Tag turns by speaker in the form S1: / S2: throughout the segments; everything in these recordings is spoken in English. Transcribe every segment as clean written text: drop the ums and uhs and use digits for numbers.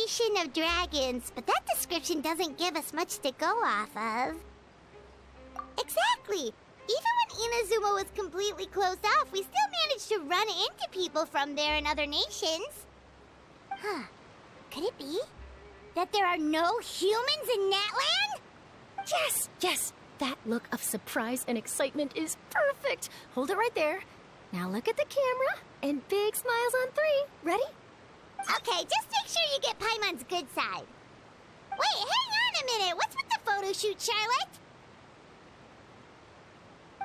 S1: nation of dragons, but that description doesn't give us much to go off of. Exactly! Even when Inazuma was completely closed off, we still managed to run into people from there in other nations. Huh. Could it be that there are no humans in Natlan?
S2: Yes, yes! That look of surprise and excitement is perfect! Hold it right there. Now look at the camera, and big smiles on 3. Ready?
S1: Okay, just make sure you get Paimon's good side. Wait, hang on a minute! What's with the photo shoot, Charlotte?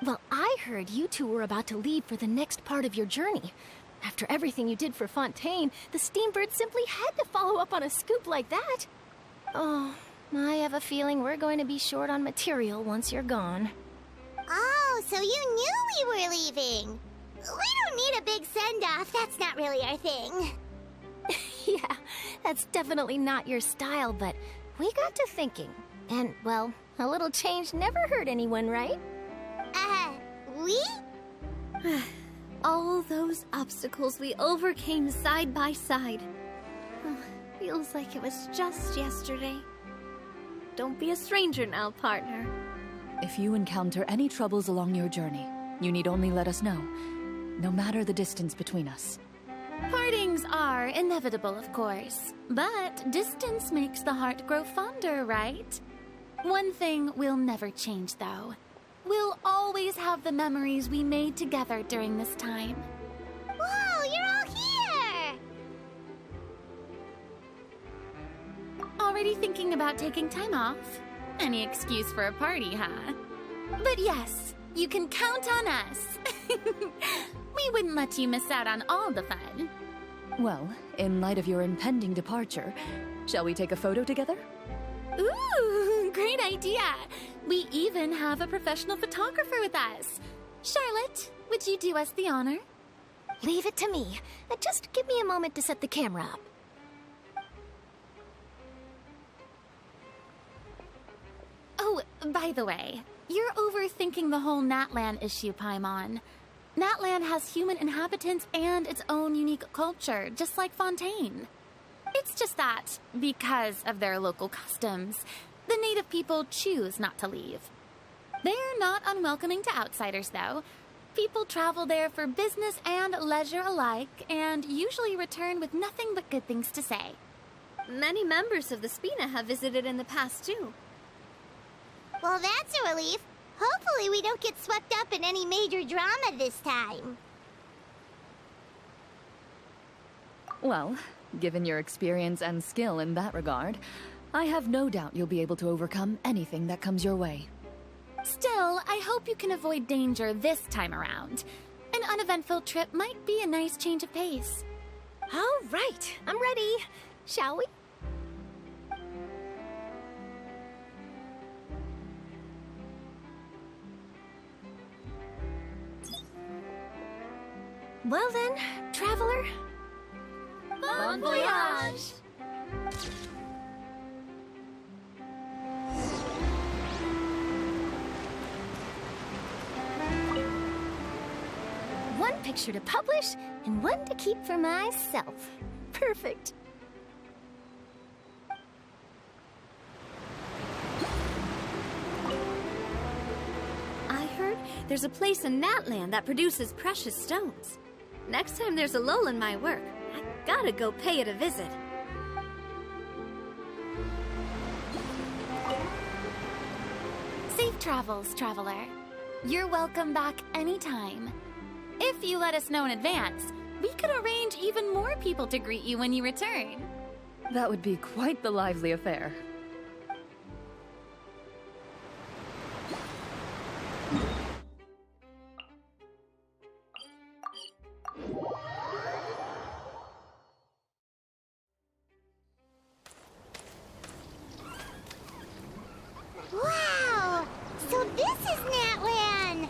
S2: Well, I heard you two were about to leave for the next part of your journey. After everything you did for Fontaine, the Steambird simply had to follow up on a scoop like that. Oh, I have a feeling we're going to be short on material once you're gone.
S1: Oh, so you knew we were leaving. We don't need a big send-off. That's not really our thing.
S2: Yeah, that's definitely not your style, but we got to thinking. And, well, a little change never hurt anyone, right?
S1: We?
S3: All those obstacles we overcame side by side. Feels like it was just yesterday. Don't be a stranger now, partner.
S4: If you encounter any troubles along your journey, you need only let us know, no matter the distance between us.
S5: Partings are inevitable, of course, but distance makes the heart grow fonder, right? One thing will never change, though. We'll always have the memories we made together during this time.
S1: Whoa, you're all here!
S5: Already thinking about taking time off? Any excuse for a party, huh? But yes, you can count on us. We wouldn't let you miss out on all the fun.
S4: Well, in light of your impending departure, shall we take a photo together?
S5: Ooh, great idea! We even have a professional photographer with us. Charlotte, would you do us the honor?
S2: Leave it to me. Just give me a moment to set the camera up.
S5: Oh, by the way, you're overthinking the whole Natlan issue, Paimon. Natlan has human inhabitants and its own unique culture, just like Fontaine. It's just that, because of their local customs, the native people choose not to leave. They're not unwelcoming to outsiders, though. People travel there for business and leisure alike, and usually return with nothing but good things to say.
S3: Many members of the Spina have visited in the past, too.
S1: Well, that's a relief. Hopefully we don't get swept up in any major drama this time.
S4: Well, given your experience and skill in that regard, I have no doubt you'll be able to overcome anything that comes your way.
S5: Still, I hope you can avoid danger this time around. An uneventful trip might be a nice change of pace.
S2: All right, I'm ready. Shall we? Well then, traveler.
S5: Bon voyage!
S2: One picture to publish, and one to keep for myself. Perfect.
S3: I heard there's a place in Natlan that produces precious stones. Next time there's a lull in my work, I gotta go pay it a visit.
S5: Safe travels, traveler. You're welcome back anytime. If you let us know in advance, we could arrange even more people to greet you when you return.
S4: That would be quite the lively affair.
S1: Wow! So this is Natlan!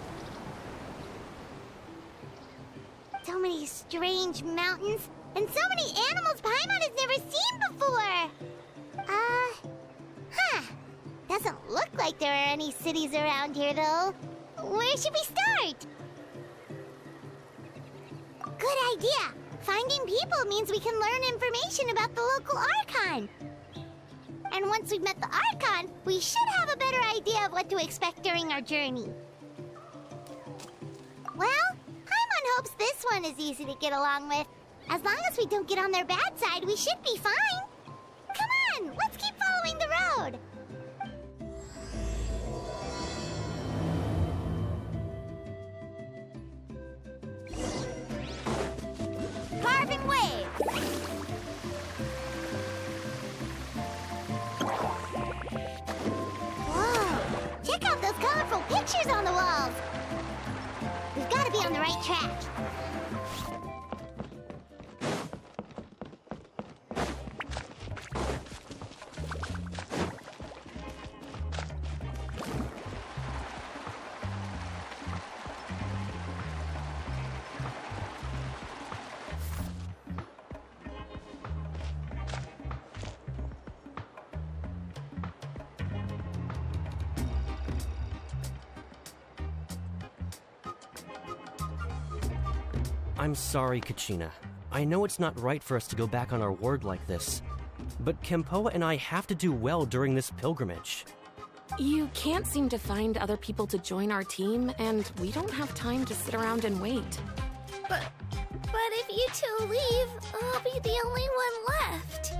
S1: So many strange mountains, and so many animals Paimon has never seen before! Doesn't look like there are any cities around here, though. Where should we start? Good idea! Finding people means we can learn information about the local Archon. And once we've met the Archon, we should have a better idea of what to expect during our journey. Well, Paimon hopes this one is easy to get along with. As long as we don't get on their bad side, we should be fine. Come on, let's keep following the road. Carving waves. Whoa, check out those colorful pictures on the walls. We've got to be on the right track.
S6: I'm sorry, Kachina. I know it's not right for us to go back on our word like this, but Kempoa and I have to do well during this pilgrimage.
S7: You can't seem to find other people to join our team, and we don't have time to sit around and wait.
S3: But if you two leave, I'll be the only one left.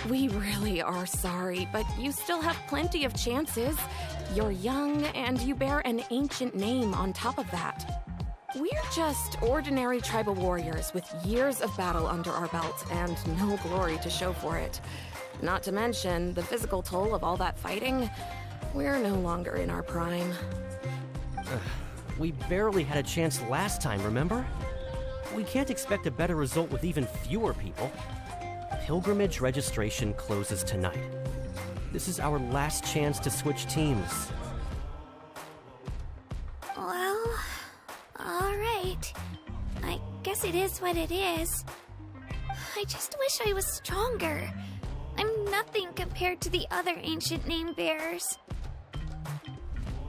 S7: We really are sorry, but you still have plenty of chances. You're young, and you bear an ancient name on top of that. We're just ordinary tribal warriors with years of battle under our belt and no glory to show for it. Not to mention the physical toll of all that fighting. We're no longer in our prime.
S6: We barely had a chance last time, remember? We can't expect a better result with even fewer people. Pilgrimage registration closes tonight. This is our last chance to switch teams.
S3: Well, all right. I guess it is what it is. I just wish I was stronger. I'm nothing compared to the other ancient name bearers.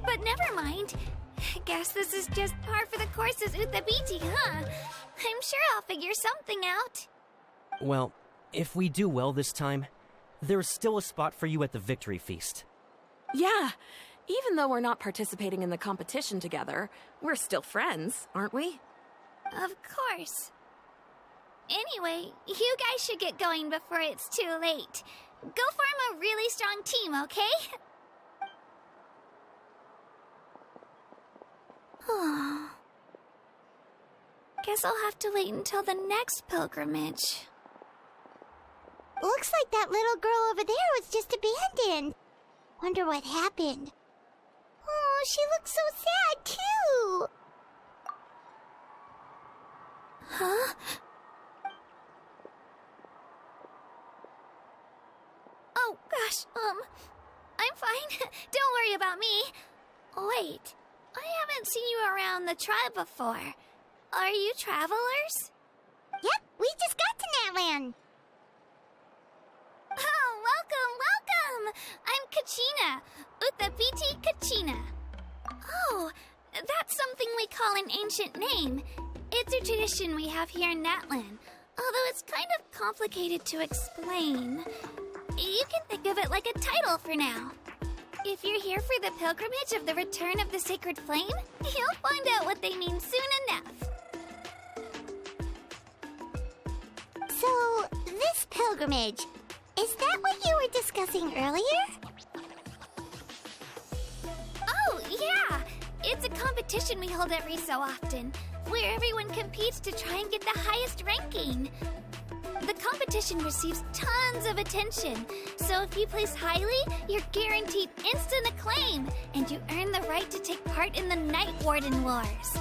S3: But never mind. Guess this is just par for the course as Utabiti, huh? I'm sure I'll figure something out.
S6: Well, if we do well this time, there's still a spot for you at the Victory Feast.
S7: Yeah, even though we're not participating in the competition together, we're still friends, aren't we?
S3: Of course. Anyway, you guys should get going before it's too late. Go form a really strong team, okay? Guess I'll have to wait until the next pilgrimage.
S1: Looks like that little girl over there was just abandoned. Wonder what happened. Oh, she looks so sad, too.
S3: Huh? Oh, gosh, I'm fine. Don't worry about me. Wait, I haven't seen you around the tribe before. Are you travelers?
S1: Yep, we just got to Natlan.
S3: Oh, welcome! I'm Kachina, Utabiti Kachina. Oh, that's something we call an ancient name. It's a tradition we have here in Natlan, although it's kind of complicated to explain. You can think of it like a title for now. If you're here for the pilgrimage of the return of the sacred flame, you'll find out what they mean soon enough.
S1: So, this pilgrimage, is that what you were discussing earlier?
S3: Oh, yeah! It's a competition we hold every so often, where everyone competes to try and get the highest ranking. The competition receives tons of attention, so if you place highly, you're guaranteed instant acclaim, and you earn the right to take part in the Night Warden Wars.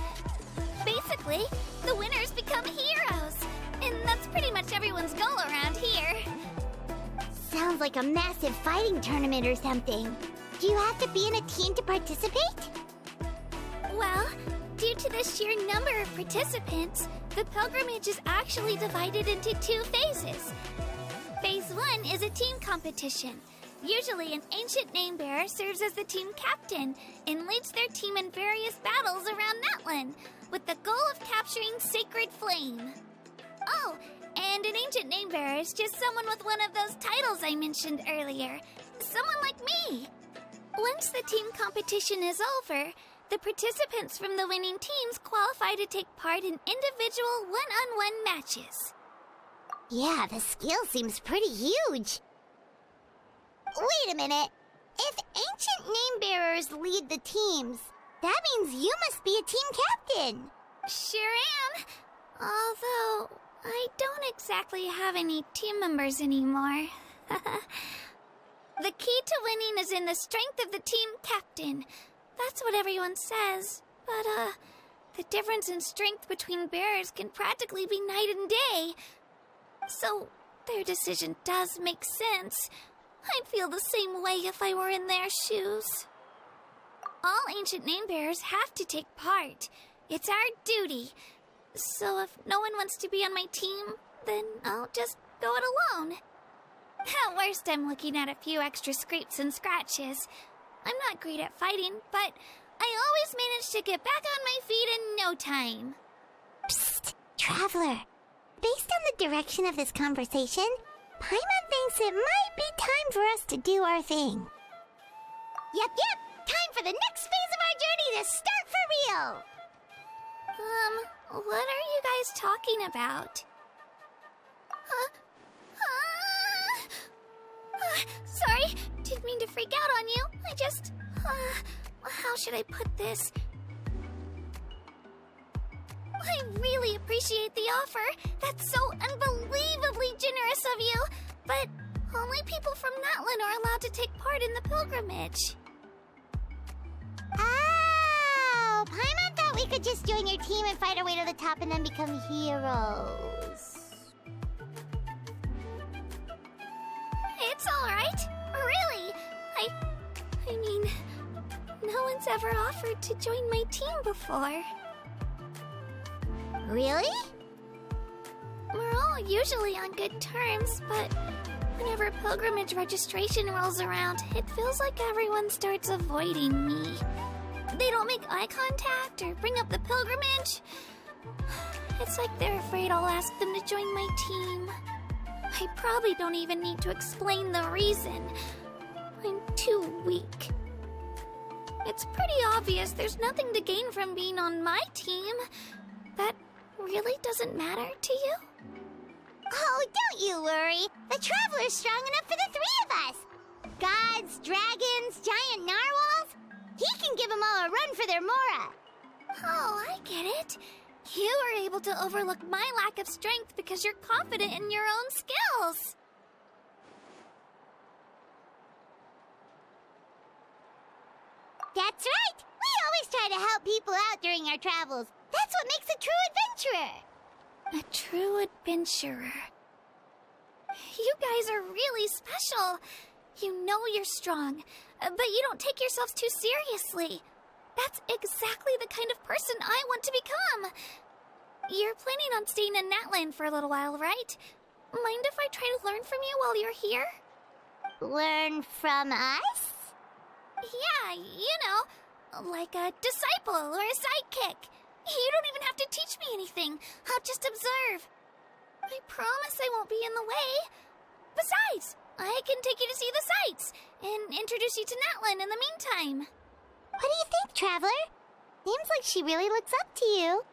S3: Basically, the winners become heroes, and that's pretty much everyone's goal around here.
S1: Sounds like a massive fighting tournament or something. Do you have to be in a team to participate?
S3: Well, due to the sheer number of participants, the pilgrimage is actually divided into 2 phases. Phase 1 is a team competition. Usually, an ancient name bearer serves as the team captain and leads their team in various battles around Natlan, with the goal of capturing Sacred Flame. ancient name bearer is just someone with one of those titles I mentioned earlier. Someone like me. Once the team competition is over, the participants from the winning teams qualify to take part in individual one-on-one matches.
S1: Yeah, the skill seems pretty huge. Wait a minute. If ancient name bearers lead the teams, that means you must be a team captain.
S3: Sure am. Although, I don't exactly have any team members anymore. The key to winning is in the strength of the team captain. That's what everyone says. But, the difference in strength between bearers can practically be night and day. So, their decision does make sense. I'd feel the same way if I were in their shoes. All ancient name bearers have to take part. It's our duty. So if no one wants to be on my team, then I'll just go it alone. At worst, I'm looking at a few extra scrapes and scratches. I'm not great at fighting, but I always manage to get back on my feet in no time.
S1: Psst, Traveler. Based on the direction of this conversation, Paimon thinks it might be time for us to do our thing. Yep. Time for the next phase of our journey to start for real.
S3: What are you guys talking about? Sorry, didn't mean to freak out on you. I just, how should I put this? I really appreciate the offer. That's so unbelievably generous of you. But only people from Natlan are allowed to take part in the pilgrimage.
S1: Oh, Paimon thought we could just join your team and fight our way to the top and then become heroes.
S3: It's all right. Really. I mean, no one's ever offered to join my team before.
S1: Really?
S3: We're all usually on good terms, but whenever pilgrimage registration rolls around, it feels like everyone starts avoiding me. They don't make eye contact or bring up the pilgrimage. It's like they're afraid I'll ask them to join my team. I probably don't even need to explain the reason. I'm too weak. It's pretty obvious there's nothing to gain from being on my team. That really doesn't matter to you?
S1: Oh, don't you worry. The Traveler's strong enough for the three of us. Gods, dragons, giant narwhals. He can give them all a run for their Mora.
S3: Oh, I get it. You were able to overlook my lack of strength because you're confident in your own skills.
S1: That's right. We always try to help people out during our travels. That's what makes a true adventurer.
S3: A true adventurer. You guys are really special. You know you're strong, but you don't take yourselves too seriously. That's exactly the kind of person I want to become. You're planning on staying in Natlan for a little while, right? Mind if I try to learn from you while you're here?
S1: Learn from us?
S3: Yeah, you know, like a disciple or a sidekick. You don't even have to teach me anything. I'll just observe. I promise I won't be in the way. Besides, I can take you to see the sights and introduce you to Natlan in the meantime.
S1: What do you think, Traveler? Seems like she really looks up to you.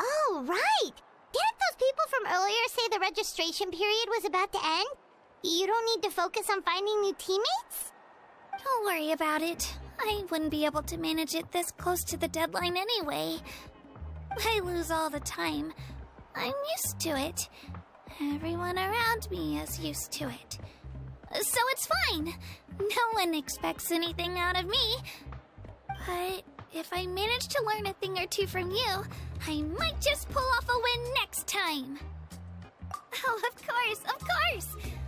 S1: Oh, right! Didn't those people from earlier say the registration period was about to end? You don't need to focus on finding new teammates?
S3: Don't worry about it. I wouldn't be able to manage it this close to the deadline anyway. I lose all the time. I'm used to it. Everyone around me is used to it. So it's fine. No one expects anything out of me. But if I manage to learn a thing or two from you, I might just pull off a win next time. Oh, of course.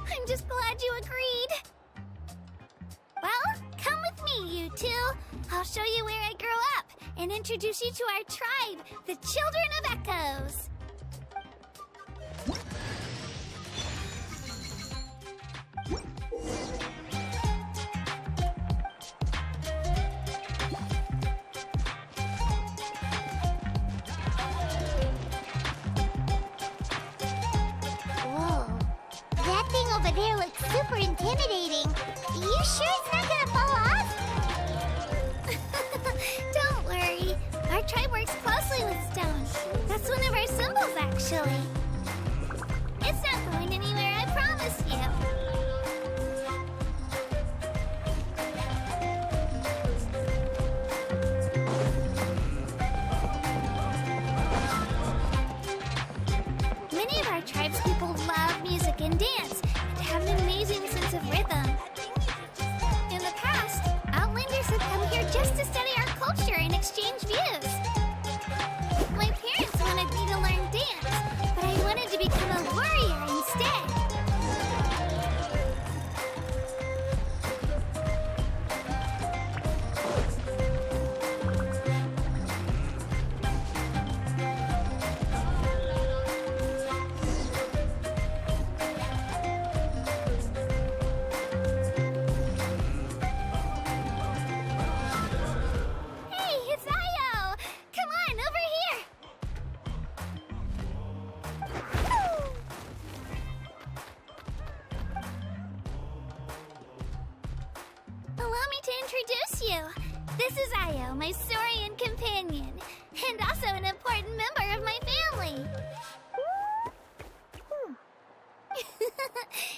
S3: I'm just glad you agreed. Well, come with me, you two. I'll show you where I grew up and introduce you to our tribe, the Children of Echoes.
S1: there looks super intimidating. You sure it's not gonna fall off?
S3: Don't worry. Our tribe works closely with stone. That's one of our symbols, actually. It's not going anywhere, I promise you. Many of our tribespeople love music and dance and have an amazing sense of rhythm. In the past, Outlanders have come here just to study our culture and exchange views. My parents wanted me to learn dance, but I wanted to become a warrior instead. Hey, it's Ayo! Come on, over here! Allow me to introduce you. This is Ayo, my Saurian companion, and also an important member of my family.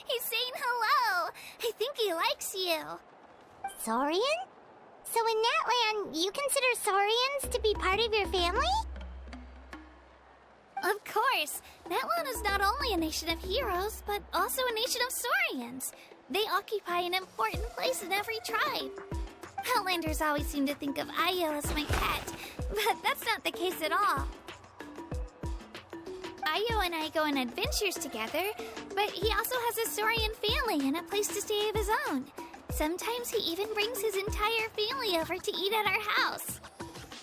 S3: He's saying hello. I think he likes you.
S1: Saurian? So in Natlan, you consider Saurians to be part of your family?
S3: Of course, Natlan is not only a nation of heroes, but also a nation of Saurians. They occupy an important place in every tribe. Outlanders always seem to think of Ayo as my pet, but that's not the case at all. Ayo and I go on adventures together, but he also has a Saurian family and a place to stay of his own. Sometimes he even brings his entire family over to eat at our house.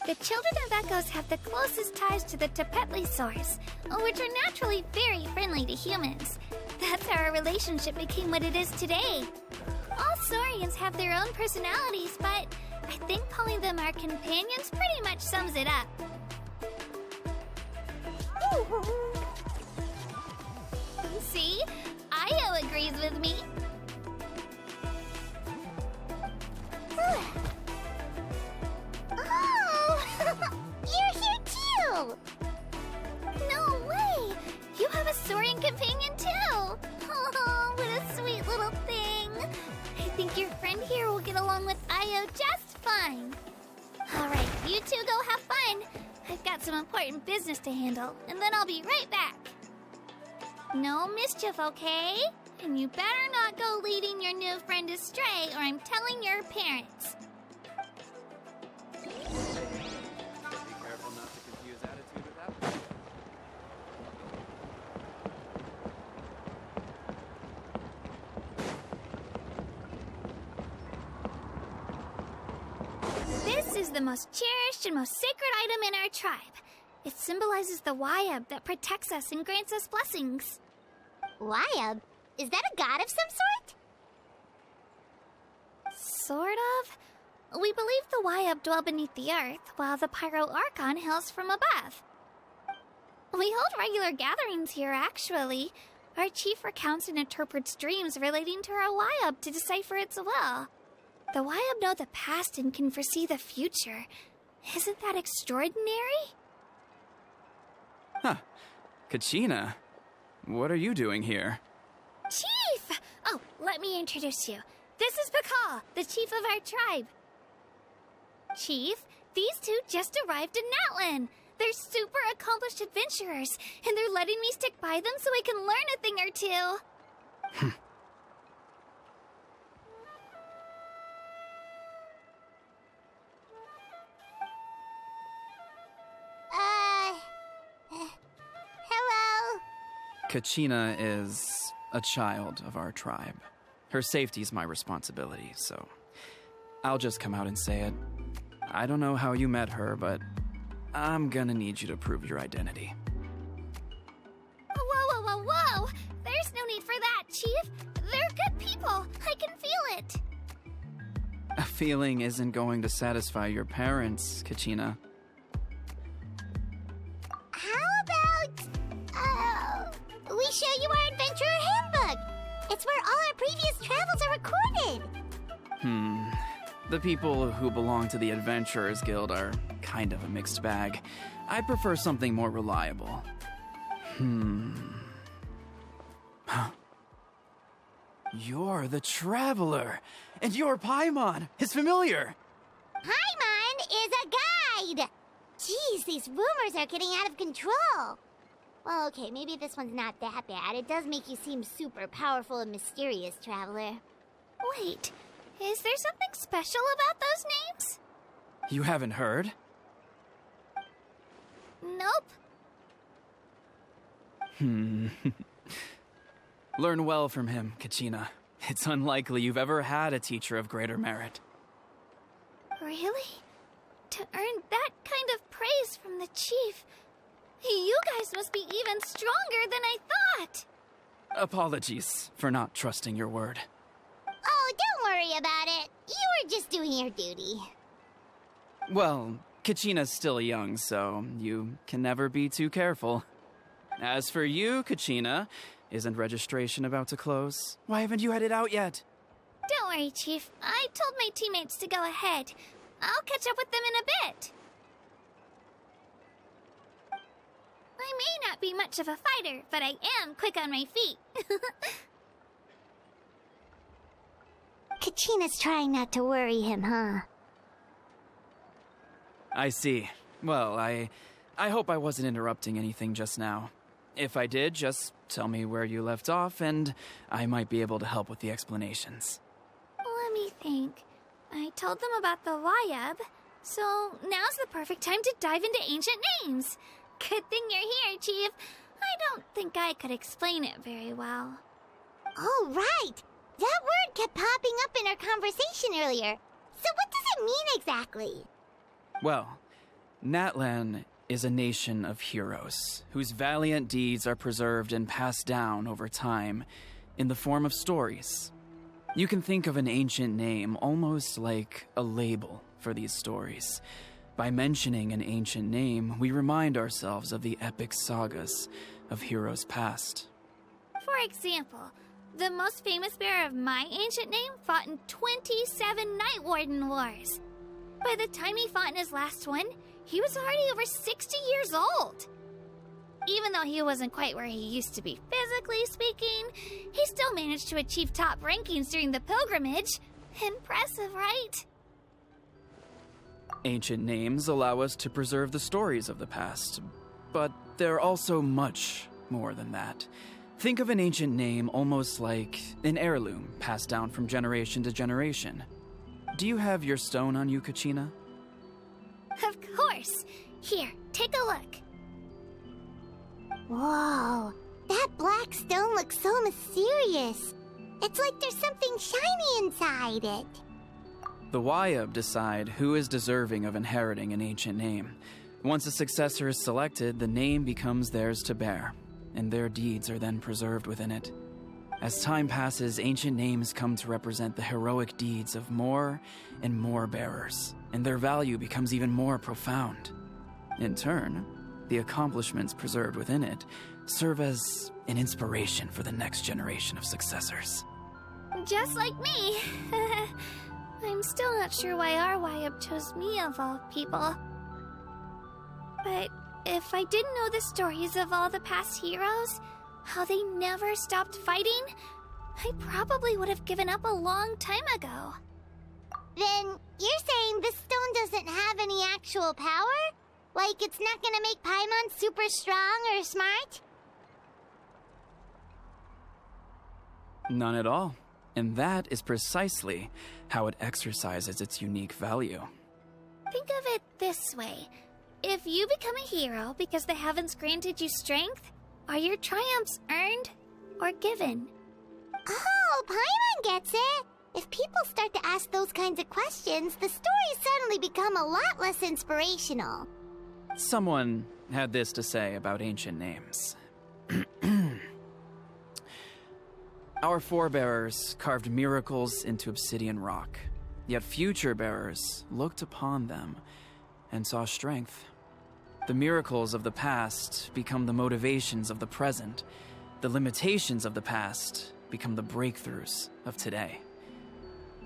S3: The children of Echoes have the closest ties to the Tepetlisaurs, which are naturally very friendly to humans. That's how our relationship became what it is today. All Saurians have their own personalities, but I think calling them our companions pretty much sums it up. See? Ayo agrees with me.
S1: Oh! You're here too!
S3: No way! You have a Saurian companion too! Oh, what a sweet little thing! I think your friend here will get along with Ayo just fine. Alright, you two go have fun. I've got some important business to handle, and then I'll be right back. No mischief, okay? And you better not go leading your new friend astray, or I'm telling your parents.
S8: Be careful not to confuse attitude with appetite.
S3: This is the most cherished and most sacred item in our tribe. It symbolizes the Wayab that protects us and grants us blessings.
S1: Wayab? Is that a god of some sort?
S3: Sort of. We believe the Wayab dwell beneath the earth, while the Pyro Archon hails from above. We hold regular gatherings here, actually. Our chief recounts and interprets dreams relating to our Wayab to decipher its will. The Wayab know the past and can foresee the future. Isn't that extraordinary?
S8: Huh. Kachina, what are you doing here?
S3: Chief! Oh, let me introduce you. This is Pakal, the chief of our tribe. Chief, these two just arrived in Natlan. They're super accomplished adventurers, and they're letting me stick by them so I can learn a thing or two.
S1: Hello?
S8: Kachina is a child of our tribe. Her safety's my responsibility, so I'll just come out and say it. I don't know how you met her, but I'm gonna need you to prove your identity.
S3: Whoa, whoa, whoa, whoa! There's no need for that, Chief. They're good people. I can feel it.
S8: A feeling isn't going to satisfy your parents, Kachina.
S1: How about, we show you our adventurer handbook? It's where all our previous travels are recorded.
S8: The people who belong to the Adventurers Guild are kind of a mixed bag. I prefer something more reliable. You're the Traveler, and you're Paimon, his familiar.
S1: Paimon is a guide! Jeez, these rumors are getting out of control. Well, okay, maybe this one's not that bad. It does make you seem super powerful and mysterious, Traveler.
S3: Wait, is there something special about those names?
S8: You haven't heard?
S3: Nope.
S8: Learn well from him, Kachina. It's unlikely you've ever had a teacher of greater merit.
S3: Really? To earn that kind of praise from the chief, you guys must be even stronger than I thought.
S8: Apologies for not trusting your word.
S1: Oh, don't worry about it. You were just doing your duty.
S8: Well, Kachina's still young, so you can never be too careful. As for you, Kachina, isn't registration about to close? Why haven't you headed out yet?
S3: Don't worry, Chief. I told my teammates to go ahead. I'll catch up with them in a bit. I may not be much of a fighter, but I am quick on my feet.
S1: Kachina's trying not to worry him, huh?
S8: I see. Well, I hope I wasn't interrupting anything just now. If I did, just tell me where you left off, and I might be able to help with the explanations.
S3: Let me think. I told them about the Wayab, so now's the perfect time to dive into ancient names. Good thing you're here, Chief. I don't think I could explain it very well.
S1: Oh, right! That word kept popping up in our conversation earlier. So what does it mean exactly?
S8: Well, Natlan is a nation of heroes whose valiant deeds are preserved and passed down over time in the form of stories. You can think of an ancient name almost like a label for these stories. By mentioning an ancient name, we remind ourselves of the epic sagas of heroes past.
S3: For example, the most famous bearer of my ancient name fought in 27 Night Warden Wars. By the time he fought in his last one, he was already over 60 years old. Even though he wasn't quite where he used to be physically speaking, he still managed to achieve top rankings during the pilgrimage. Impressive, right?
S8: Ancient names allow us to preserve the stories of the past, but they're also much more than that. Think of an ancient name almost like an heirloom passed down from generation to generation. Do you have your stone on you, Kachina?
S3: Of course. Here, take a look.
S1: Whoa, that black stone looks so mysterious. It's like there's something shiny inside it.
S8: The Wayab decide who is deserving of inheriting an ancient name. Once a successor is selected, the name becomes theirs to bear, and their deeds are then preserved within it. As time passes, ancient names come to represent the heroic deeds of more and more bearers, and their value becomes even more profound. In turn, the accomplishments preserved within it serve as an inspiration for the next generation of successors.
S3: Just like me. I'm still not sure why our Wayab chose me of all people. But if I didn't know the stories of all the past heroes, how they never stopped fighting, I probably would have given up a long time ago.
S1: Then you're saying this stone doesn't have any actual power? Like it's not gonna make Paimon super strong or smart?
S8: None at all. And that is precisely how it exercises its unique value.
S3: Think of it this way. If you become a hero because the heavens granted you strength, are your triumphs earned or given?
S1: Oh, Paimon gets it! If people start to ask those kinds of questions, the stories suddenly become a lot less inspirational.
S8: Someone had this to say about ancient names. Our forebearers carved miracles into obsidian rock, yet future bearers looked upon them and saw strength. The miracles of the past become the motivations of the present. The limitations of the past become the breakthroughs of today.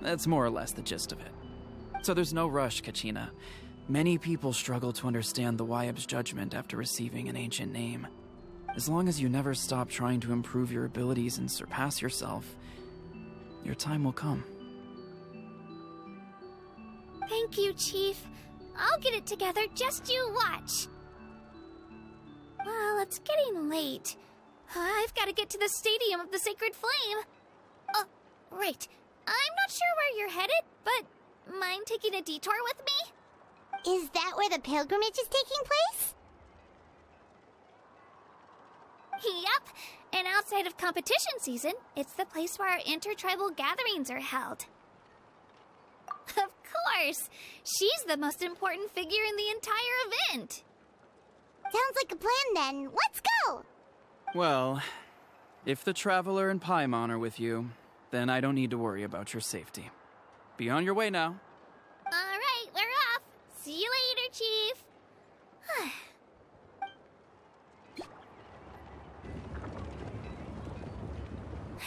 S8: That's more or less the gist of it. So there's no rush, Kachina. Many people struggle to understand the Wyeb's judgment after receiving an ancient name. As long as you never stop trying to improve your abilities and surpass yourself, your time will come.
S3: Thank you, Chief. I'll get it together, just you watch. Well, it's getting late. I've got to get to the Stadium of the Sacred Flame. Oh, right. I'm not sure where you're headed, but mind taking a detour with me?
S1: Is that where the pilgrimage is taking place?
S3: Yup. And outside of competition season, it's the place where our intertribal gatherings are held. Of course! She's the most important figure in the entire event!
S1: Sounds like a plan then. Let's go!
S8: Well, if the Traveler and Paimon are with you, then I don't need to worry about your safety. Be on your way now.
S3: Alright, we're off! See you later, Chief!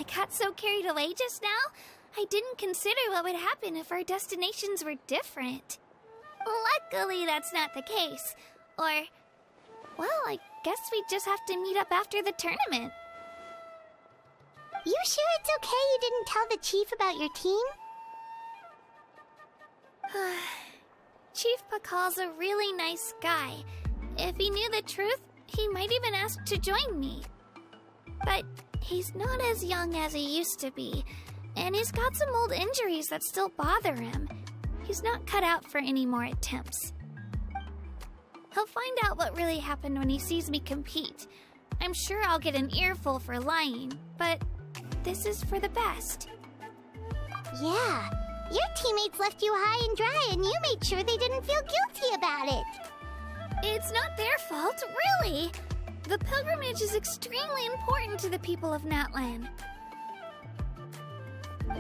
S3: I got so carried away just now, I didn't consider what would happen if our destinations were different. Luckily, that's not the case. Or, well, I guess we just have to meet up after the tournament.
S1: You sure it's okay you didn't tell the chief about your team?
S3: Chief Pakal's a really nice guy. If he knew the truth, he might even ask to join me. But he's not as young as he used to be, and he's got some old injuries that still bother him. He's not cut out for any more attempts. He'll find out what really happened when he sees me compete. I'm sure I'll get an earful for lying, but this is for the best.
S1: Yeah, your teammates left you high and dry and you made sure they didn't feel guilty about it.
S3: It's not their fault, really. The pilgrimage is extremely important to the people of Natlan.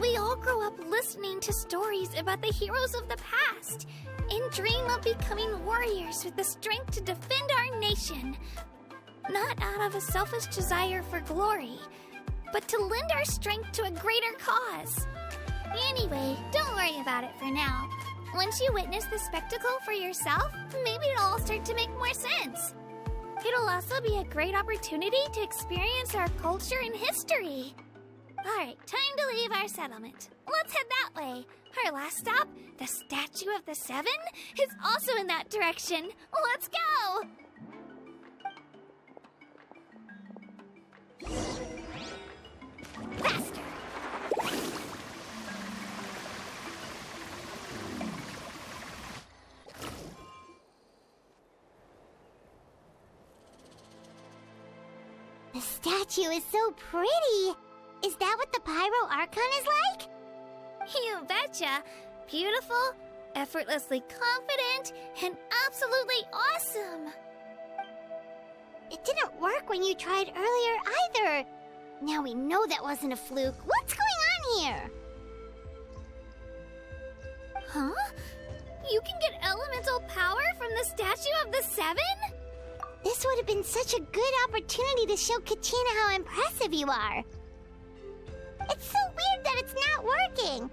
S3: We all grow up listening to stories about the heroes of the past and dream of becoming warriors with the strength to defend our nation. Not out of a selfish desire for glory, but to lend our strength to a greater cause. Anyway, don't worry about it for now. Once you witness the spectacle for yourself, maybe it'll all start to make more sense. It'll also be a great opportunity to experience our culture and history. Alright, time to leave our settlement. Let's head that way. Our last stop, the Statue of the Seven, is also in that direction. Let's go! Faster!
S1: The statue is so pretty. Is that what the Pyro Archon is like?
S3: You betcha! Beautiful, effortlessly confident, and absolutely awesome!
S1: It didn't work when you tried earlier either. Now we know that wasn't a fluke. What's going on here?
S3: Huh? You can get elemental power from the Statue of the Seven?
S1: This would have been such a good opportunity to show Kachina how impressive you are. It's so weird that it's not working.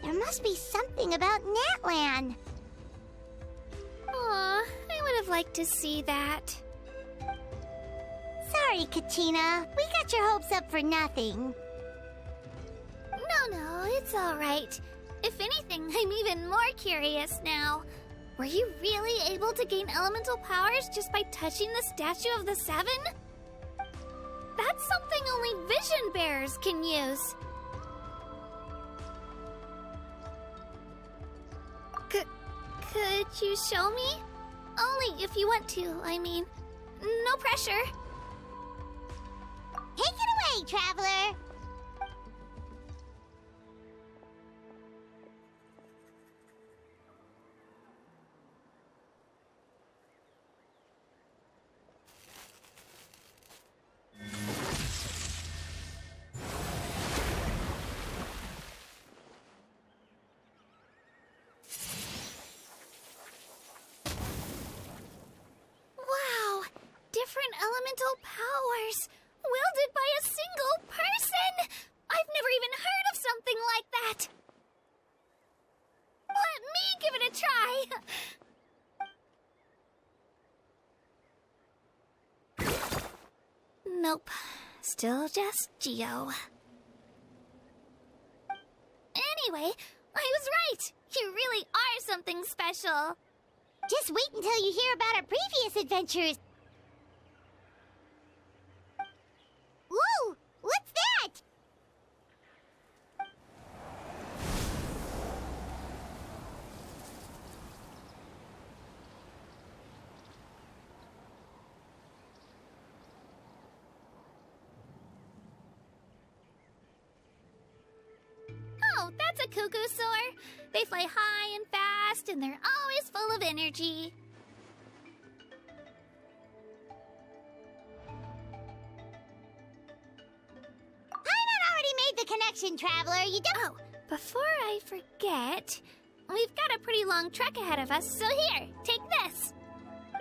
S1: There must be something about Natlan.
S3: Aw, I would have liked to see that.
S1: Sorry, Kachina. We got your hopes up for nothing.
S3: No, it's alright. If anything, I'm even more curious now. Were you really able to gain elemental powers just by touching the Statue of the Seven? That's something only vision bearers can use. Could you show me? Only if you want to, I mean. No pressure.
S1: Take it away, Traveler!
S3: Wow! Different elemental powers! Wielded by a single person! I've never even heard of something like that! Let me give it a try! Nope. Still just Geo. Anyway, I was right! You really are something special!
S1: Just wait until you hear about our previous adventures. Whoa! What's that?
S3: Oh, that's a cuckoo soar. They fly high and fast, and they're always full of energy.
S1: Paimon already made the connection, Traveler. You don't...
S3: Oh, before I forget, we've got a pretty long trek ahead of us, so here, take this.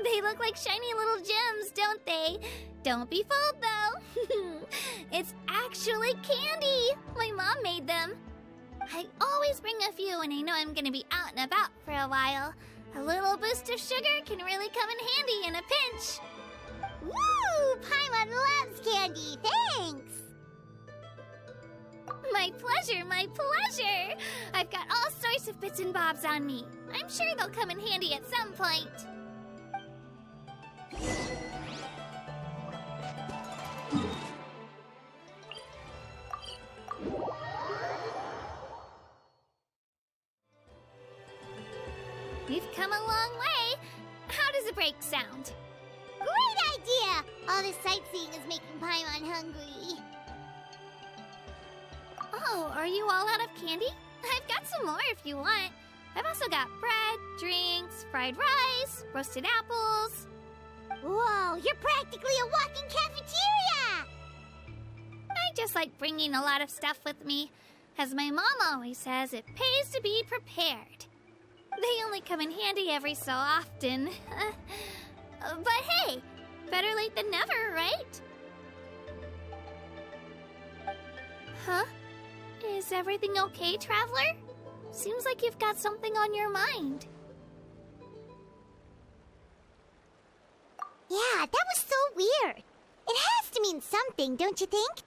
S3: They look like shiny little gems, don't they? Don't be fooled, though. It's actually candy. My mom made them. I always bring a few when I know I'm gonna be out and about for a while. A little boost of sugar can really come in handy in a pinch.
S1: Woo! Paimon loves candy. Thanks!
S3: My pleasure, my pleasure! I've got all sorts of bits and bobs on me. I'm sure they'll come in handy at some point. We've come a long way. How does a break sound?
S1: Great idea! All this sightseeing is making Paimon hungry.
S3: Oh, are you all out of candy? I've got some more if you want. I've also got bread, drinks, fried rice, roasted apples.
S1: Whoa, you're practically a walking cafeteria!
S3: I just like bringing a lot of stuff with me. As my mom always says, it pays to be prepared. They only come in handy every so often. But hey, better late than never, right? Huh? Is everything okay, Traveler? Seems like you've got something on your mind.
S1: Yeah, that was so weird. It has to mean something, don't you think?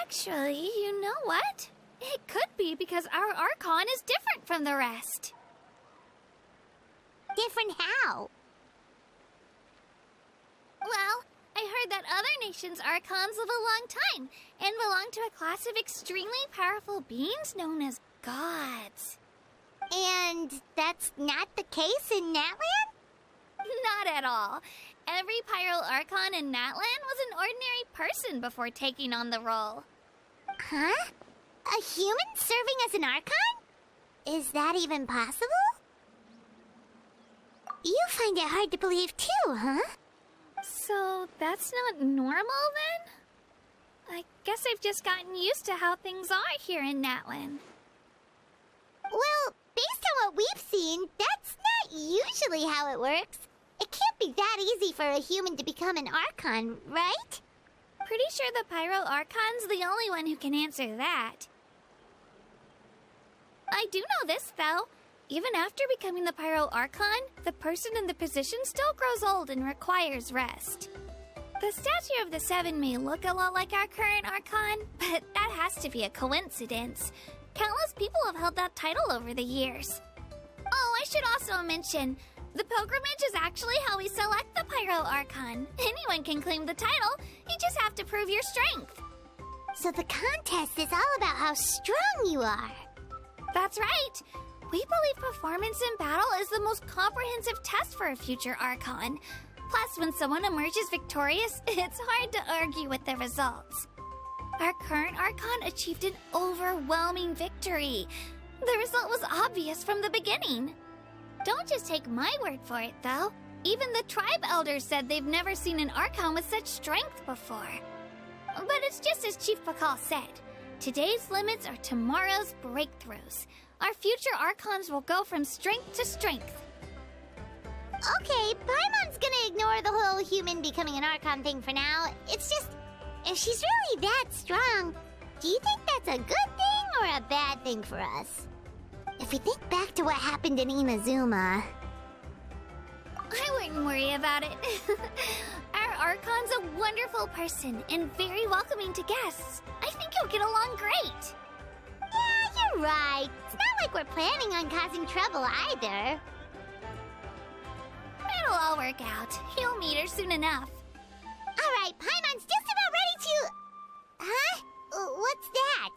S3: Actually, you know what? It could be because our Archon is different from the rest.
S1: Different how?
S3: Well, I heard that other nations' Archons live a long time and belong to a class of extremely powerful beings known as gods.
S1: And that's not the case in Natlan?
S3: Not at all. Every Pyro Archon in Natlan was an ordinary person before taking on the role.
S1: Huh? A human serving as an Archon? Is that even possible? You find it hard to believe too, huh?
S3: So that's not normal then? I guess I've just gotten used to how things are here in Natlan.
S1: Well, based on what we've seen, that's not usually how it works. It can't be that easy for a human to become an Archon, right?
S3: Pretty sure the Pyro Archon's the only one who can answer that. I do know this, though. Even after becoming the Pyro Archon, the person in the position still grows old and requires rest. The Statue of the Seven may look a lot like our current Archon, but that has to be a coincidence. Countless people have held that title over the years. Oh, I should also mention, the pilgrimage is actually how we select the Pyro Archon. Anyone can claim the title, you just have to prove your strength.
S1: So the contest is all about how strong you are.
S3: That's right. We believe performance in battle is the most comprehensive test for a future Archon. Plus, when someone emerges victorious, it's hard to argue with the results. Our current Archon achieved an overwhelming victory. The result was obvious from the beginning. Don't just take my word for it, though. Even the tribe elders said they've never seen an Archon with such strength before. But it's just as Chief Pakal said. Today's limits are tomorrow's breakthroughs. Our future Archons will go from strength to strength.
S1: Okay, Paimon's gonna ignore the whole human becoming an Archon thing for now. It's just, if she's really that strong, do you think that's a good thing or a bad thing for us? If we think back to what happened in Inazuma...
S3: I wouldn't worry about it. Our Archon's a wonderful person and very welcoming to guests. I think you'll get along great.
S1: Yeah, you're right. It's not like we're planning on causing trouble either.
S3: It'll all work out. You'll meet her soon enough.
S1: Alright, Paimon's just about ready to... Huh? What's that?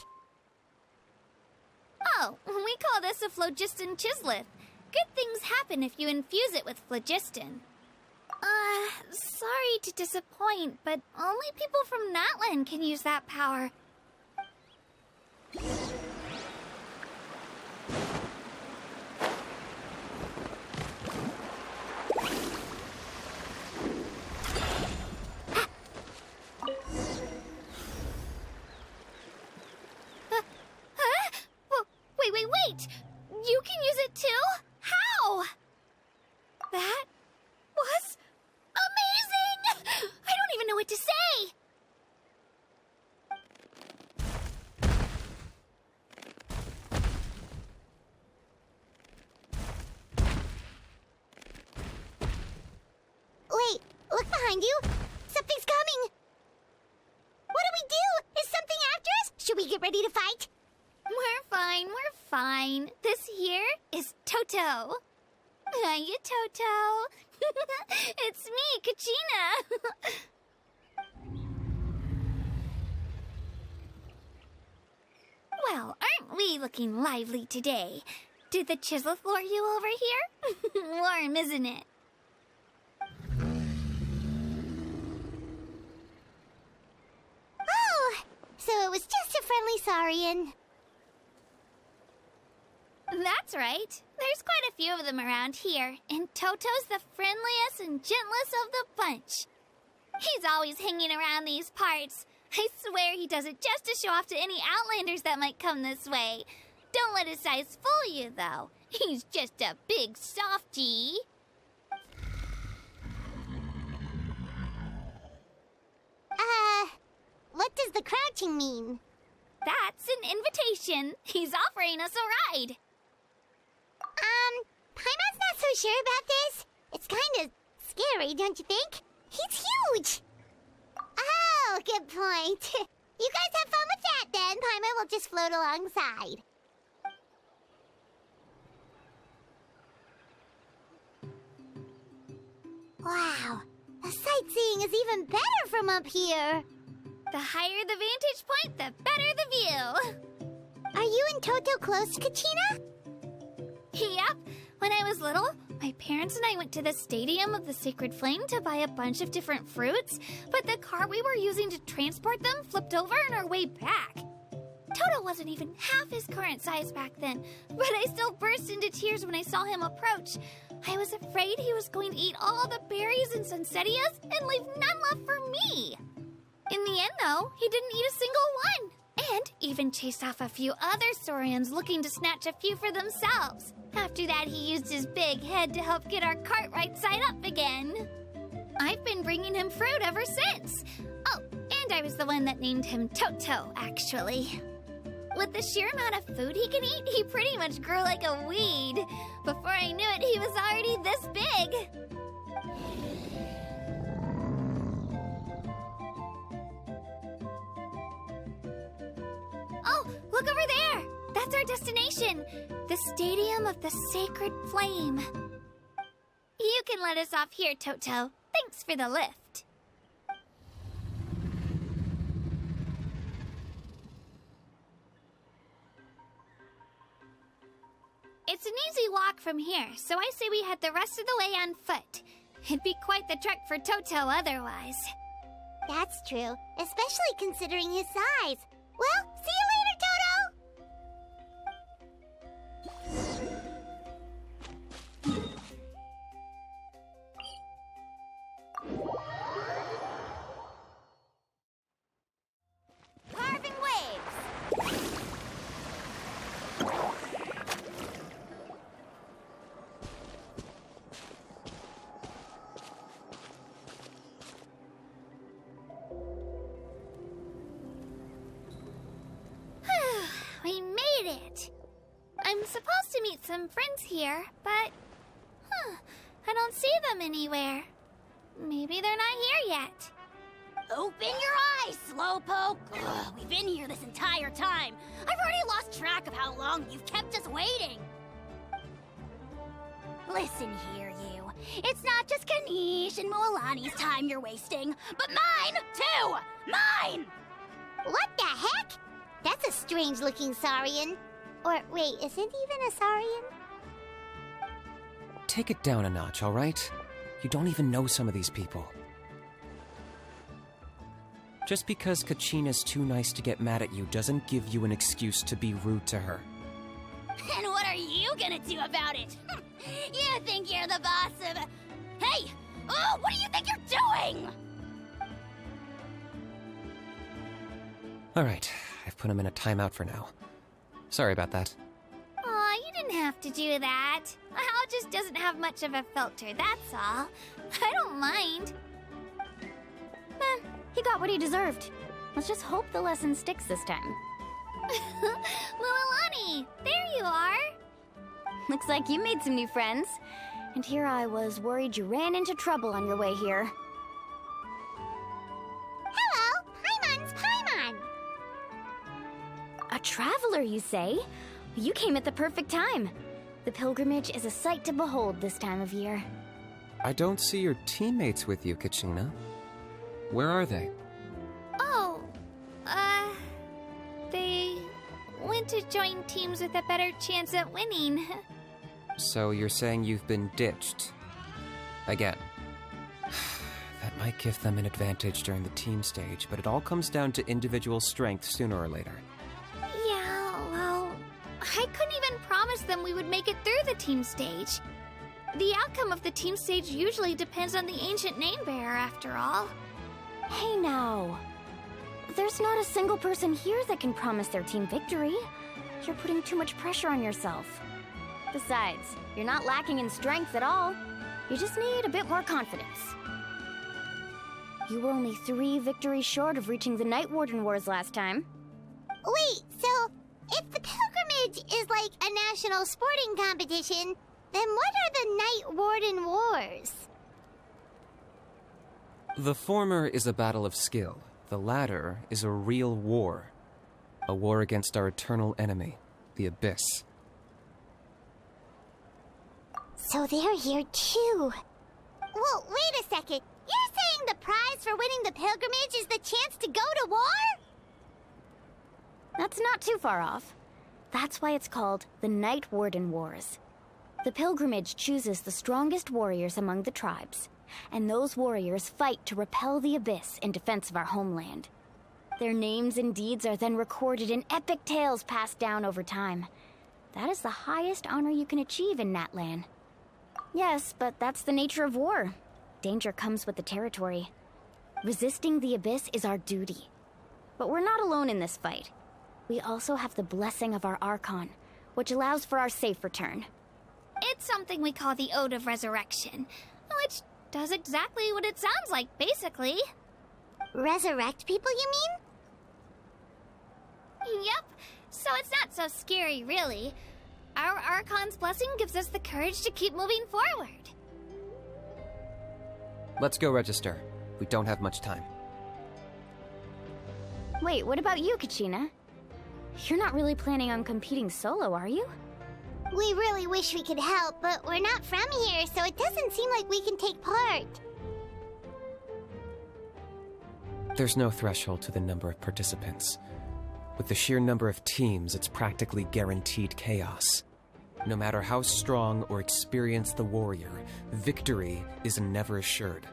S3: Oh, we call this a phlogiston chisleth. Good things happen if you infuse it with phlogiston. Sorry to disappoint, but only people from Natlan can use that power. Wait! You can use it too? How? That was amazing! I don't even know what to say!
S1: Wait, look behind you! Something's coming! What do we do? Is something after us? Should we get ready to fight?
S3: We're fine. This here is Toto. Hiya, Toto. It's me, Kachina. Well, aren't we looking lively today? Did the Chisleth lure you over here? Warm, isn't it?
S1: Oh, so it was just a friendly Saurian.
S3: That's right. There's quite a few of them around here, and Toto's the friendliest and gentlest of the bunch. He's always hanging around these parts. I swear he does it just to show off to any Outlanders that might come this way. Don't let his size fool you, though. He's just a big softie.
S1: What does the crouching mean?
S3: That's an invitation. He's offering us a ride.
S1: Paimon's not so sure about this. It's kind of scary, don't you think? He's huge! Oh, good point. You guys have fun with that, then. Paimon will just float alongside. Wow, the sightseeing is even better from up here.
S3: The higher the vantage point, the better the view.
S1: Are you and Toto close to Kachina?
S3: Yep. When I was little, my parents and I went to the Stadium of the Sacred Flame to buy a bunch of different fruits, but the car we were using to transport them flipped over on our way back. Toto wasn't even half his current size back then, but I still burst into tears when I saw him approach. I was afraid he was going to eat all the berries and sunsettias and leave none left for me. In the end, though, he didn't eat a single one, and even chased off a few other Saurians looking to snatch a few for themselves. After that, he used his big head to help get our cart right side up again. I've been bringing him fruit ever since. Oh, and I was the one that named him Toto, actually. With the sheer amount of food he can eat, he pretty much grew like a weed. Before I knew it, he was already this big. Oh, look over there! That's our destination! The Stadium of the Sacred Flame. You can let us off here, Toto. Thanks for the lift. It's an easy walk from here, so I say we head the rest of the way on foot. It'd be quite the trek for Toto otherwise.
S1: That's true, especially considering his size. Well, see you later, Toto! Carving waves!
S3: I'm supposed to meet some friends here, but... I don't see them anywhere. Maybe they're not here yet.
S1: Open your eyes, Slowpoke! Ugh, we've been here this entire time. I've already lost track of how long you've kept us waiting. Listen here, you. It's not just Kanish and Moalani's time you're wasting, but mine, too! Mine! What the heck? That's a strange-looking Saurian. Or, wait, is it even a Saurian?
S9: Take it down a notch, all right? You don't even know some of these people. Just because Kachina's too nice to get mad at you doesn't give you an excuse to be rude to her.
S1: And what are you gonna do about it? You think you're the boss of... Hey! Oh, what do you think you're doing?
S9: All right, I've put him in a timeout for now. Sorry about that.
S3: Aw, you didn't have to do that. Hal just doesn't have much of a filter, that's all. I don't mind.
S2: He got what he deserved. Let's just hope the lesson sticks this time.
S3: Moalani, there you are.
S2: Looks like you made some new friends. And here I was worried you ran into trouble on your way here.
S1: Hello, Paimon's Paimon.
S2: A traveler, you say? You came at the perfect time. The pilgrimage is a sight to behold this time of year.
S9: I don't see your teammates with you, Kachina. Where are they?
S3: Oh, they went to join teams with a better chance at winning.
S9: So you're saying you've been ditched? Again. That might give them an advantage during the team stage, but it all comes down to individual strength sooner or later.
S3: Yeah, well, I couldn't even promise them we would make it through the team stage. The outcome of the team stage usually depends on the ancient name-bearer, after all.
S2: Hey now. There's not a single person here that can promise their team victory. You're putting too much pressure on yourself. Besides, you're not lacking in strength at all. You just need a bit more confidence. You were only 3 victories short of reaching the Night Warden Wars last time.
S1: Wait, so if the pilgrimage is like a national sporting competition, then what are the Night Warden Wars?
S9: The former is a battle of skill. The latter is a real war. A war against our eternal enemy, the Abyss.
S1: So they're here too. Well, wait a second. You're saying the prize for winning the pilgrimage is the chance to go to war?
S2: That's not too far off. That's why it's called the Night Warden Wars. The pilgrimage chooses the strongest warriors among the tribes, and those warriors fight to repel the Abyss in defense of our homeland. Their names and deeds are then recorded in epic tales passed down over time. That is the highest honor you can achieve in Natlan. Yes, but that's the nature of war. Danger comes with the territory. Resisting the Abyss is our duty. But we're not alone in this fight. We also have the blessing of our Archon, which allows for our safe return.
S3: It's something we call the Ode of Resurrection, which does exactly what it sounds like, basically.
S1: Resurrect people, you mean?
S3: Yep, so it's not so scary, really. Our Archon's blessing gives us the courage to keep moving forward.
S9: Let's go register. We don't have much time.
S2: Wait, what about you, Kachina? You're not really planning on competing solo, are you?
S1: We really wish we could help, but we're not from here, so it doesn't seem like we can take part.
S9: There's no threshold to the number of participants. With the sheer number of teams, it's practically guaranteed chaos. No matter how strong or experienced the warrior, victory is never assured.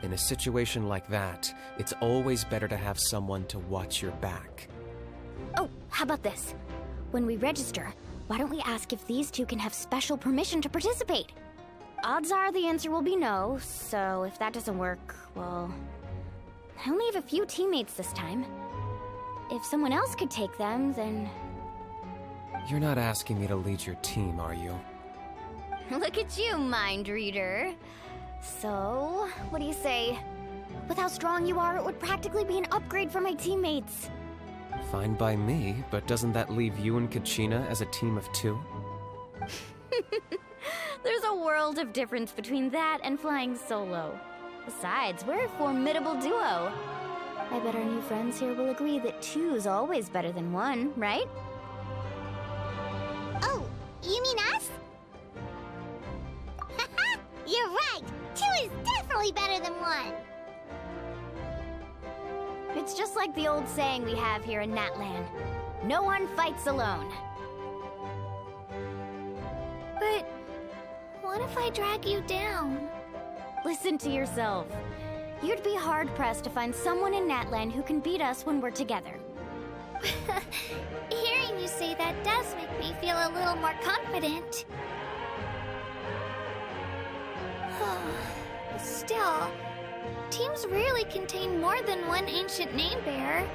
S9: In a situation like that, it's always better to have someone to watch your back.
S2: Oh, how about this? When we register, why don't we ask if these two can have special permission to participate? Odds are the answer will be no, so if that doesn't work, well... I only have a few teammates this time. If someone else could take them, then...
S9: You're not asking me to lead your team, are you?
S2: Look at you, mind reader. So, what do you say? With how strong you are, it would practically be an upgrade for my teammates.
S9: Fine by me, but doesn't that leave you and Kachina as a team of 2?
S10: There's a world of difference between that and flying solo. Besides, we're a formidable duo. I bet our new friends here will agree that 2's always better than 1, right?
S1: Oh, you mean us? Haha, you're right! 2 is definitely better than 1!
S10: It's just like the old saying we have here in Natlan. No one fights alone.
S3: But what if I drag you down?
S10: Listen to yourself. You'd be hard-pressed to find someone in Natlan who can beat us when we're together.
S3: Hearing you say that does make me feel a little more confident. Still, teams rarely contain more than one ancient name bearer.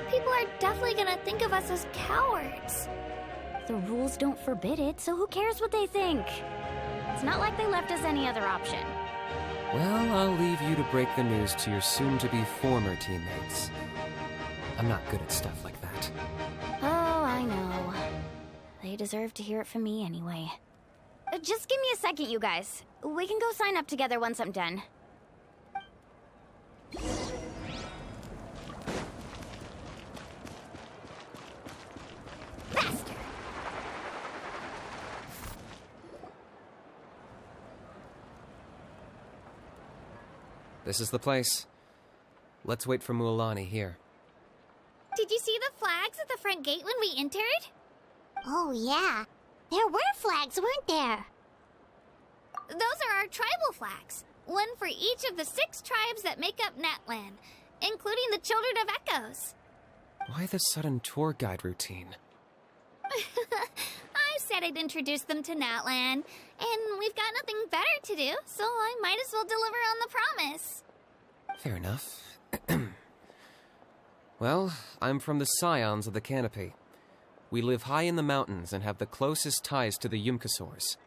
S3: People are definitely gonna think of us as cowards.
S10: The rules don't forbid it, so who cares what they think? It's not like they left us any other option.
S9: Well, I'll leave you to break the news to your soon-to-be former teammates. I'm not good at stuff like that.
S10: Oh, I know. They deserve to hear it from me anyway. Just give me a second, you guys. We can go sign up together once I'm done. Faster!
S9: This is the place. Let's wait for Mualani here.
S3: Did you see the flags at the front gate when we entered?
S1: Oh, yeah. There were flags, weren't there?
S3: Those are our tribal flags. One for each of the 6 tribes that make up Natlan, including the Children of Echoes.
S9: Why the sudden tour guide routine?
S3: I said I'd introduce them to Natlan, and we've got nothing better to do, so I might as well deliver on the promise.
S9: Fair enough. Well, I'm from the Scions of the Canopy. We live high in the mountains and have the closest ties to the Yumkasaurs.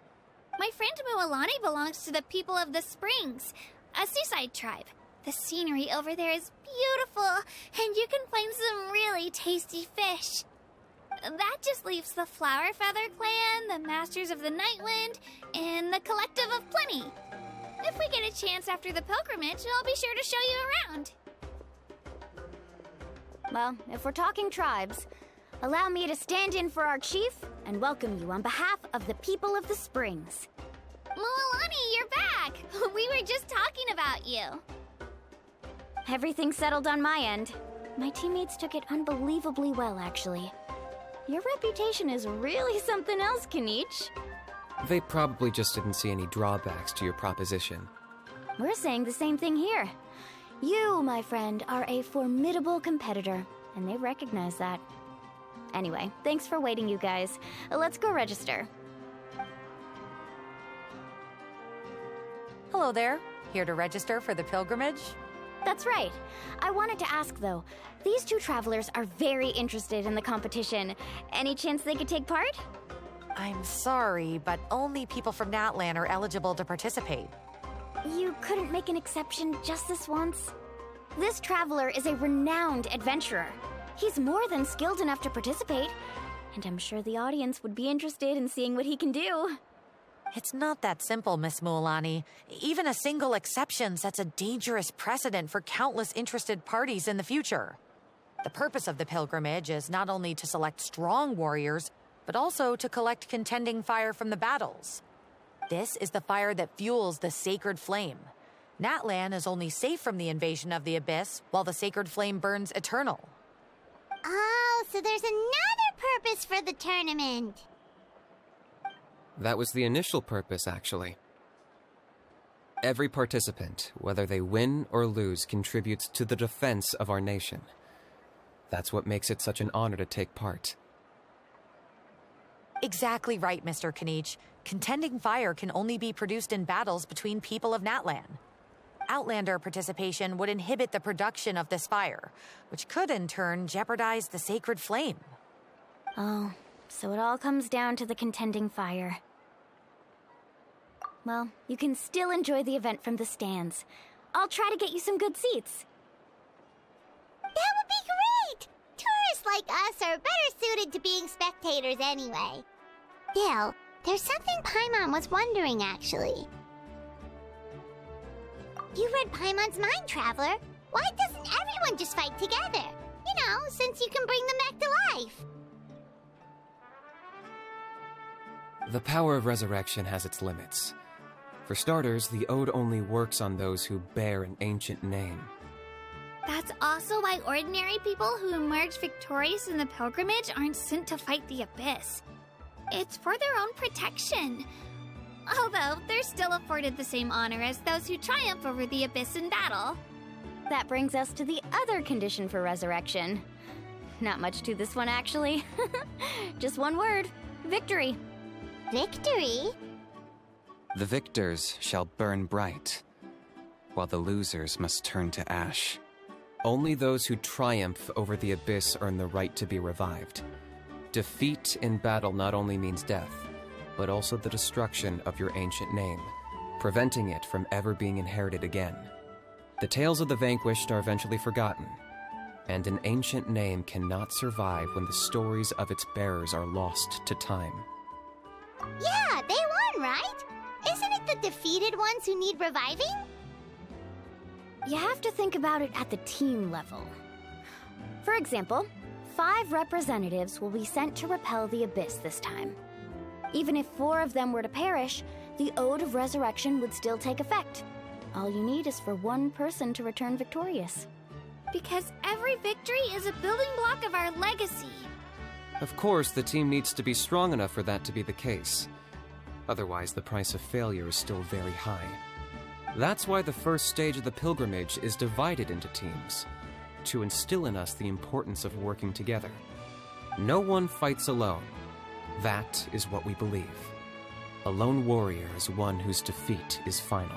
S3: My friend Mualani belongs to the people of the Springs, a seaside tribe. The scenery over there is beautiful, and you can find some really tasty fish. That just leaves the Flower Feather Clan, the Masters of the Nightwind, and the Collective of Plenty. If we get a chance after the pilgrimage, I'll be sure to show you around.
S10: Well, if we're talking tribes, allow me to stand in for our chief and welcome you on behalf of the people of the Springs.
S3: Mualani, you're back! We were just talking about you.
S10: Everything's settled on my end. My teammates took it unbelievably well, actually. Your reputation is really something else, Kanich.
S9: They probably just didn't see any drawbacks to your proposition.
S10: We're saying the same thing here. You, my friend, are a formidable competitor, and they recognize that. Anyway, thanks for waiting, you guys. Let's go register.
S11: Hello there. Here to register for the pilgrimage?
S10: That's right. I wanted to ask, though. These 2 travelers are very interested in the competition. Any chance they could take part?
S11: I'm sorry, but only people from Natlan are eligible to participate.
S10: You couldn't make an exception just this once? This traveler is a renowned adventurer. He's more than skilled enough to participate, and I'm sure the audience would be interested in seeing what he can do.
S11: It's not that simple, Miss Mualani. Even a single exception sets a dangerous precedent for countless interested parties in the future. The purpose of the pilgrimage is not only to select strong warriors, but also to collect contending fire from the battles. This is the fire that fuels the sacred flame. Natlan is only safe from the invasion of the Abyss, while the sacred flame burns eternal.
S1: Oh, so there's another purpose for the tournament.
S9: That was the initial purpose, actually. Every participant, whether they win or lose, contributes to the defense of our nation. That's what makes it such an honor to take part.
S11: Exactly right, Mr. Kanich. Contending fire can only be produced in battles between people of Natlan. Outlander participation would inhibit the production of this fire, which could in turn jeopardize the sacred flame.
S10: Oh, so it all comes down to the contending fire. Well, you can still enjoy the event from the stands. I'll try to get you some good seats.
S1: That would be great! Tourists like us are better suited to being spectators anyway. Still, there's something Paimon was wondering, actually. You read Paimon's mind, Traveler. Why doesn't everyone just fight together? You know, since you can bring them back to life.
S9: The power of resurrection has its limits. For starters, the ode only works on those who bear an ancient name.
S3: That's also why ordinary people who emerge victorious in the pilgrimage aren't sent to fight the Abyss. It's for their own protection. Although, they're still afforded the same honor as those who triumph over the Abyss in battle.
S10: That brings us to the other condition for resurrection. Not much to this one, actually. Just one word. Victory.
S1: Victory?
S12: The victors shall burn bright, while the losers must turn to ash.
S9: Only those who triumph over the Abyss earn the right to be revived. Defeat in battle not only means death, but also the destruction of your ancient name, preventing it from ever being inherited again. The tales of the vanquished are eventually forgotten, and an ancient name cannot survive when the stories of its bearers are lost to time.
S1: Yeah, they won, right? Isn't it the defeated ones who need reviving?
S10: You have to think about it at the team level. For example, 5 representatives will be sent to repel the Abyss this time. Even if 4 of them were to perish, the Ode of Resurrection would still take effect. All you need is for 1 person to return victorious.
S3: Because every victory is a building block of our legacy.
S9: Of course, the team needs to be strong enough for that to be the case. Otherwise, the price of failure is still very high. That's why the first stage of the pilgrimage is divided into teams, to instill in us the importance of working together. No one fights alone. That is what we believe. A lone warrior is one whose defeat is final.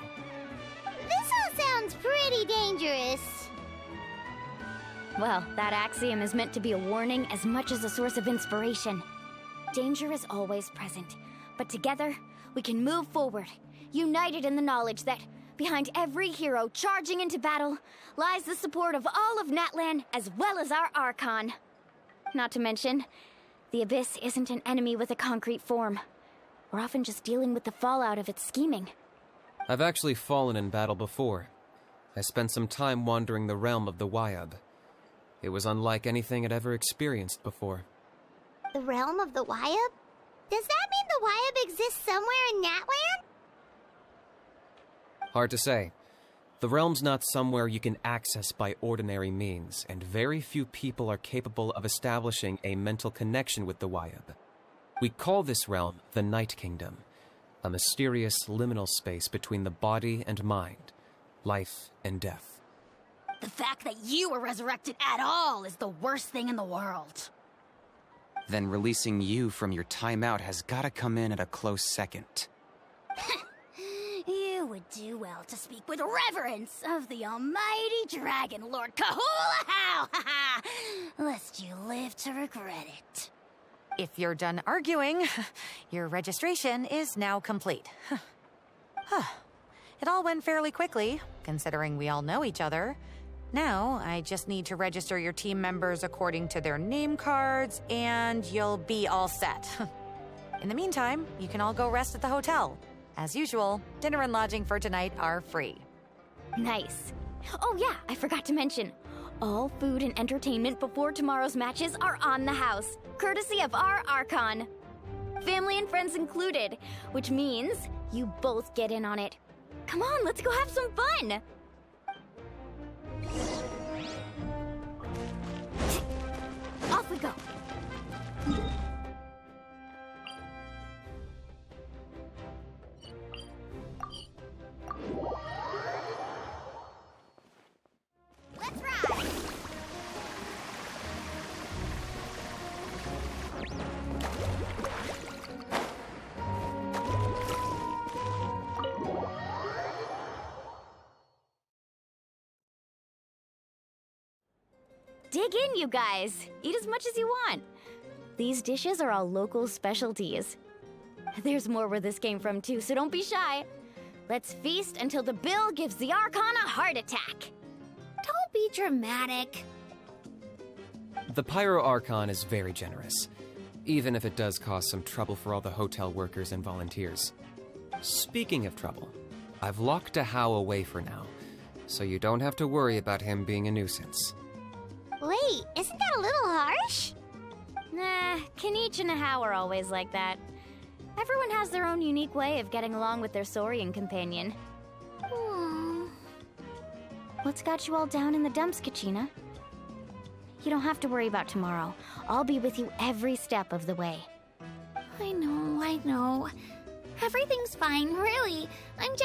S1: This all sounds pretty dangerous.
S10: Well, that axiom is meant to be a warning as much as a source of inspiration. Danger is always present, but together, we can move forward, united in the knowledge that behind every hero charging into battle lies the support of all of Natlan as well as our Archon. Not to mention, the Abyss isn't an enemy with a concrete form. We're often just dealing with the fallout of its scheming.
S9: I've actually fallen in battle before. I spent some time wandering the realm of the Wyab. It was unlike anything I'd ever experienced before.
S1: The realm of the Wyab? Does that mean the Wyab exists somewhere in Natlan?
S9: Hard to say. The realm's not somewhere you can access by ordinary means, and very few people are capable of establishing a mental connection with the Wyab. We call this realm the Night Kingdom, a mysterious liminal space between the body and mind, life and death.
S13: The fact that you were resurrected at all is the worst thing in the world.
S12: Then releasing you from your timeout has gotta come in at a close second.
S13: You would do well to speak with reverence of the almighty Dragon Lord Kahula-How, lest you live to regret it.
S11: If you're done arguing, your registration is now complete. It all went fairly quickly, considering we all know each other. Now, I just need to register your team members according to their name cards, and you'll be all set. In the meantime, you can all go rest at the hotel. As usual, dinner and lodging for tonight are free.
S10: Nice. Oh yeah, I forgot to mention. All food and entertainment before tomorrow's matches are on the house, courtesy of our Archon. Family and friends included, which means you both get in on it. Come on, let's go have some fun! Off we go!
S1: Let's ride!
S10: Dig in, you guys! Eat as much as you want. These dishes are all local specialties. There's more where this came from too, so don't be shy. Let's feast until the bill gives the Archon a heart attack.
S3: Don't be dramatic.
S9: The Pyro Archon is very generous, even if it does cause some trouble for all the hotel workers and volunteers. Speaking of trouble, I've locked a How away for now, so you don't have to worry about him being a nuisance.
S1: Wait, isn't that a little harsh?
S10: Nah, Kenichi and How are always like that. Everyone has their own unique way of getting along with their Saurian companion. What's got you all down in the dumps, Kachina? You don't have to worry about tomorrow. I'll be with you every step of the way.
S3: I know. Everything's fine, really. I'm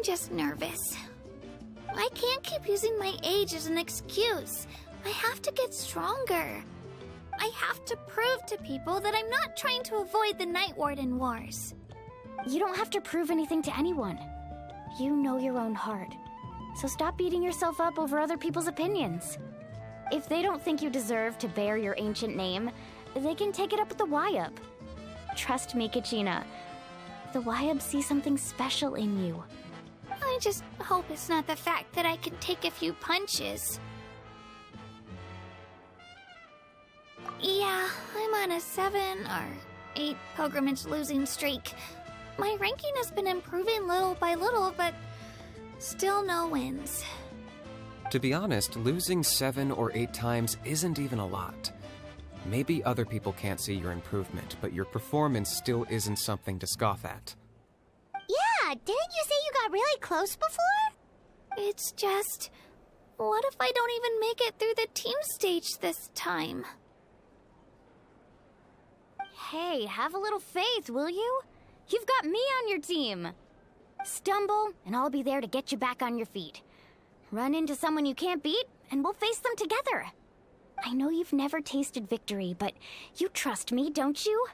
S3: just nervous. I can't keep using my age as an excuse. I have to get stronger. I have to prove to people that I'm not trying to avoid the Night Warden Wars.
S10: You don't have to prove anything to anyone. You know your own heart. So stop beating yourself up over other people's opinions. If they don't think you deserve to bear your ancient name, they can take it up with the Wyup. Trust me, Kachina. The Wyup see something special in you.
S3: I just hope it's not the fact that I can take a few punches. Yeah, I'm on a 7 or 8 pilgrimage losing streak. My ranking has been improving little by little, but still no wins.
S9: To be honest, losing 7 or 8 times isn't even a lot. Maybe other people can't see your improvement, but your performance still isn't something to scoff at.
S1: Yeah, didn't you say you got really close before?
S3: It's just... what if I don't even make it through the team stage this time?
S10: Hey, have a little faith, will you? You've got me on your team. Stumble, and I'll be there to get you back on your feet. Run into someone you can't beat, and we'll face them together. I know you've never tasted victory, but you trust me, don't you?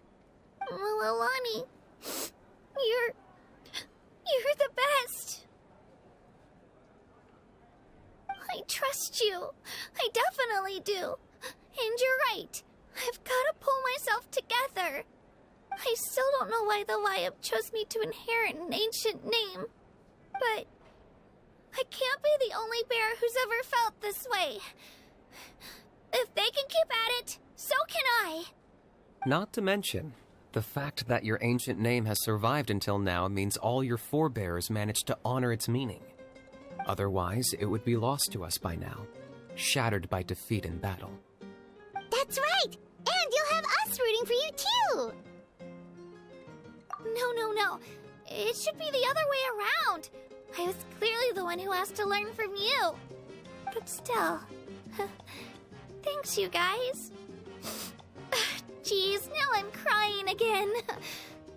S3: Well, Alani, you're the best. I trust you. I definitely do. And you're right. I've got to pull myself together. I still don't know why the Wyup chose me to inherit an ancient name. But I can't be the only bear who's ever felt this way. If they can keep at it, so can I.
S9: Not to mention, the fact that your ancient name has survived until now means all your forebears managed to honor its meaning. Otherwise, it would be lost to us by now, shattered by defeat in battle.
S1: That's right! And you'll have us rooting for you too!
S3: No. It should be the other way around. I was clearly the one who asked to learn from you. But still... thanks, you guys. Jeez, now I'm crying again.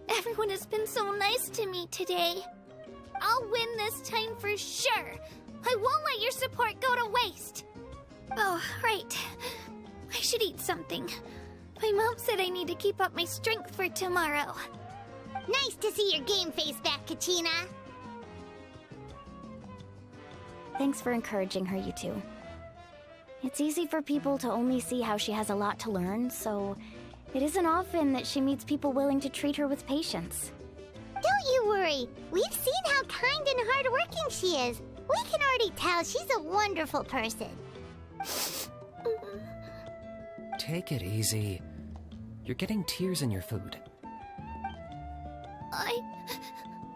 S3: Everyone has been so nice to me today. I'll win this time for sure. I won't let your support go to waste. Oh, right. I should eat something. My mom said I need to keep up my strength for tomorrow.
S1: Nice to see your game face back, Kachina.
S10: Thanks for encouraging her, you two. It's easy for people to only see how she has a lot to learn, so it isn't often that she meets people willing to treat her with patience.
S1: Don't you worry. We've seen how kind and hardworking she is. We can already tell she's a wonderful person.
S9: Take it easy. You're getting tears in your food.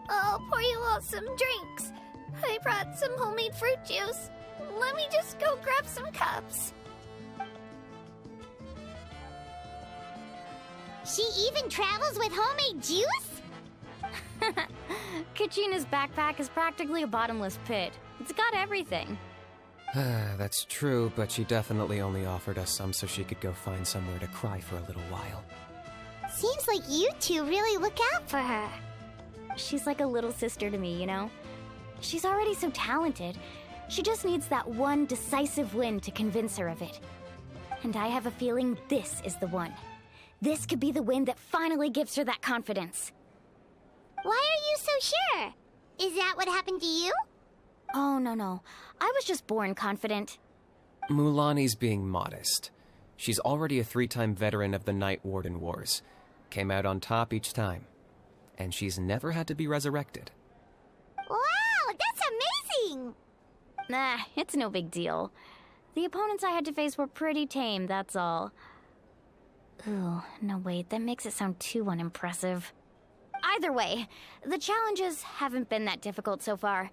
S3: I'll pour you all some drinks. I brought some homemade fruit juice. Let me just go grab some cups.
S1: She even travels with homemade juice?
S10: Kachina's backpack is practically a bottomless pit. It's got everything.
S9: That's true, but she definitely only offered us some so she could go find somewhere to cry for a little while.
S1: Seems like you two really look out for her.
S10: She's like a little sister to me, you know? She's already so talented. She just needs that one decisive win to convince her of it. And I have a feeling this is the one. This could be the win that finally gives her that confidence.
S1: Why are you so sure? Is that what happened to you?
S10: Oh, no. I was just born confident.
S9: Mulani's being modest. She's already a 3-time veteran of the Night Warden Wars. Came out on top each time. And she's never had to be resurrected.
S1: Wow, that's amazing!
S10: Nah, it's no big deal. The opponents I had to face were pretty tame, that's all. Ooh, no wait, that makes it sound too unimpressive. Either way, the challenges haven't been that difficult so far.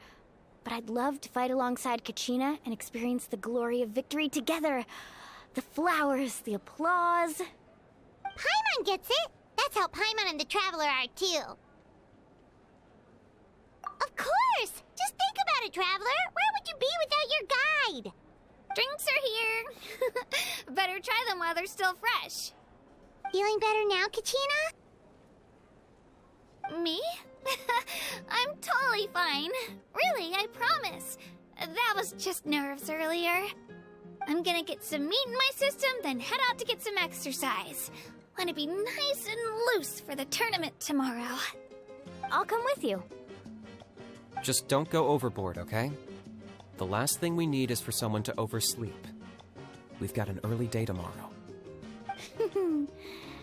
S10: But I'd love to fight alongside Kachina and experience the glory of victory together. The flowers, the applause.
S1: Paimon gets it! That's how Paimon and the Traveler are, too. Of course! Just think about it, Traveler! Where would you be without your guide?
S3: Drinks are here. Better try them while they're still fresh.
S1: Feeling better now, Kachina?
S3: Me? I'm totally fine. Really, I promise. That was just nerves earlier. I'm gonna get some meat in my system, then head out to get some exercise. Want to be nice and loose for the tournament tomorrow.
S10: I'll come with you.
S9: Just don't go overboard, okay? The last thing we need is for someone to oversleep. We've got an early day tomorrow.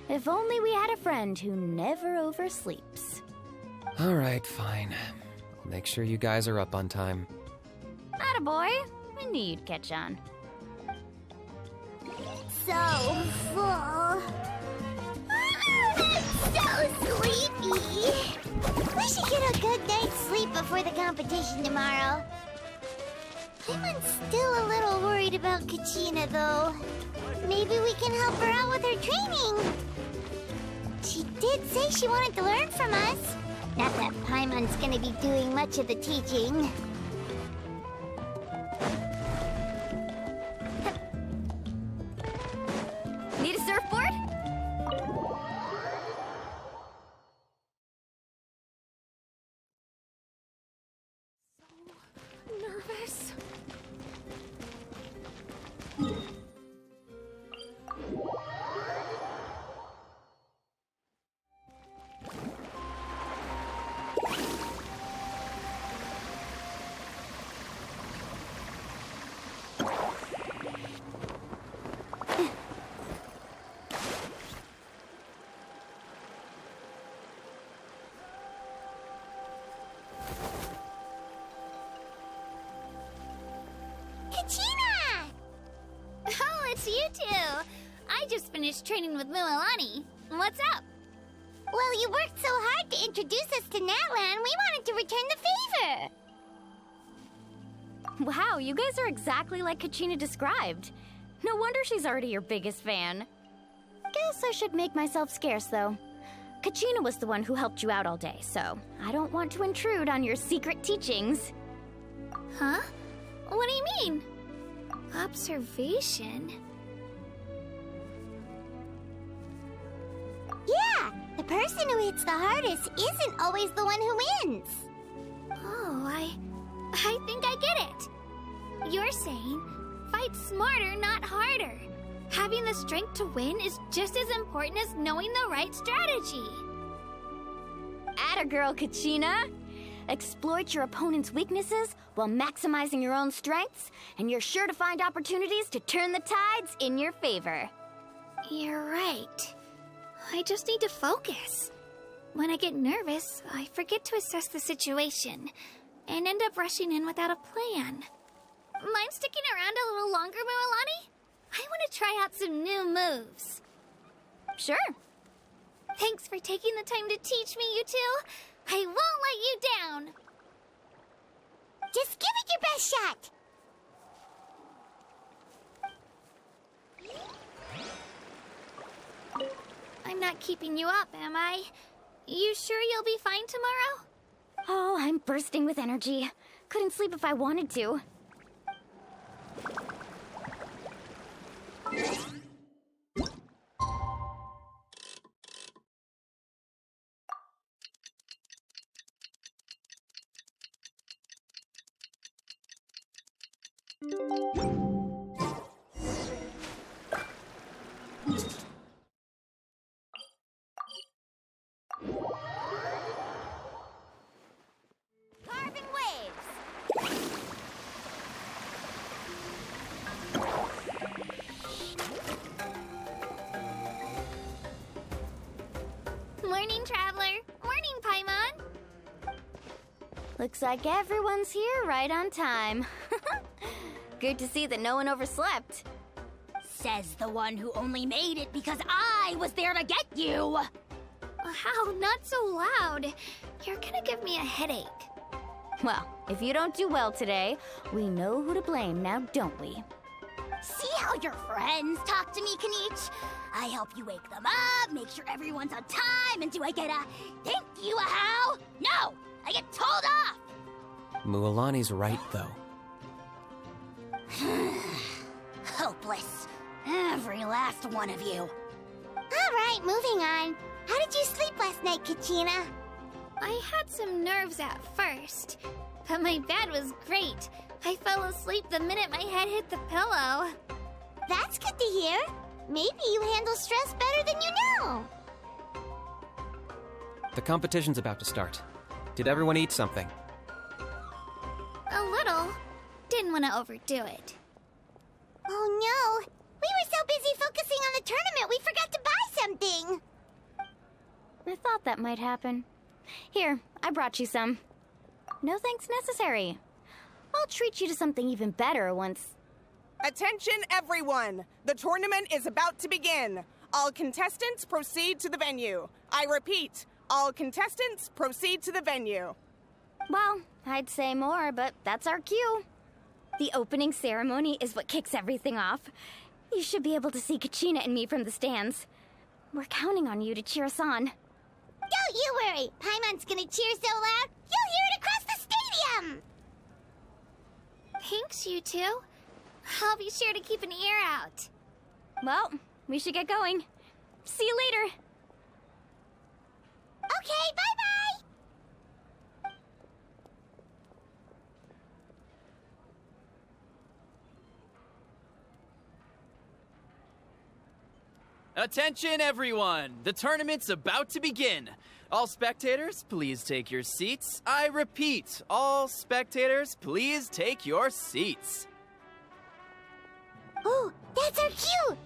S10: If only we had a friend who never oversleeps.
S9: All right, fine. I'll make sure you guys are up on time.
S10: Attaboy. I knew you'd catch on.
S1: So full. I'm so sleepy. We should get a good night's sleep before the competition tomorrow. I'm still a little worried about Kachina, though. Maybe we can help her out with her training. She did say she wanted to learn from us. Not that Paimon's gonna be doing much of the teaching.
S10: Need a surfboard?
S2: Nervous.
S1: Kachina!
S3: Oh, it's you two. I just finished training with Mualani. What's up?
S1: Well, you worked so hard to introduce us to Natlan, we wanted to return the favor.
S10: Wow, you guys are exactly like Kachina described. No wonder she's already your biggest fan. Guess I should make myself scarce, though. Kachina was the one who helped you out all day, so I don't want to intrude on your secret teachings.
S3: Huh? What do you mean? Observation?
S1: Yeah, the person who hits the hardest isn't always the one who wins.
S3: Oh, I think I get it. You're saying, fight smarter, not harder. Having the strength to win is just as important as knowing the right strategy.
S10: Atta girl, Kachina! Exploit your opponent's weaknesses while maximizing your own strengths, and you're sure to find opportunities to turn the tides in your favor.
S3: You're right. I just need to focus. When I get nervous, I forget to assess the situation and end up rushing in without a plan. Mind sticking around a little longer, Mualani? I want to try out some new moves.
S10: Sure.
S3: Thanks for taking the time to teach me, you two. I won't let you down.
S1: Just give it your best shot.
S3: I'm not keeping you up, am I? You sure you'll be fine tomorrow?
S10: Oh, I'm bursting with energy. Couldn't sleep if I wanted to.
S1: Carving waves.
S3: Morning, Traveler. Morning, Paimon.
S10: Looks like everyone's here right on time. Good to see that no one overslept.
S13: Says the one who only made it because I was there to get you!
S3: How? Not so loud. You're gonna give me a headache.
S10: Well, if you don't do well today, we know who to blame now, don't we?
S13: See how your friends talk to me, Kanich? I help you wake them up, make sure everyone's on time, and do I get a thank you, a how? No! I get told off!
S9: Mualani's right, though.
S13: Hopeless. Every last one of you.
S1: Alright, moving on. How did you sleep last night, Kachina?
S3: I had some nerves at first, but my bed was great. I fell asleep the minute my head hit the pillow.
S1: That's good to hear. Maybe you handle stress better than you know.
S9: The competition's about to start. Did everyone eat something?
S3: A little. Didn't want to overdo it.
S1: Oh no! We were so busy focusing on the tournament we forgot to buy something!
S10: I thought that might happen. Here, I brought you some. No thanks necessary. I'll treat you to something even better once...
S14: Attention, everyone! The tournament is about to begin. All contestants proceed to the venue. I repeat, all contestants proceed to the venue.
S10: Well, I'd say more, but that's our cue. The opening ceremony is what kicks everything off. You should be able to see Kachina and me from the stands. We're counting on you to cheer us on.
S1: Don't you worry! Paimon's gonna cheer so loud, you'll hear it across the stadium!
S3: Thanks, you two. I'll be sure to keep an ear out.
S10: Well, we should get going. See you later.
S1: Okay, bye-bye!
S8: Attention, everyone! The tournament's about to begin. All spectators, please take your seats. I repeat, all spectators, please take your seats.
S1: Oh, that's our cue!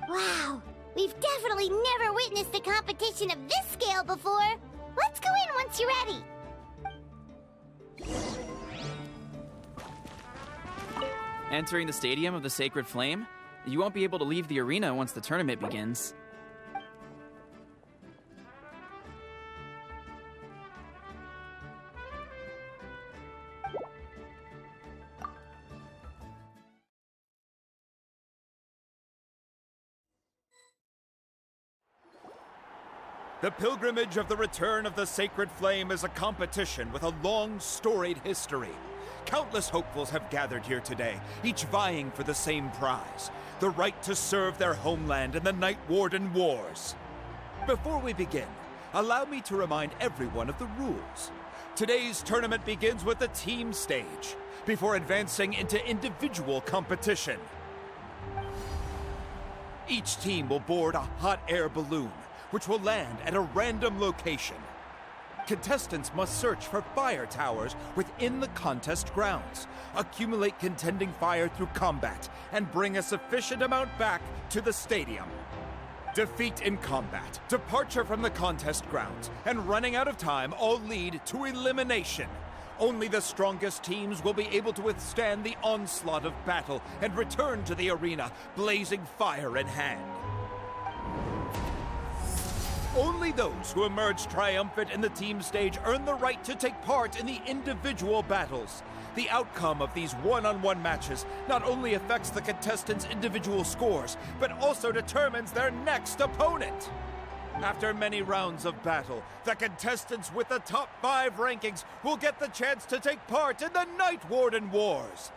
S1: Wow, we've definitely never witnessed a competition of this scale before. Let's go in once you're ready.
S8: Entering the Stadium of the Sacred Flame, you won't be able to leave the arena once the tournament begins.
S15: The pilgrimage of the return of the Sacred Flame is a competition with a long, storied history. Countless hopefuls have gathered here today, each vying for the same prize, the right to serve their homeland in the Night Warden Wars. Before we begin, allow me to remind everyone of the rules. Today's tournament begins with the team stage, before advancing into individual competition. Each team will board a hot air balloon, which will land at a random location. Contestants must search for fire towers within the contest grounds, accumulate contending fire through combat, and bring a sufficient amount back to the stadium. Defeat in combat, departure from the contest grounds, and running out of time all lead to elimination. Only the strongest teams will be able to withstand the onslaught of battle and return to the arena, blazing fire in hand. Only those who emerge triumphant in the team stage earn the right to take part in the individual battles. The outcome of these one-on-one matches not only affects the contestants' individual scores, but also determines their next opponent. After many rounds of battle, the contestants with the top 5 rankings will get the chance to take part in the Night Warden Wars.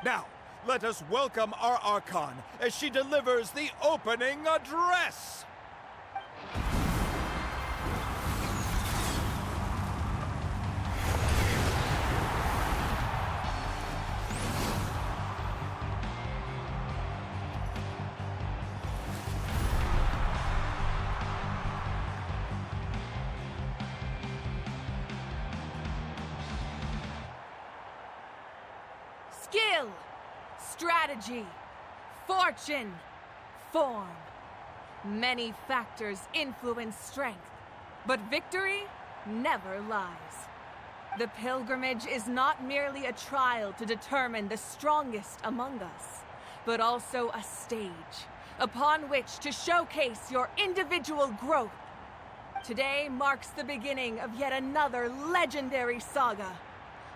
S15: Now, let us welcome our Archon as she delivers the opening address.
S16: Skill, strategy, fortune, form. Many factors influence strength, but victory never lies. The pilgrimage is not merely a trial to determine the strongest among us, but also a stage upon which to showcase your individual growth. Today marks the beginning of yet another legendary saga,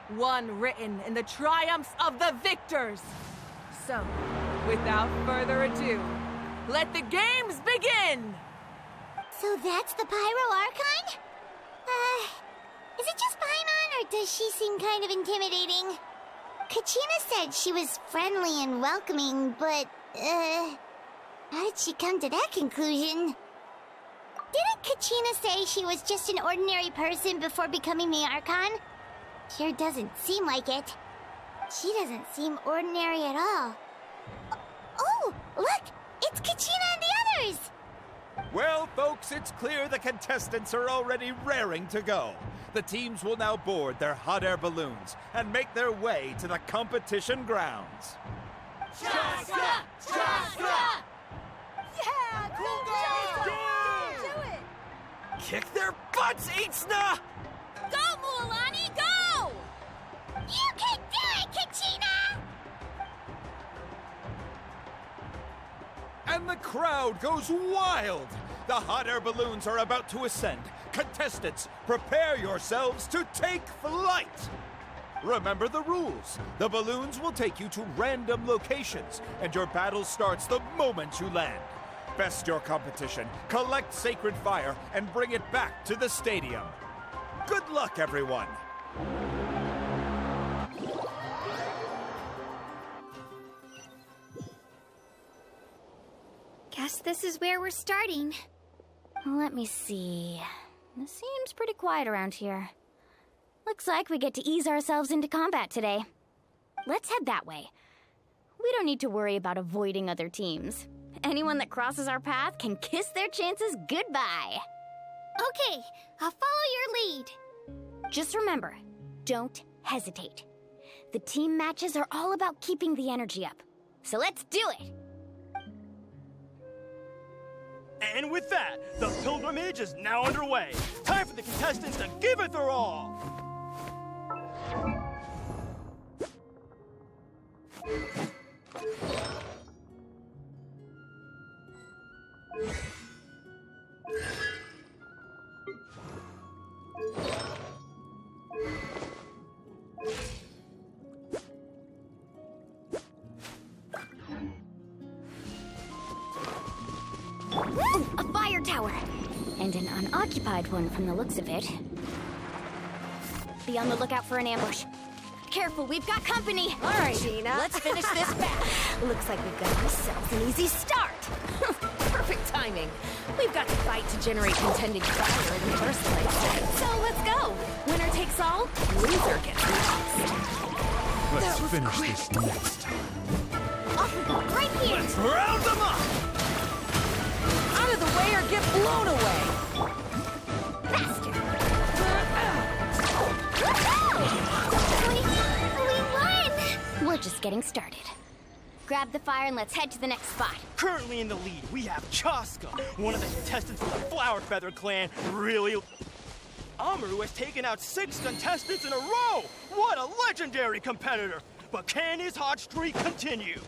S16: one written in the triumphs of the victors. So, without further ado, let the games begin!
S1: So that's the Pyro Archon? Is it just Paimon, or does she seem kind of intimidating? Kachina said she was friendly and welcoming, but, how did she come to that conclusion? Didn't Kachina say she was just an ordinary person before becoming the Archon? Sure doesn't seem like it. She doesn't seem ordinary at all. Oh, look! It's Kachina and the others!
S15: Well, folks, it's clear the contestants are already raring to go. The teams will now board their hot air balloons and make their way to the competition grounds.
S13: Chaska! Chaska!
S16: Yeah! Cool do it!
S8: Kick their butts, Itzna!
S13: Go, Mualani, go! You can do it, Kachina!
S15: And the crowd goes wild! The hot air balloons are about to ascend. Contestants, prepare yourselves to take flight! Remember the rules. The balloons will take you to random locations, and your battle starts the moment you land. Best your competition, collect sacred fire, and bring it back to the stadium. Good luck, everyone!
S3: Guess this is where we're starting.
S10: Let me see. It seems pretty quiet around here. Looks like we get to ease ourselves into combat today. Let's head that way. We don't need to worry about avoiding other teams. Anyone that crosses our path can kiss their chances goodbye.
S3: Okay, I'll follow your lead.
S10: Just remember, don't hesitate. The team matches are all about keeping the energy up. So let's do it!
S17: And with that, the pilgrimage is now underway. Time for the contestants to give it their all!
S10: A fire tower! And an unoccupied one from the looks of it. Be on the lookout for an ambush. Careful, we've got company!
S18: All right, Gina, let's finish this battle.
S10: Looks like we've got ourselves an easy start.
S18: Perfect timing. We've got to fight to generate contending fire in the first place.
S5: So let's go. Winner takes all, loser gets lost.
S15: Let's finish this next time.
S10: Off we go, right here!
S17: Let's round them up!
S18: Out of the way or get blown away!
S10: Faster!
S3: We won!
S10: We're just getting started. Grab the fire and let's head to the next spot.
S17: Currently in the lead, we have Chaska, one of the contestants from the Flower Feather clan. Really? Amaru has taken out 6 contestants in a row! What a legendary competitor! But can his hot streak continue?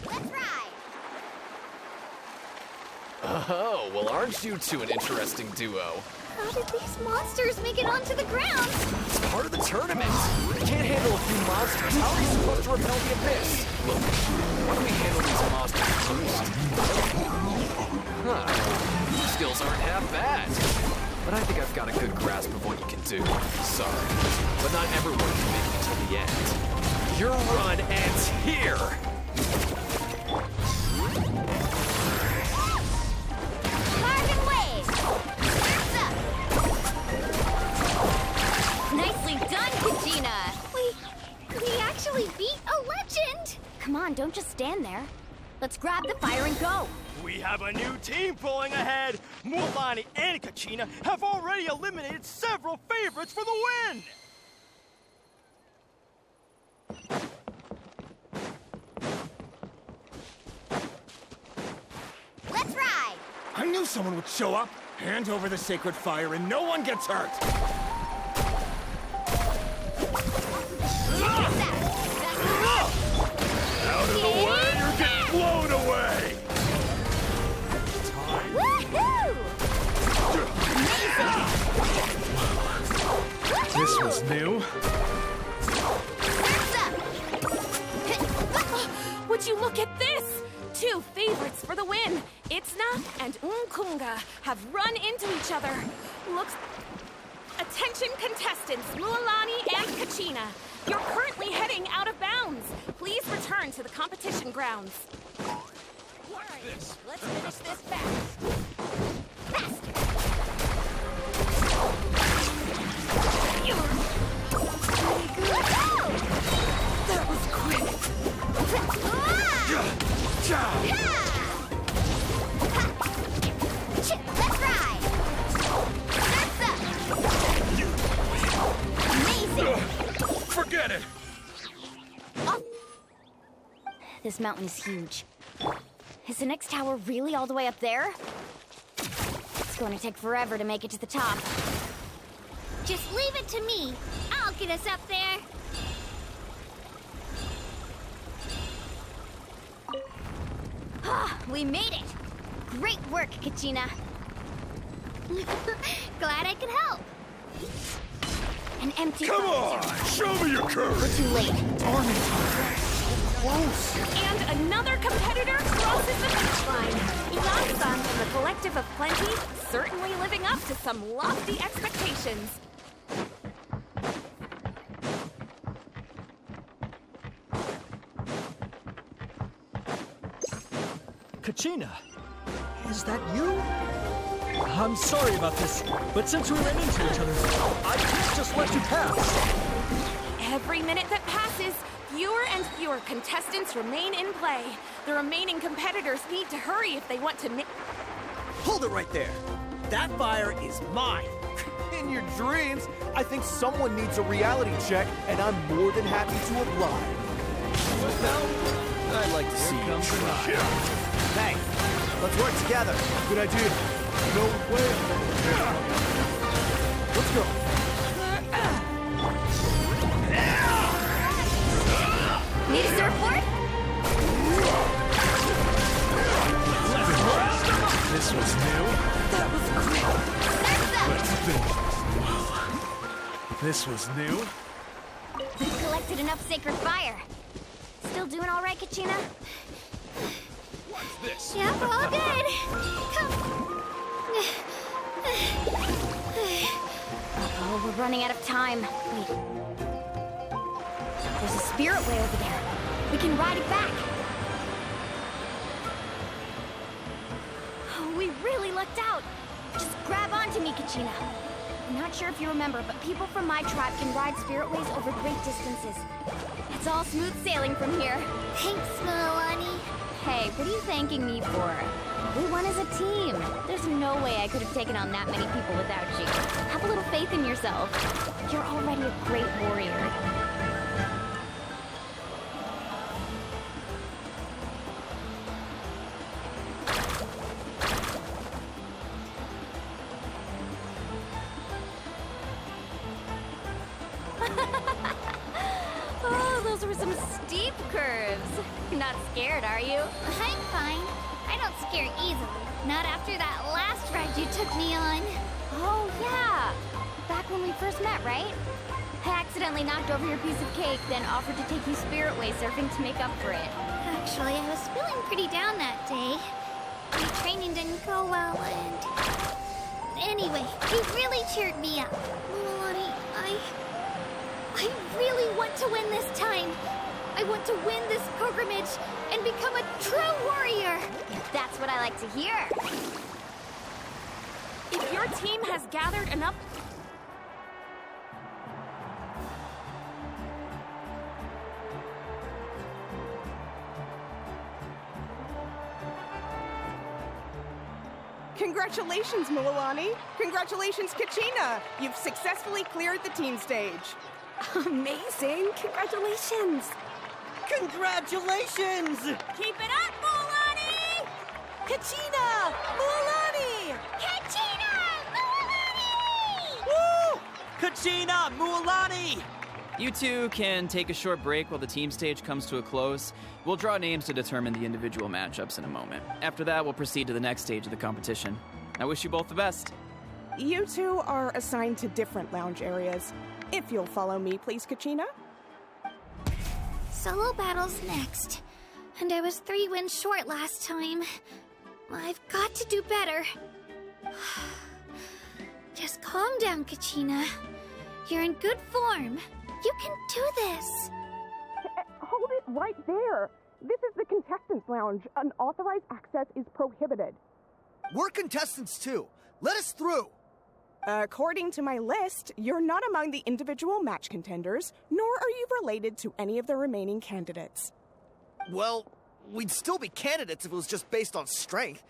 S10: Let's ride!
S19: Oh, well, aren't you two an interesting duo?
S3: How did these monsters make it onto the ground?
S19: It's part of the tournament. You can't handle a few monsters. How are you supposed to repel the abyss? Look, why don't we handle these monsters first? Huh. Skills aren't half bad. But I think I've got a good grasp of what you can do. Sorry, but not everyone can make it to the end. Your run ends here!
S10: Marvin Wave! Nicely done, Kachina!
S3: We actually beat a legend!
S10: Come on, don't just stand there. Let's grab the fire and go!
S17: We have a new team pulling ahead! Mualani and Kachina have already eliminated several favorites for the win!
S10: Let's ride!
S17: I knew someone would show up! Hand over the sacred fire and no one gets hurt! Out of the way or get blown away! This was new.
S7: Would you look at this? 2 favorites for the win. Itzna and Unkunga have run into each other. Looks... Attention contestants, Mualani and Kachina. You're currently heading out of bounds. Please return to the competition grounds.
S13: Alright, let's finish this fast. Faster!
S7: That was quick.
S13: Let's ride! Amazing!
S17: Forget it!
S10: Oh. This mountain is huge. Is the next tower really all the way up there? It's going to take forever to make it to the top.
S3: Just leave it to me. I'll get us up there.
S10: Ah, we made it! Great work, Kachina.
S3: Glad I could help.
S10: An empty
S17: Come on! Show me your courage!
S10: We're too late.
S17: Darn it! Close!
S7: And another competitor crosses the finish line. Ilan-san from the Collective of Plenty, certainly living up to some lofty expectations.
S20: Kachina, is that you? I'm sorry about this, but since we ran into each other, I can't just let you pass.
S7: Every minute that passes, fewer and fewer contestants remain in play. The remaining competitors need to hurry if they want to
S17: Hold it right there! That fire is mine! In your dreams, I think someone needs a reality check, and I'm more than happy to oblige. Well, I'd like to see you try. Hey, let's work together. Good idea. No way. Let's go.
S10: Need a surfboard?
S17: This was new.
S7: That was quick.
S17: Let's finish. This was new.
S10: We've collected enough sacred fire. Still doing all right, Kachina?
S17: What's this?
S3: Yep, all good. Come.
S10: Oh, we're running out of time. Wait. There's a spirit way over there. We can ride it back. Oh, we really lucked out. Just grab onto me, Kachina. I'm not sure if you remember, but people from my tribe can ride spiritways over great distances. It's all smooth sailing from here.
S3: Thanks, Mualani.
S10: Hey, what are you thanking me for? We won as a team. There's no way I could have taken on that many people without you. Have a little faith in yourself. You're already a great warrior. Oh, those were some steep curves. You're not scared, are you?
S3: I'm fine. I don't scare easily. Not after that last ride you took me on.
S10: Oh, yeah. Back when we first met, right? I accidentally knocked over your piece of cake, then offered to take you spiritway surfing to make up for it.
S3: Actually, I was feeling pretty down that day. My training didn't go well, and... Anyway, you really cheered me up. Mualani, I really want to win this time. I want to win this pilgrimage and become a true warrior.
S10: That's what I like to hear.
S7: If your team has gathered enough...
S14: Congratulations, Mualani. Congratulations, Kachina. You've successfully cleared the team stage.
S7: Amazing. Congratulations.
S20: Congratulations!
S13: Keep it up, Mualani! Kachina! Mualani!
S3: Kachina!
S21: Kachina! Mualani!
S8: You two can take a short break while the team stage comes to a close. We'll draw names to determine the individual matchups in a moment. After that, we'll proceed to the next stage of the competition. I wish you both the best.
S14: You two are assigned to different lounge areas. If you'll follow me, please, Kachina.
S3: Solo battles next. And I was 3 wins short last time. I've got to do better. Just calm down, Kachina. You're in good form. You can do this.
S14: Hold it right there. This is the contestants' lounge. Unauthorized access is prohibited.
S21: We're contestants too. Let us through.
S14: According to my list, you're not among the individual match contenders, nor are you related to any of the remaining candidates.
S21: Well, we'd still be candidates if it was just based on strength.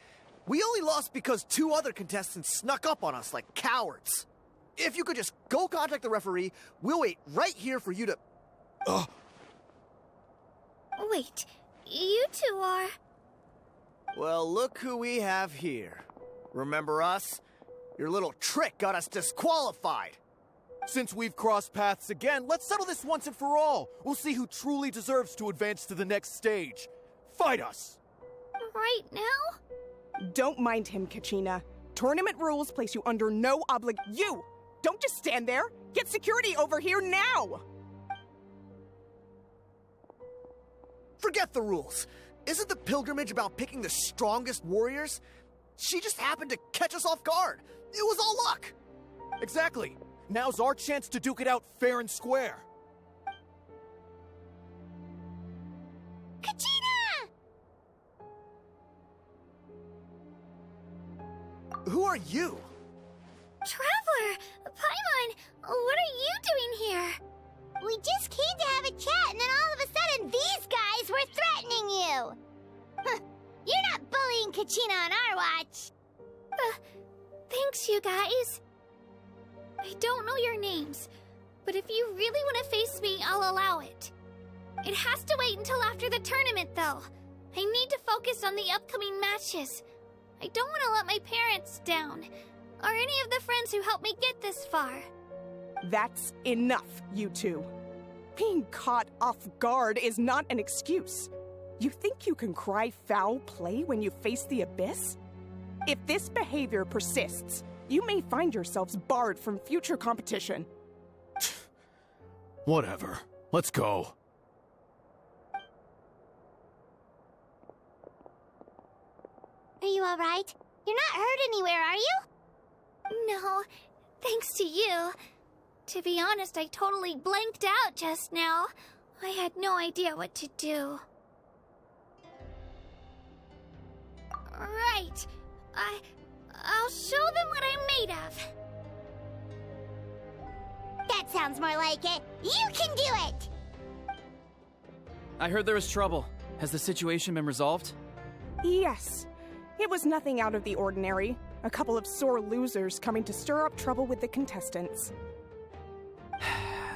S21: We only lost because 2 other contestants snuck up on us like cowards. If you could just go contact the referee, we'll wait right here for you to...
S3: Wait, you two are...
S21: Well, look who we have here. Remember us? Your little trick got us disqualified. Since we've crossed paths again, let's settle this once and for all. We'll see who truly deserves to advance to the next stage. Fight us!
S3: Right now?
S14: Don't mind him, Kachina. Tournament rules place you under no You! Don't just stand there! Get security over here now!
S21: Forget the rules. Isn't the pilgrimage about picking the strongest warriors? She just happened to catch us off guard. It was all luck. Exactly. Now's our chance to duke it out fair and square.
S1: Kachina!
S21: Who are you?
S3: Traveler! Paimon! What are you doing here?
S1: We just came to have a chat, and then all of a sudden these guys were threatening you! Huh, you're not bullying Kachina on our watch!
S3: Thanks, you guys. I don't know your names, but if you really want to face me, I'll allow it. It has to wait until after the tournament, though. I need to focus on the upcoming matches. I don't want to let my parents down, or any of the friends who helped me get this far.
S14: That's enough, you two. Being caught off guard is not an excuse. You think you can cry foul play when you face the abyss? If this behavior persists, you may find yourselves barred from future competition.
S15: Whatever. Let's go.
S1: Are you alright? You're not hurt anywhere, are you?
S3: No, thanks to you. To be honest, I totally blanked out just now. I had no idea what to do. Right. I'll show them what I'm made of.
S1: That sounds more like it. You can do it!
S8: I heard there was trouble. Has the situation been resolved?
S14: Yes. It was nothing out of the ordinary. A couple of sore losers coming to stir up trouble with the contestants.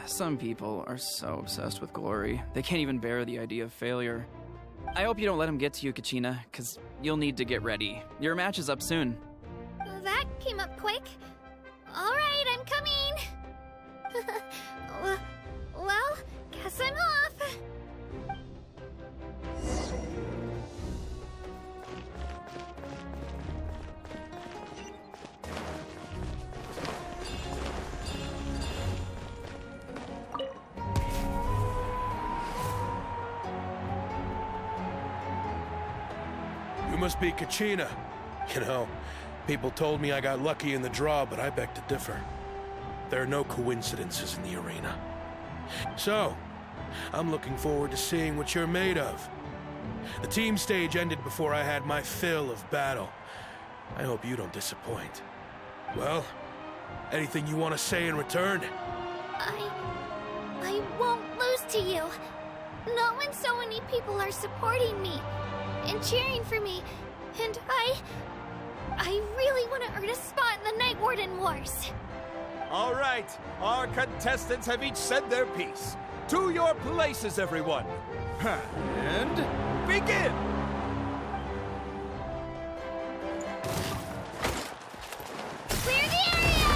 S8: Some people are so obsessed with glory, they can't even bear the idea of failure. I hope you don't let them get to you, Kachina, because you'll need to get ready. Your match is up soon.
S3: That came up quick. Alright, I'm coming. Well, guess I'm off.
S22: You must be Kachina. You know, people told me I got lucky in the draw, but I beg to differ. There are no coincidences in the arena. So, I'm looking forward to seeing what you're made of. The team stage ended before I had my fill of battle. I hope you don't disappoint. Well, anything you want to say in return?
S3: I won't lose to you. Not when so many people are supporting me and cheering for me, and I really want to earn a spot in the Night Warden Wars.
S15: All right, our contestants have each said their piece. To your places, everyone. And begin!
S3: Clear the area!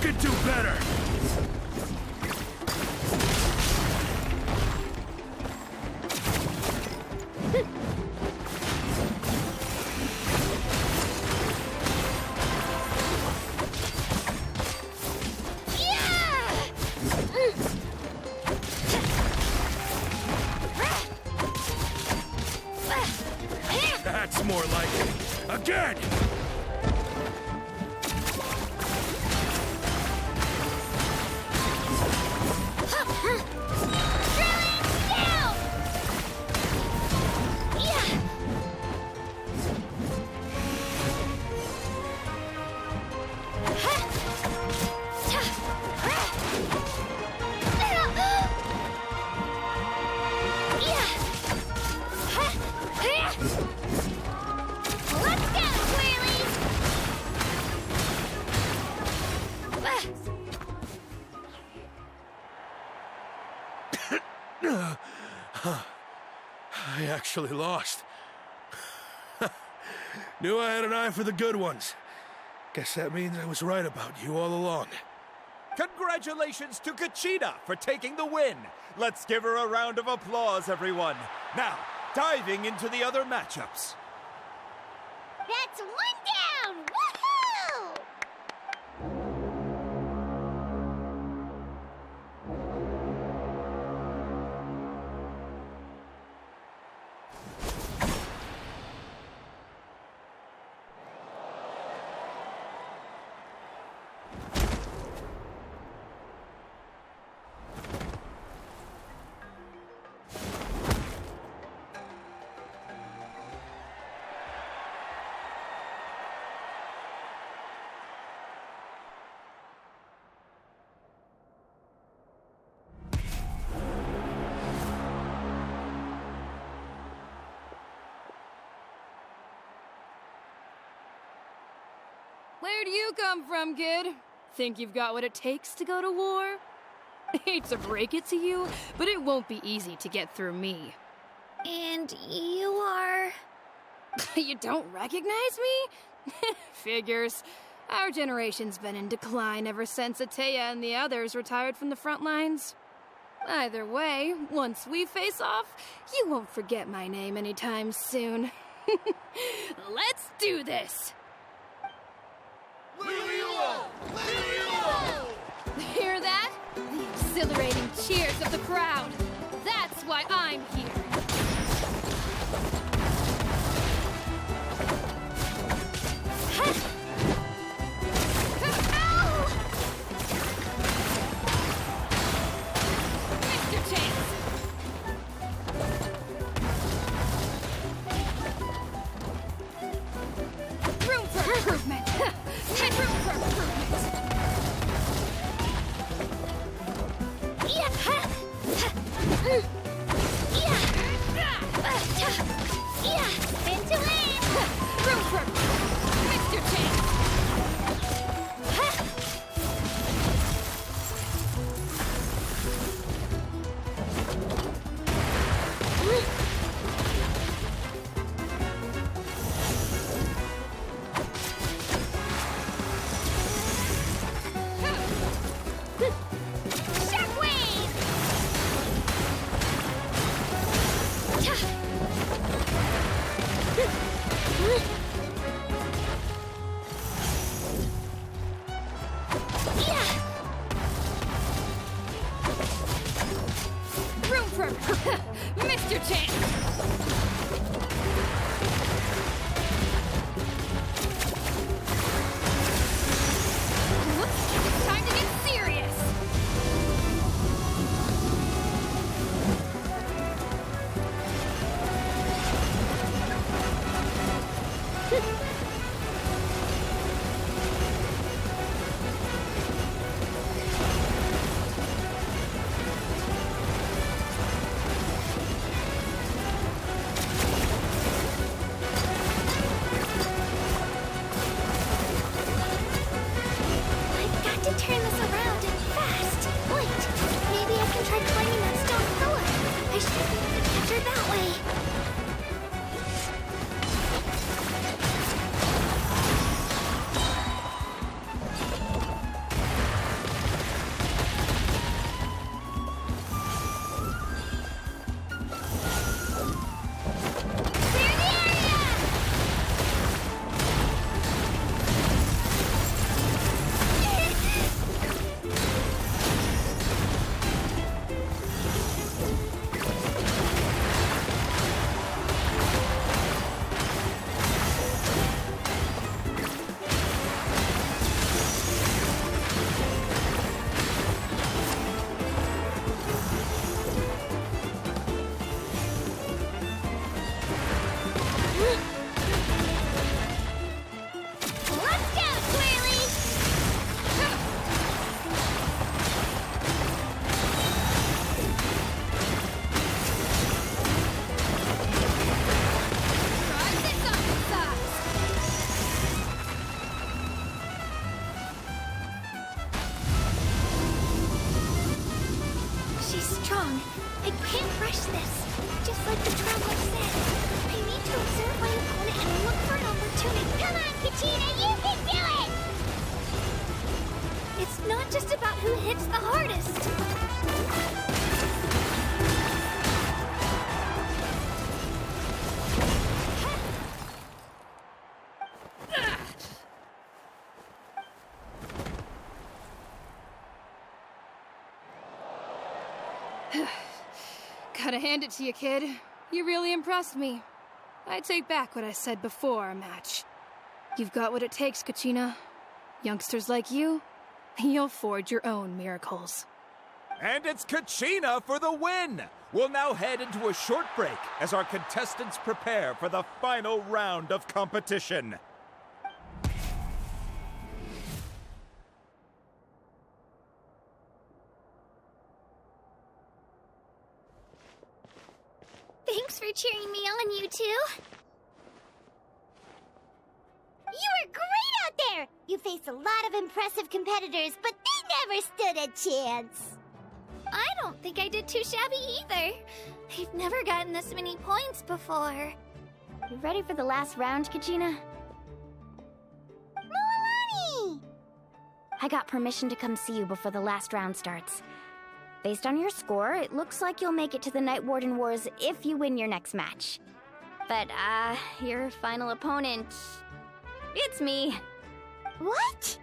S22: could do better! That's more like it. Again! I actually lost. Knew I had an eye for the good ones. Guess that means I was right about you all along.
S15: Congratulations to Kachina for taking the win. Let's give her a round of applause, everyone. Now, diving into the other matchups.
S1: That's one down! Woohoo!
S4: Where do you come from, kid? Think you've got what it takes to go to war? Hate to break it to you, but it won't be easy to get through me.
S3: And you are...
S4: You don't recognize me? Figures. Our generation's been in decline ever since Ateya and the others retired from the front lines. Either way, once we face off, you won't forget my name anytime soon. Let's do this! Hear that? The exhilarating cheers of the crowd. That's why I'm here. Mr. Chance! Through
S3: I can't rush this. Just like the traveler said, I need to observe my opponent and look for an opportunity.
S1: Come on, Kachina, you can do it!
S3: It's not just about who hits the hardest.
S4: Gotta hand it to you, kid. You really impressed me. I take back what I said before our match. You've got what it takes, Kachina. Youngsters like you, you'll forge your own miracles.
S15: And it's Kachina for the win! We'll now head into a short break as our contestants prepare for the final round of competition.
S3: Thanks for cheering me on, you two.
S1: You were great out there! You faced a lot of impressive competitors, but they never stood a chance.
S3: I don't think I did too shabby either. I've never gotten this many points before.
S10: You ready for the last round, Kachina?
S1: Moalani!
S10: I got permission to come see you before the last round starts. Based on your score, it looks like you'll make it to the Night Warden Wars if you win your next match. But, your final opponent... it's me.
S1: What?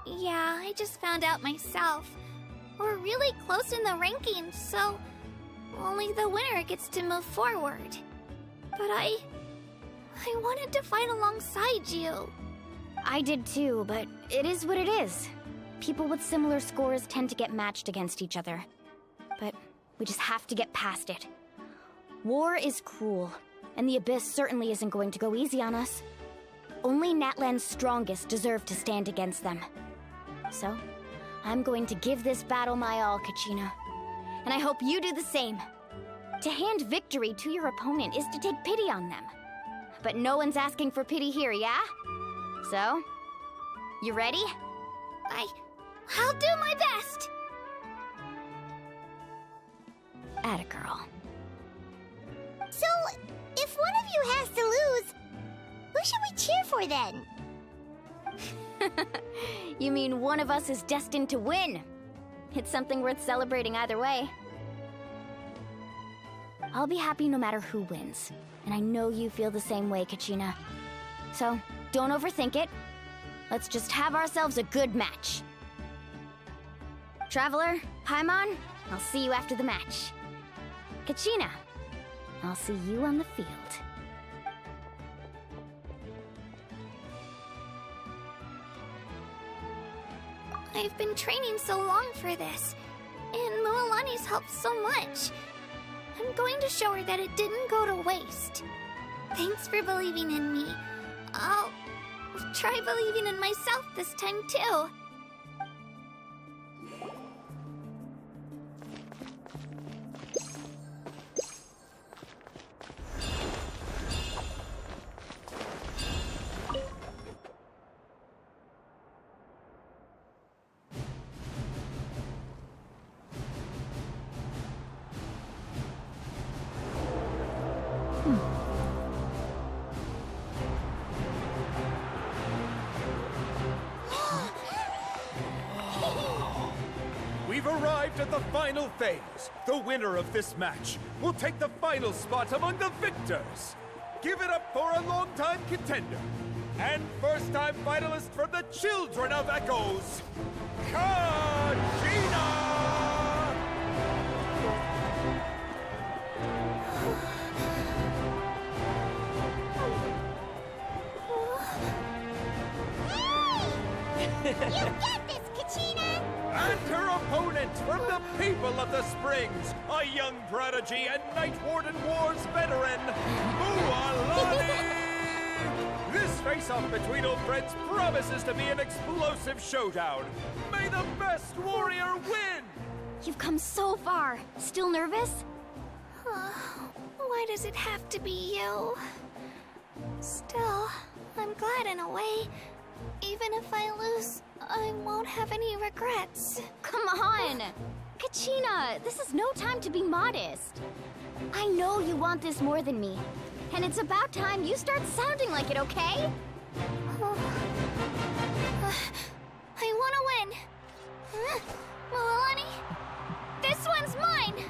S3: Yeah, I just found out myself. We're really close in the rankings, so only the winner gets to move forward. But I wanted to fight alongside you.
S10: I did too, but it is what it is. People with similar scores tend to get matched against each other. But we just have to get past it. War is cruel, and the Abyss certainly isn't going to go easy on us. Only Natlan's strongest deserve to stand against them. So, I'm going to give this battle my all, Kachina. And I hope you do the same. To hand victory to your opponent is to take pity on them. But no one's asking for pity here, yeah? So, you ready?
S3: I'll do my best!
S10: Atta girl.
S1: So, if one of you has to lose, who should we cheer for then?
S10: You mean one of us is destined to win? It's something worth celebrating either way. I'll be happy no matter who wins, and I know you feel the same way, Kachina. So, don't overthink it. Let's just have ourselves a good match. Traveler, Paimon, I'll see you after the match. Kachina, I'll see you on the field.
S3: I've been training so long for this, and Moalani's helped so much. I'm going to show her that it didn't go to waste. Thanks for believing in me. I'll try believing in myself this time too.
S15: We've arrived at the final phase. The winner of this match will take the final spot among the victors. Give it up for a long-time contender and first-time finalist from the Children of Echoes, Kachina!
S1: You get this, Kachina!
S15: And her opponent from the people of the Springs, a young prodigy and Night Warden Wars veteran, Moalani! This face-off between old friends promises to be an explosive showdown. May the best warrior win!
S10: You've come so far. Still nervous?
S3: Why does it have to be you? Still, I'm glad in a way. Even if I lose,
S2: I won't have any regrets.
S10: Come on! Kachina, this is no time to be modest. I know you want this more than me, and it's about time you start sounding like it, okay?
S3: I want to win. Milani, this one's mine.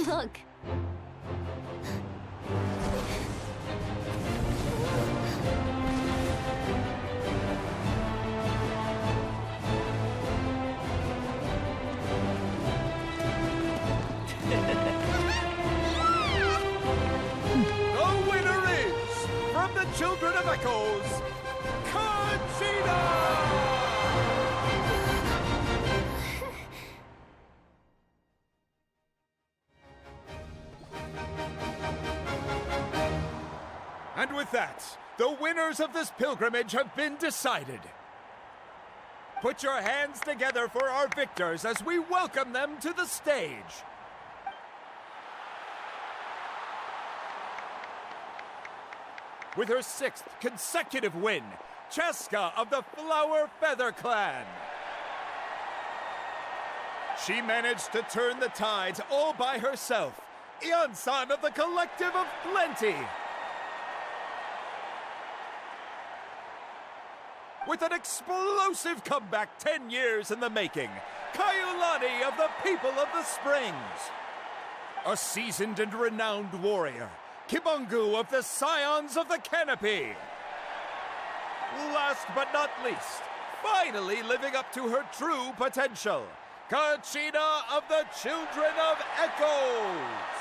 S10: Look.
S15: The winner is, from the Children of Echoes, Kachina! And with that, the winners of this pilgrimage have been decided. Put your hands together for our victors as we welcome them to the stage. With her 6th consecutive win, Cheska of the Flower Feather Clan. She managed to turn the tides all by herself. Ian-san of the Collective of Plenty. With an explosive comeback 10 years in the making, Kaiulani of the People of the Springs. A seasoned and renowned warrior, Kibungu of the Scions of the Canopy. Last but not least, finally living up to her true potential, Kachina of the Children of Echoes.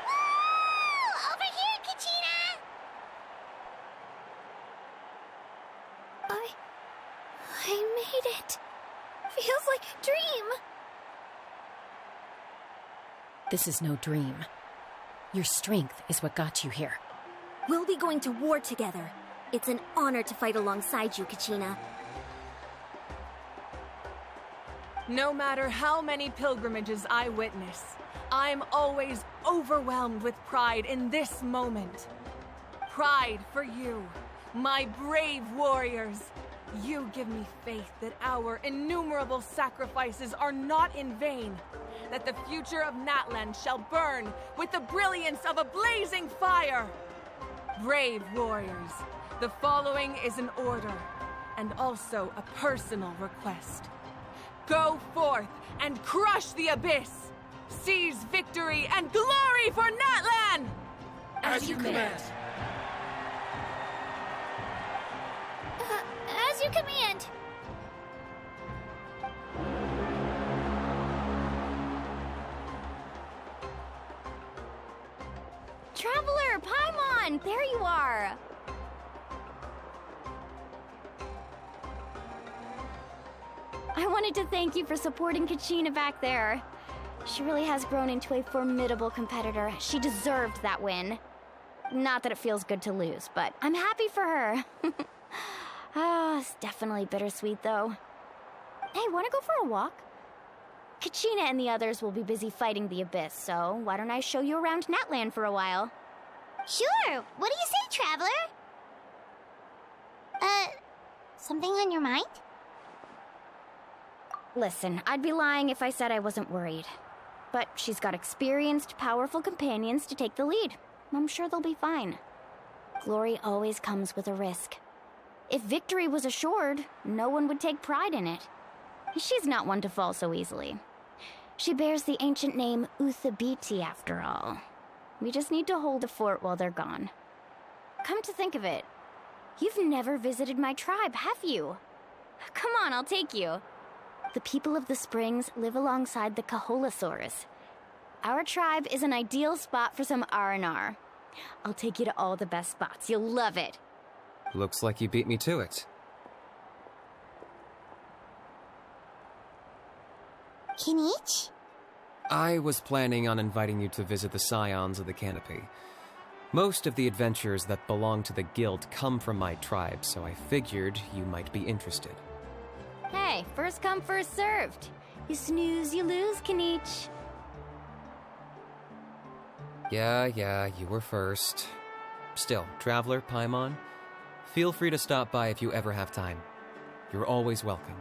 S1: Woo! Over here, Kachina!
S3: I made it. Feels like a dream.
S18: This is no dream. Your strength is what got you here.
S10: We'll be going to war together. It's an honor to fight alongside you, Kachina.
S16: No matter how many pilgrimages I witness, I'm always overwhelmed with pride in this moment. Pride for you, my brave warriors. You give me faith that our innumerable sacrifices are not in vain, that the future of Natlan shall burn with the brilliance of a blazing fire. Brave warriors, the following is an order, and also a personal request. Go forth and crush the abyss! Seize victory and glory for Natlan!
S19: As you command.
S3: As you command.
S10: Traveler, Paimon, there you are! I wanted to thank you for supporting Kachina back there. She really has grown into a formidable competitor. She deserved that win. Not that it feels good to lose, but I'm happy for her. It's definitely bittersweet, though. Hey, wanna go for a walk? Kachina and the others will be busy fighting the Abyss, so why don't I show you around Natland for a while?
S1: Sure. What do you say, Traveler? Something on your mind?
S10: Listen, I'd be lying if I said I wasn't worried. But she's got experienced, powerful companions to take the lead. I'm sure they'll be fine. Glory always comes with a risk. If victory was assured, no one would take pride in it. She's not one to fall so easily. She bears the ancient name Uthabiti, after all. We just need to hold the fort while they're gone. Come to think of it, you've never visited my tribe, have you? Come on, I'll take you. The people of the Springs live alongside the Kaholasaurus. Our tribe is an ideal spot for some R&R. I'll take you to all the best spots. You'll love it.
S9: Looks like you beat me to it.
S1: Kinich?
S9: I was planning on inviting you to visit the Scions of the Canopy. Most of the adventurers that belong to the guild come from my tribe, so I figured you might be interested.
S10: Hey, first come, first served. You snooze, you lose, Kinich.
S9: Yeah, you were first. Still, Traveler, Paimon, feel free to stop by if you ever have time. You're always welcome.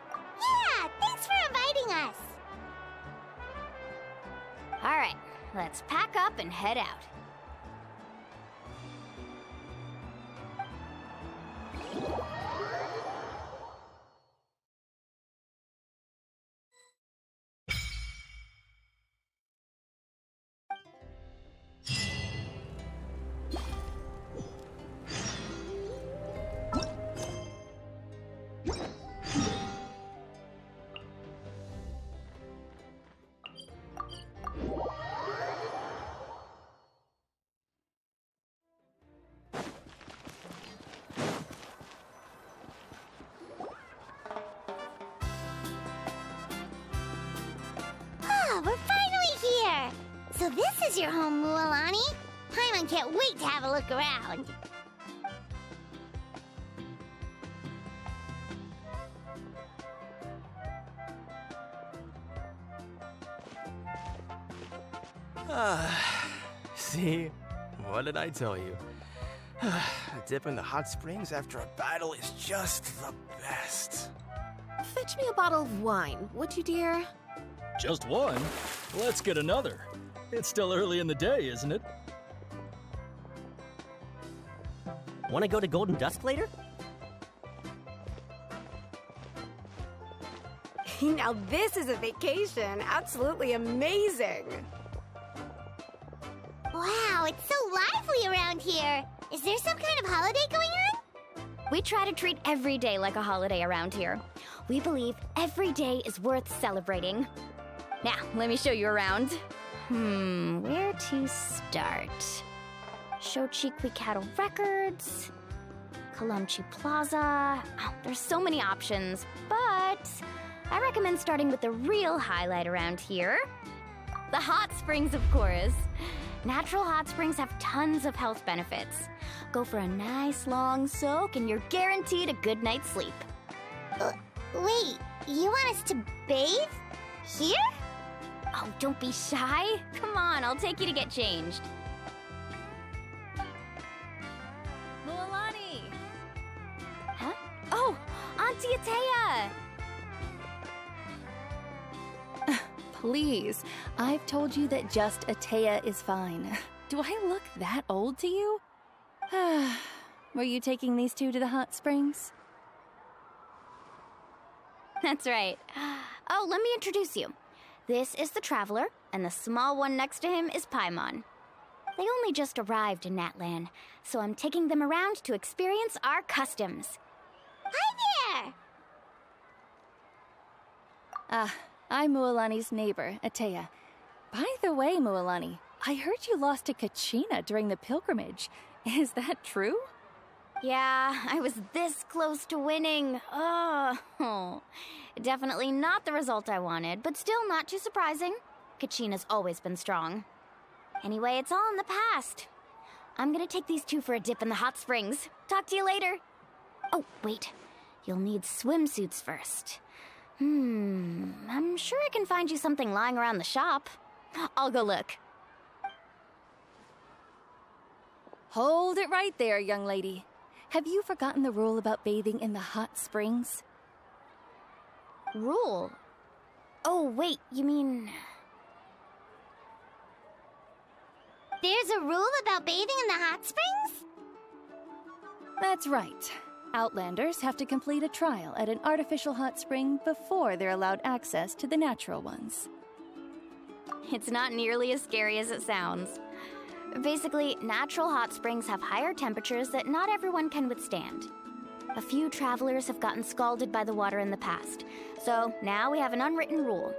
S1: Yeah, thanks for inviting us.
S10: All right, let's pack up and head out.
S1: We're finally here! So this is your home, Mualani? Paimon can't wait to have a look around.
S17: See? What did I tell you? A dip in the hot springs after a battle is just the best.
S18: Fetch me a bottle of wine, would you, dear?
S20: Just one? Let's get another. It's still early in the day, isn't it?
S6: Want to go to Golden Dusk later?
S12: Now this is a vacation. Absolutely amazing.
S1: Wow, it's so lively around here. Is there some kind of holiday going on?
S10: We try to treat every day like a holiday around here. We believe every day is worth celebrating. Now, let me show you around. Where to start? Shochiqui Cattle Records, Kalumchi Plaza. Oh, there's so many options, but I recommend starting with the real highlight around here. The hot springs, of course. Natural hot springs have tons of health benefits. Go for a nice long soak and you're guaranteed a good night's sleep.
S1: Wait, you want us to bathe? Here?
S10: Oh, don't be shy. Come on, I'll take you to get changed. Mualani! Huh? Oh, Auntie Atea!
S23: Please, I've told you that just Atea is fine. Do I look that old to you? Were you taking these two to the hot springs?
S10: That's right. Oh, let me introduce you. This is the Traveler, and the small one next to him is Paimon. They only just arrived in Natlan, so I'm taking them around to experience our customs.
S1: Hi there!
S23: I'm Mualani's neighbor, Atea. By the way, Mualani, I heard you lost to Kachina during the pilgrimage. Is that true?
S10: Yeah, I was this close to winning. Oh, definitely not the result I wanted, but still not too surprising. Kachina's always been strong. Anyway, it's all in the past. I'm gonna take these two for a dip in the hot springs. Talk to you later. Oh, wait. You'll need swimsuits first. I'm sure I can find you something lying around the shop. I'll go look.
S23: Hold it right there, young lady. Have you forgotten the rule about bathing in the hot springs?
S10: Rule? Oh, wait, you mean...
S1: There's a rule about bathing in the hot springs?
S23: That's right. Outlanders have to complete a trial at an artificial hot spring before they're allowed access to the natural ones.
S10: It's not nearly as scary as it sounds. Basically, natural hot springs have higher temperatures that not everyone can withstand. A few travelers have gotten scalded by the water in the past, so now we have an unwritten rule.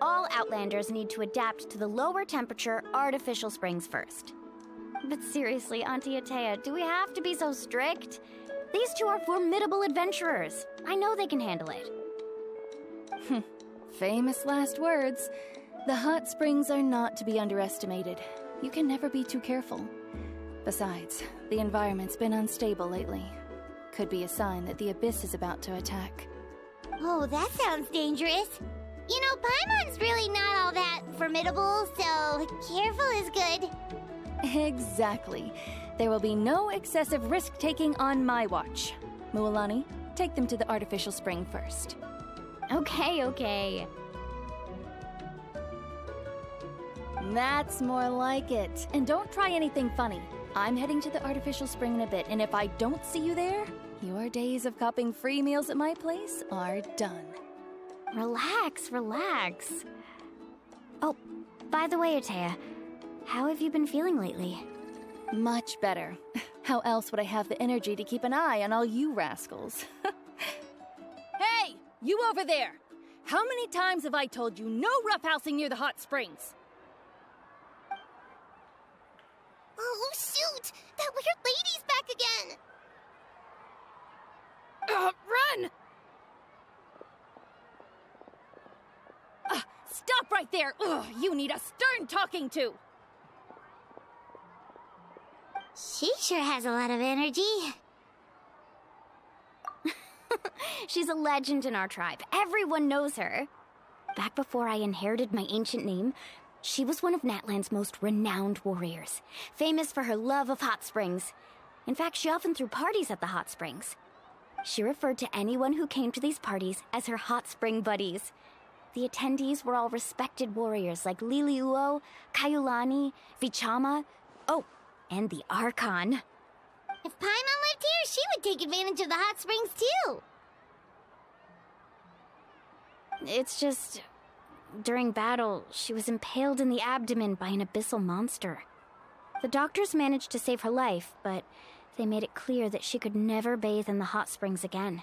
S10: All Outlanders need to adapt to the lower temperature artificial springs first. But seriously, Auntie Atea, do we have to be so strict? These two are formidable adventurers. I know they can handle it.
S23: Famous last words. The hot springs are not to be underestimated. You can never be too careful. Besides, the environment's been unstable lately. Could be a sign that the Abyss is about to attack.
S1: Oh, that sounds dangerous. You know, Paimon's really not all that formidable, so careful is good.
S23: Exactly. There will be no excessive risk-taking on my watch. Mualani, take them to the artificial spring first.
S10: Okay.
S23: That's more like it. And don't try anything funny. I'm heading to the artificial spring in a bit, and if I don't see you there, your days of copping free meals at my place are done.
S10: Relax. Oh, by the way, Atea, how have you been feeling lately?
S23: Much better. How else would I have the energy to keep an eye on all you rascals? Hey, you over there! How many times have I told you no roughhousing near the hot springs?
S1: Oh, shoot! That weird lady's back again!
S23: Run! Stop right there! Ugh, you need a stern talking to!
S1: She sure has a lot of energy.
S10: She's a legend in our tribe. Everyone knows her. Back before I inherited my ancient name, she was one of Natlan's most renowned warriors, famous for her love of hot springs. In fact, she often threw parties at the hot springs. She referred to anyone who came to these parties as her hot spring buddies. The attendees were all respected warriors like Liliuo, Kaiulani, Vichama, and the Archon.
S1: If Paimon lived here, she would take advantage of the hot springs too.
S10: It's just... during battle, she was impaled in the abdomen by an abyssal monster. The doctors managed to save her life, but they made it clear that she could never bathe in the hot springs again.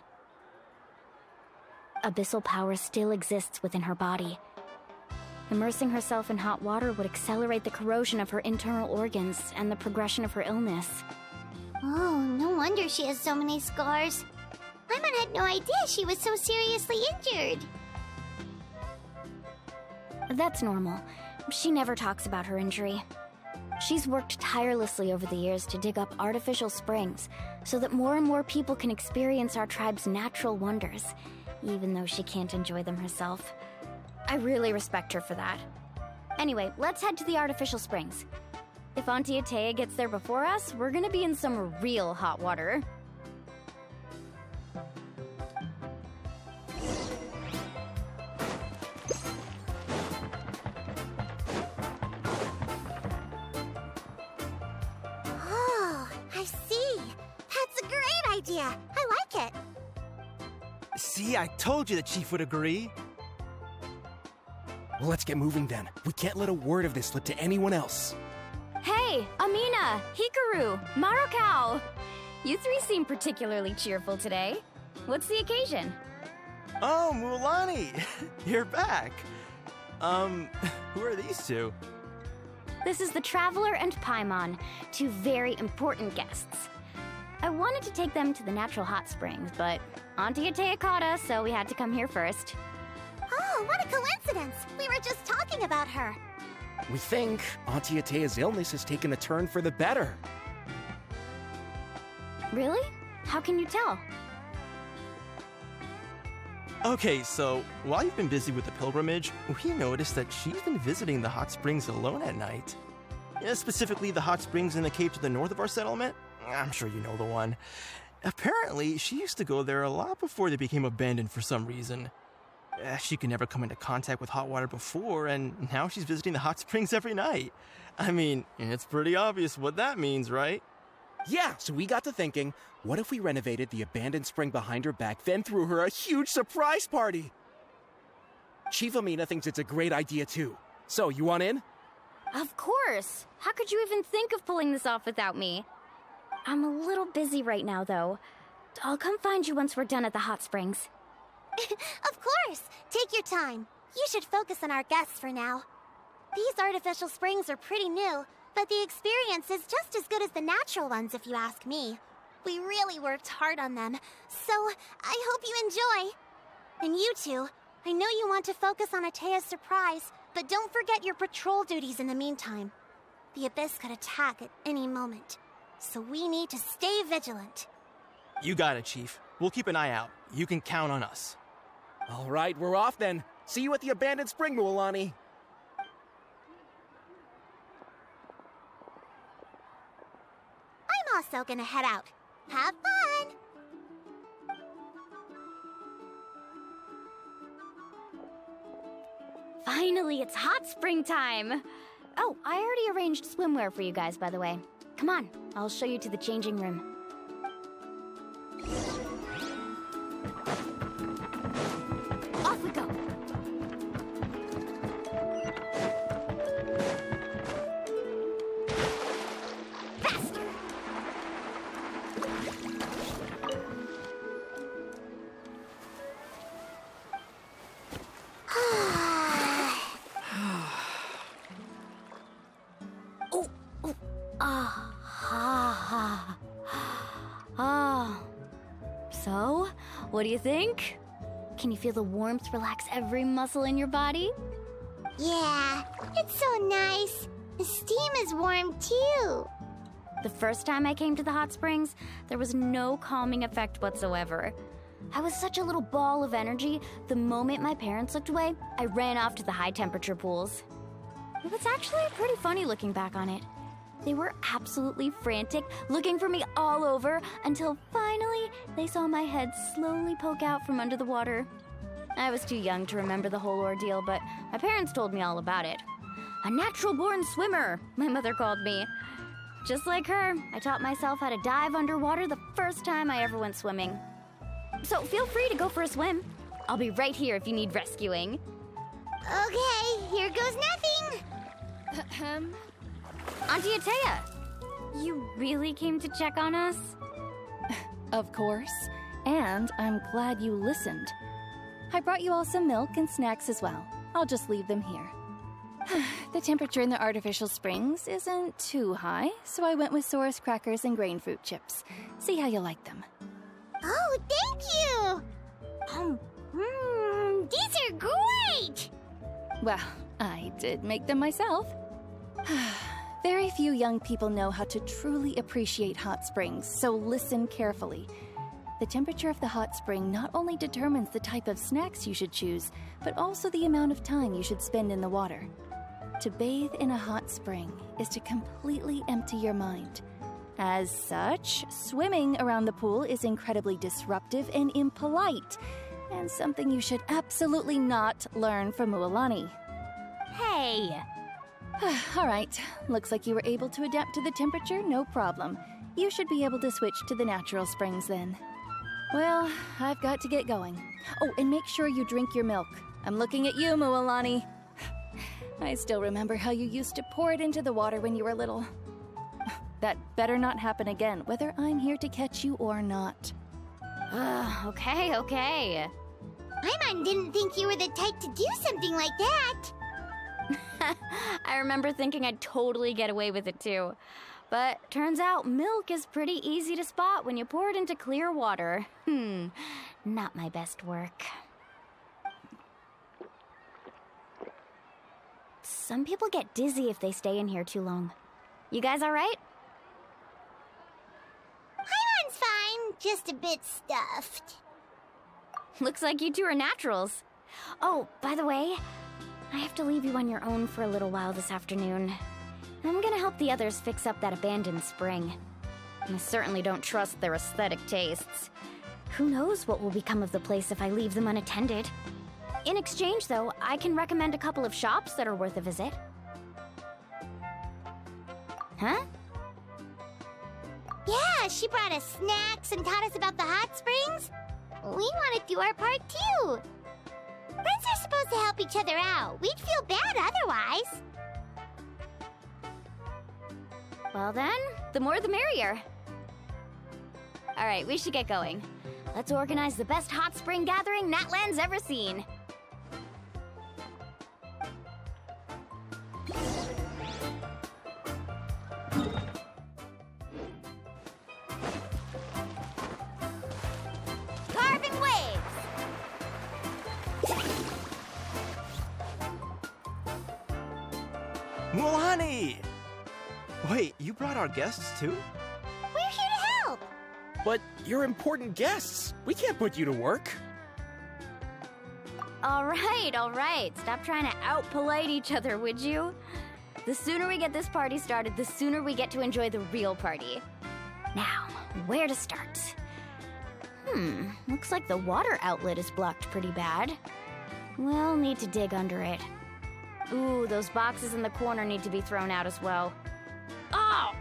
S10: Abyssal power still exists within her body. Immersing herself in hot water would accelerate the corrosion of her internal organs and the progression of her illness.
S1: Oh, no wonder she has so many scars. Paimon had no idea she was so seriously injured.
S10: That's normal. She never talks about her injury. She's worked tirelessly over the years to dig up artificial springs so that more and more people can experience our tribe's natural wonders, even though she can't enjoy them herself. I really respect her for that. Anyway, let's head to the artificial springs. If Auntie Atea gets there before us, we're gonna be in some real hot water.
S1: Oh, I see. That's a great idea. I like it.
S17: See, I told you the chief would agree. Well, let's get moving then. We can't let a word of this slip to anyone else.
S10: Hey, Amina, Hikaru, Marukao! You three seem particularly cheerful today. What's the occasion?
S17: Oh, Mualani! You're back. Who are these two?
S10: This is the Traveler and Paimon, two very important guests. I wanted to take them to the natural hot springs, but Auntie Atea caught us, so we had to come here first.
S1: Oh, what a coincidence! We were just talking about her.
S21: We think Auntie Atea's illness has taken a turn for the better.
S10: Really? How can you tell?
S5: Okay, so while you've been busy with the pilgrimage, we noticed that she's been visiting the hot springs alone at night. Specifically, the hot springs in the cave to the north of our settlement. I'm sure you know the one. Apparently, she used to go there a lot before they became abandoned for some reason. She could never come into contact with hot water before, and now she's visiting the hot springs every night. I mean, it's pretty obvious what that means, right?
S7: Yeah, so we got to thinking, what if we renovated the abandoned spring behind her back, then threw her a huge surprise party? Chief Amina thinks it's a great idea too. So, you want in?
S10: Of course! How could you even think of pulling this off without me? I'm a little busy right now, though. I'll come find you once we're done at the hot springs.
S1: Of course! Take your time. You should focus on our guests for now. These artificial springs are pretty new, but the experience is just as good as the natural ones, if you ask me. We really worked hard on them, so I hope you enjoy. And you two, I know you want to focus on Atea's surprise, but don't forget your patrol duties in the meantime. The Abyss could attack at any moment, so we need to stay vigilant.
S5: You got it, Chief. We'll keep an eye out. You can count on us.
S7: All right, we're off then. See you at the abandoned spring, Mualani.
S1: I'm also gonna head out. Have fun!
S10: Finally, it's hot spring time! Oh, I already arranged swimwear for you guys, by the way. Come on, I'll show you to the changing room. Off we go! Faster! So, what do you think? Can you feel the warmth relax every muscle in your body?
S1: Yeah, it's so nice. The steam is warm too.
S10: The first time I came to the hot springs, there was no calming effect whatsoever. I was such a little ball of energy, the moment my parents looked away, I ran off to the high-temperature pools. It was actually pretty funny looking back on it. They were absolutely frantic, looking for me all over, until finally they saw my head slowly poke out from under the water. I was too young to remember the whole ordeal, but my parents told me all about it. A natural-born swimmer, my mother called me. Just like her, I taught myself how to dive underwater the first time I ever went swimming. So feel free to go for a swim. I'll be right here if you need rescuing.
S1: Okay, here goes nothing.
S10: Auntie Atea, you really came to check on us?
S23: Of course. And I'm glad you listened. I brought you all some milk and snacks as well. I'll just leave them here. The temperature in the artificial springs isn't too high, so I went with Saurus crackers and grain fruit chips. See how you like them.
S1: Oh, thank you! These are great!
S23: Well, I did make them myself. Very few young people know how to truly appreciate hot springs, so listen carefully. The temperature of the hot spring not only determines the type of snacks you should choose, but also the amount of time you should spend in the water. To bathe in a hot spring is to completely empty your mind. As such, swimming around the pool is incredibly disruptive and impolite, and something you should absolutely not learn from Mualani.
S10: Hey!
S23: All right, looks like you were able to adapt to the temperature, no problem. You should be able to switch to the natural springs then. Well, I've got to get going. Oh, and make sure you drink your milk. I'm looking at you, Mualani. I still remember how you used to pour it into the water when you were little. That better not happen again, whether I'm here to catch you or not.
S10: Okay.
S1: Paimon didn't think you were the type to do something like that.
S10: I remember thinking I'd totally get away with it too. But turns out milk is pretty easy to spot when you pour it into clear water. Not my best work. Some people get dizzy if they stay in here too long. You guys all right?
S1: Paimon's fine, just a bit stuffed.
S10: Looks like you two are naturals. Oh, by the way, I have to leave you on your own for a little while this afternoon. I'm gonna help the others fix up that abandoned spring. I certainly don't trust their aesthetic tastes. Who knows what will become of the place if I leave them unattended. In exchange, though, I can recommend a couple of shops that are worth a visit. Huh?
S1: Yeah, she brought us snacks and taught us about the hot springs. We want to do our part too. Friends are supposed to help each other out. We'd feel bad otherwise.
S10: Well then, the more the merrier. Alright, we should get going. Let's organize the best hot spring gathering Natland's ever seen.
S1: Carving waves!
S5: Mulani! Wait, you brought our guests too?
S1: We're here to help!
S7: But you're important guests. We can't put you to work.
S10: Alright. Stop trying to out-polite each other, would you? The sooner we get this party started, the sooner we get to enjoy the real party. Now, where to start? Looks like the water outlet is blocked pretty bad. We'll need to dig under it. Ooh, those boxes in the corner need to be thrown out as well. Oh!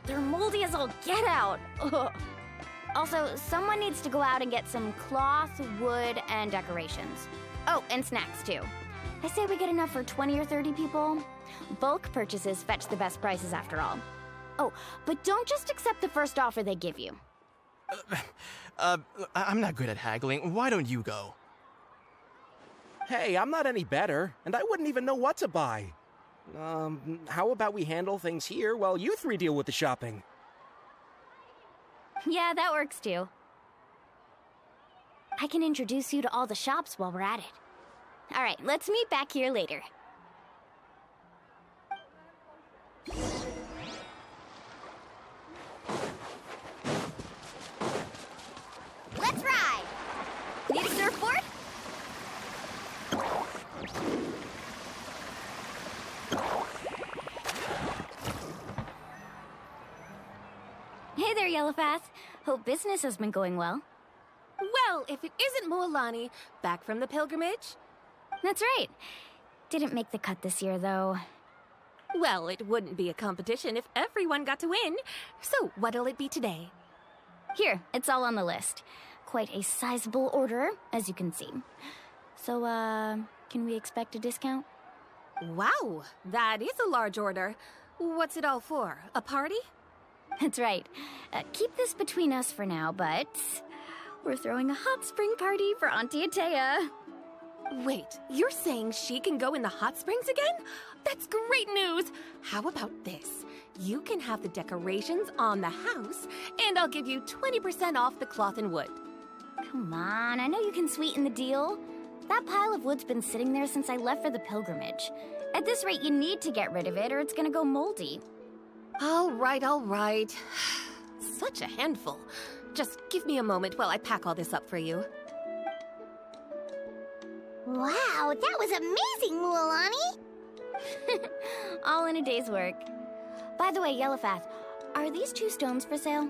S10: They're moldy as all get out! Ugh. Also, someone needs to go out and get some cloth, wood, and decorations. Oh, and snacks, too. I say we get enough for 20 or 30 people. Bulk purchases fetch the best prices after all. Oh, but don't just accept the first offer they give you.
S5: I'm not good at haggling. Why don't you go?
S7: Hey, I'm not any better, and I wouldn't even know what to buy. How about we handle things here while you three deal with the shopping?
S10: Yeah, that works too. I can introduce you to all the shops while we're at it. All right, let's meet back here later.
S1: Let's ride!
S10: Need a surfboard? Hey there, Yellowfast. Hope business has been going well.
S18: Well, if it isn't Moalani, back from the pilgrimage?
S10: That's right. Didn't make the cut this year, though.
S18: Well, it wouldn't be a competition if everyone got to win. So, what'll it be today?
S10: Here, it's all on the list. Quite a sizable order, as you can see. So, can we expect a discount?
S18: Wow, that is a large order. What's it all for? A party?
S10: That's right. Keep this between us for now, but we're throwing a hot spring party for Auntie Atea.
S18: Wait, you're saying she can go in the hot springs again? That's great news! How about this? You can have the decorations on the house, and I'll give you 20% off the cloth and wood.
S10: Come on, I know you can sweeten the deal. That pile of wood's been sitting there since I left for the pilgrimage. At this rate, you need to get rid of it or it's gonna go moldy.
S18: All right. Such a handful. Just give me a moment while I pack all this up for you.
S1: Wow, that was amazing, Mualani!
S10: All in a day's work. By the way, Yellowfast, are these 2 stones for sale?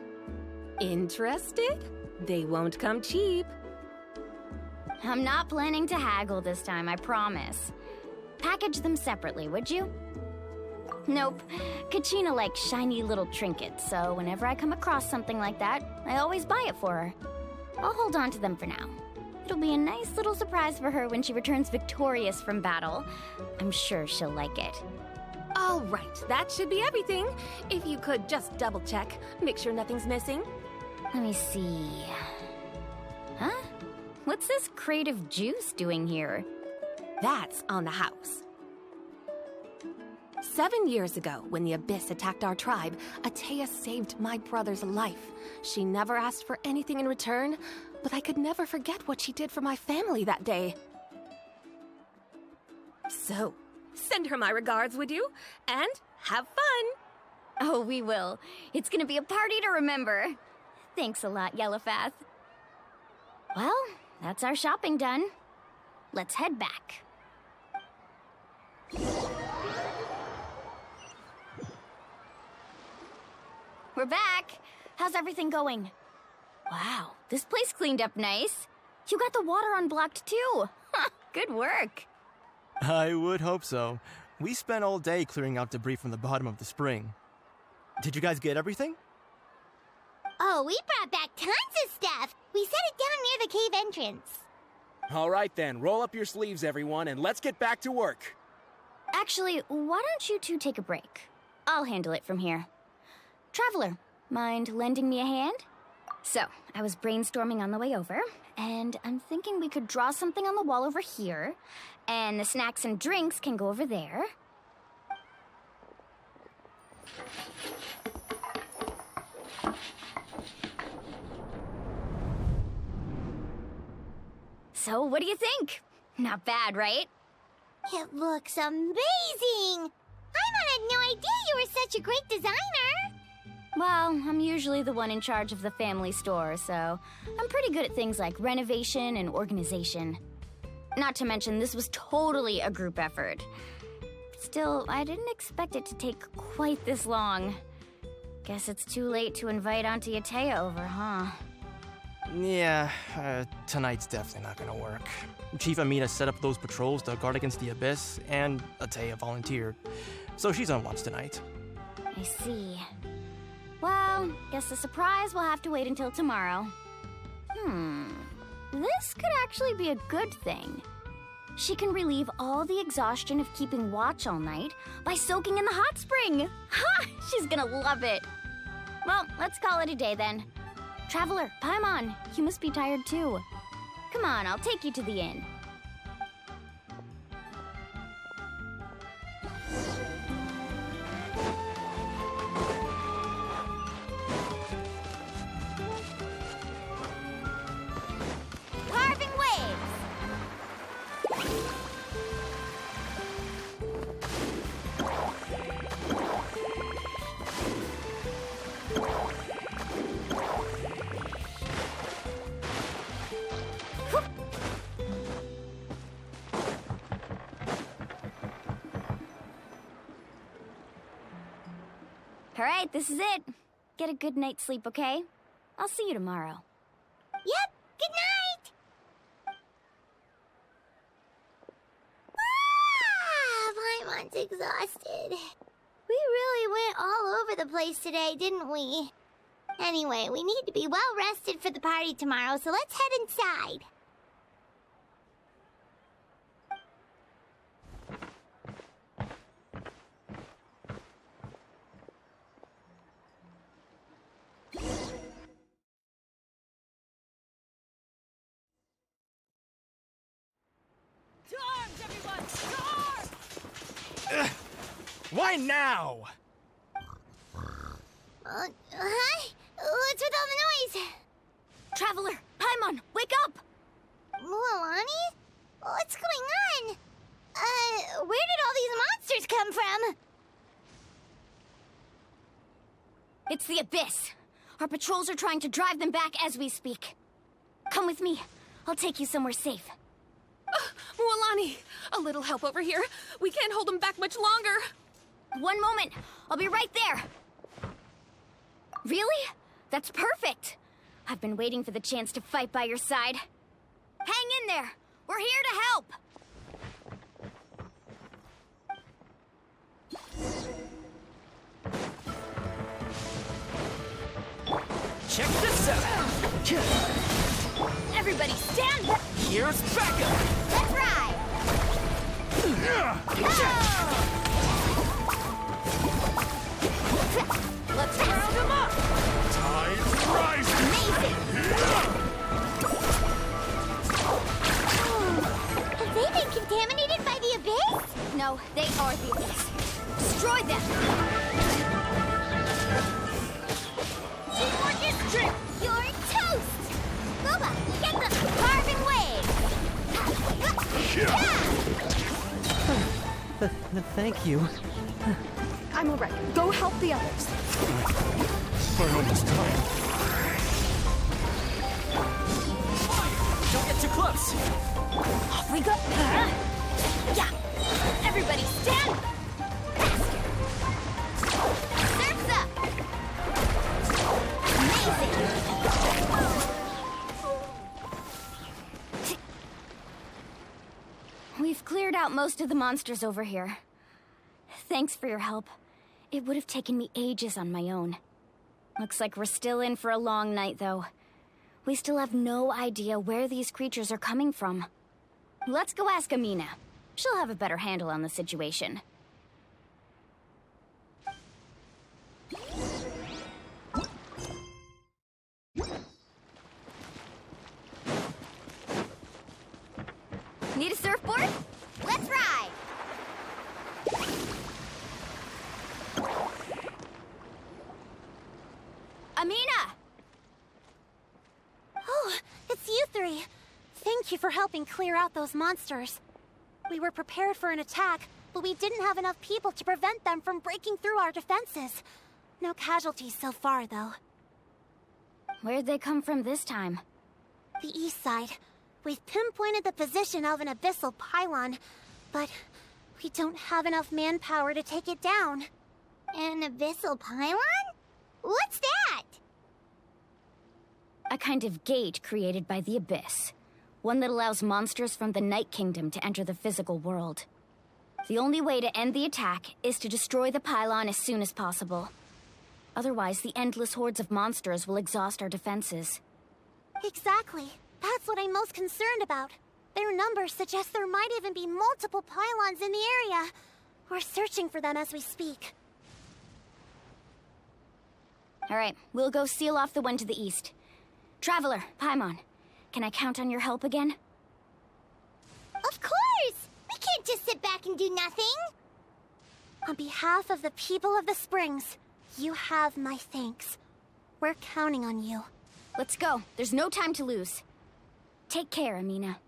S18: Interested? They won't come cheap.
S10: I'm not planning to haggle this time, I promise. Package them separately, would you? Nope. Kachina likes shiny little trinkets, so whenever I come across something like that, I always buy it for her. I'll hold on to them for now. It'll be a nice little surprise for her when she returns victorious from battle. I'm sure she'll like it.
S18: All right, that should be everything. If you could just double check, make sure nothing's missing.
S10: Let me see. Huh? What's this crate of juice doing here?
S18: That's on the house. 7 years ago, when the Abyss attacked our tribe, Atea saved my brother's life. She never asked for anything in return, but I could never forget what she did for my family that day. So, send her my regards, would you? And have fun!
S10: Oh, we will. It's gonna be a party to remember. Thanks a lot, Yellowfast. Well, that's our shopping done. Let's head back. We're back. How's everything going? Wow, this place cleaned up nice. You got the water unblocked too. Good work.
S5: I would hope so. We spent all day clearing out debris from the bottom of the spring. Did you guys get everything?
S1: Oh, we brought back tons of stuff. We set it down near the cave entrance.
S7: All right then, roll up your sleeves, everyone, and let's get back to work.
S10: Actually, why don't you two take a break? I'll handle it from here. Traveler, mind lending me a hand? So, I was brainstorming on the way over, and I'm thinking we could draw something on the wall over here, and the snacks and drinks can go over there. So, what do you think? Not bad, right?
S1: It looks amazing! Paimon had no idea you were such a great designer!
S10: Well, I'm usually the one in charge of the family store, so I'm pretty good at things like renovation and organization. Not to mention, this was totally a group effort. Still, I didn't expect it to take quite this long. Guess it's too late to invite Auntie Atea over, huh?
S5: Yeah, tonight's definitely not gonna work. Chief Amina set up those patrols to guard against the Abyss, and Atea volunteered. So she's on watch tonight.
S10: I see. Well, guess the surprise will have to wait until tomorrow. This could actually be a good thing. She can relieve all the exhaustion of keeping watch all night by soaking in the hot spring. Ha! She's gonna love it. Well, let's call it a day then. Traveler, Paimon, you must be tired too. Come on, I'll take you to the inn.
S1: Carving waves!
S10: All right, this is it. Get a good night's sleep, okay? I'll see you tomorrow.
S1: Yep, good night! Paimon's exhausted. We really went all over the place today, didn't we? Anyway, we need to be well rested for the party tomorrow, so let's head inside.
S17: Why now?
S1: Huh? What's with all the noise?
S10: Traveler, Paimon, wake up!
S1: Mualani? What's going on? Where did all these monsters come from?
S10: It's the Abyss. Our patrols are trying to drive them back as we speak. Come with me. I'll take you somewhere safe.
S18: Mualani, a little help over here. We can't hold them back much longer.
S10: One moment. I'll be right there. Really? That's perfect. I've been waiting for the chance to fight by your side. Hang in there. We're here to help.
S19: Check this out!
S10: Everybody stand back!
S19: Here's backup!
S1: Let's ride!
S10: Let's round them up!
S19: Tide's rising!
S1: Amazing! Have they been contaminated by the Abyss?
S10: No, they are the Abyss. Destroy them!
S1: Teamwork is true! You're toast! Boba, get the carving wave!
S6: Thank you.
S18: I'm alright. Go help the others.
S5: We're almost done.
S6: Don't get too close!
S10: Off we go! Yeah! Everybody stand!
S1: Surf's up! Amazing!
S10: We've cleared out most of the monsters over here. Thanks for your help. It would have taken me ages on my own. Looks like we're still in for a long night, though. We still have no idea where these creatures are coming from. Let's go ask Amina. She'll have a better handle on the situation. Need a surfboard?
S1: Let's ride!
S10: Amina!
S11: Oh, it's you three. Thank you for helping clear out those monsters. We were prepared for an attack, but we didn't have enough people to prevent them from breaking through our defenses. No casualties so far, though.
S10: Where'd they come from this time?
S11: The east side. We've pinpointed the position of an abyssal pylon, but we don't have enough manpower to take it down.
S1: An abyssal pylon? What's that?
S10: A kind of gate created by the Abyss. One that allows monsters from the Night Kingdom to enter the physical world. The only way to end the attack is to destroy the pylon as soon as possible. Otherwise, the endless hordes of monsters will exhaust our defenses.
S11: Exactly. That's what I'm most concerned about. Their numbers suggest there might even be multiple pylons in the area. We're searching for them as we speak.
S10: Alright, we'll go seal off the one to the east. Traveler, Paimon, can I count on your help again?
S1: Of course! We can't just sit back and do nothing!
S11: On behalf of the people of the Springs, you have my thanks. We're counting on you.
S10: Let's go. There's no time to lose. Take care, Amina.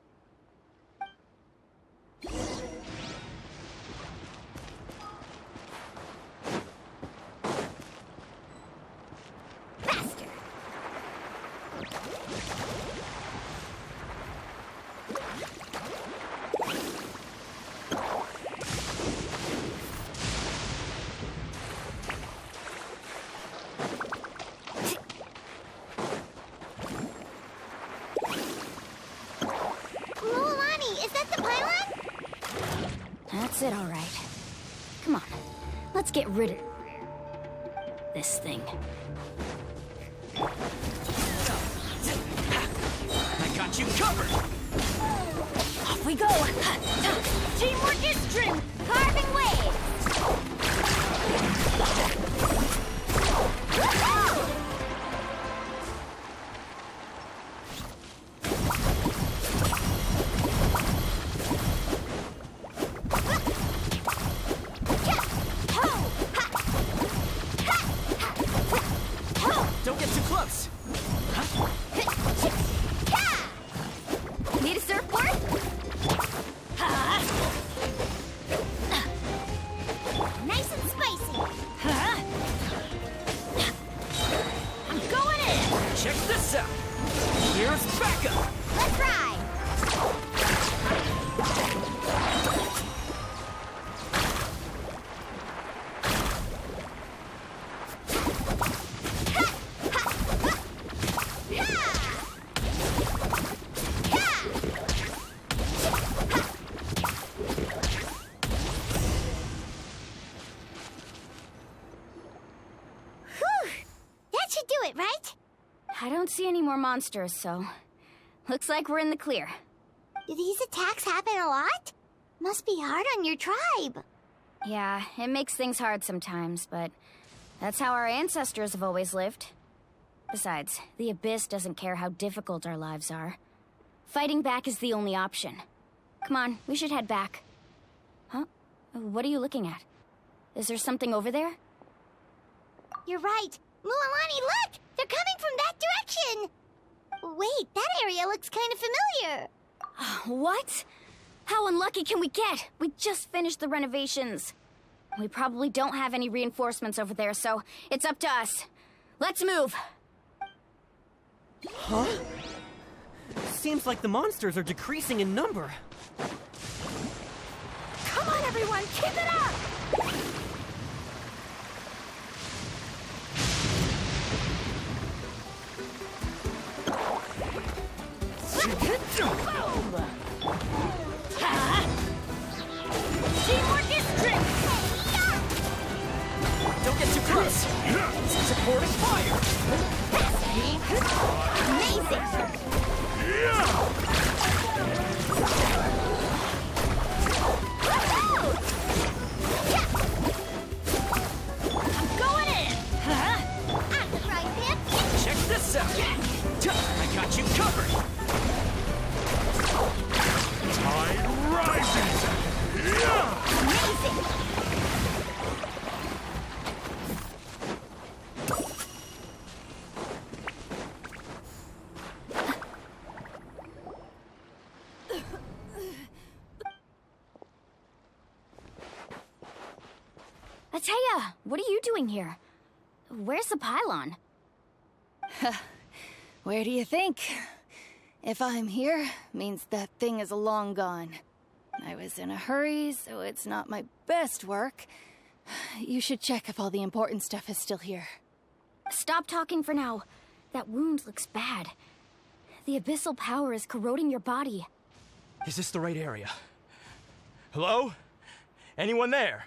S1: Faster!
S10: That's it, all right. Come on, let's get rid of this thing.
S6: I got you covered!
S10: Off we go! Teamwork is strength! Carving waves!
S6: Don't get too close!
S10: Need a surfboard?
S1: Nice and spicy!
S10: I'm going in!
S6: Check this out! Here's backup!
S1: Let's ride!
S10: I don't see any more monsters, so... Looks like we're in the clear.
S1: Do these attacks happen a lot? Must be hard on your tribe.
S10: Yeah, it makes things hard sometimes, but... That's how our ancestors have always lived. Besides, the Abyss doesn't care how difficult our lives are. Fighting back is the only option. Come on, we should head back. Huh? What are you looking at? Is there something over there?
S1: You're right. Mualani, look! They're coming from that direction! Wait, that area looks kind of familiar.
S10: What? How unlucky can we get? We just finished the renovations. We probably don't have any reinforcements over there, so it's up to us. Let's move!
S21: Huh?
S6: Seems like the monsters are decreasing in number.
S10: Come on, everyone! Keep it up!
S1: Boom! Teamwork is great!
S6: Don't get too close! Supporting fire!
S1: Amazing! I'm going in! I'm the right hip!
S6: Check this out! I got you covered!
S1: Tide rises! Amazing!
S10: Ateya, what are you doing here? Where's the pylon?
S23: Where do you think? If I'm here, means that thing is long gone. I was in a hurry, so it's not my best work. You should check if all the important stuff is still here.
S10: Stop talking for now. That wound looks bad. The abyssal power is corroding your body.
S17: Is this the right area? Hello? Anyone there?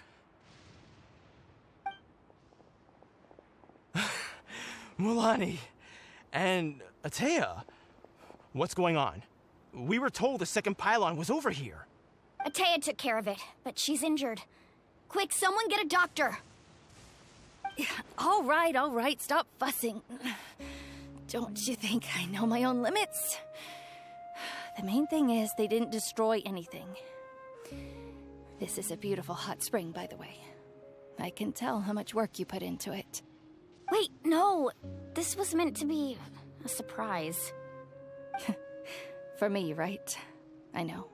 S17: Mulani and Ateya, what's going on? We were told the second pylon was over here.
S10: Ateya took care of it, but she's injured. Quick, someone get a doctor!
S23: All right, stop fussing. Don't you think I know my own limits? The main thing is they didn't destroy anything. This is a beautiful hot spring, by the way. I can tell how much work you put into it.
S10: Wait, no. This was meant to be a surprise.
S23: For me, right? I know.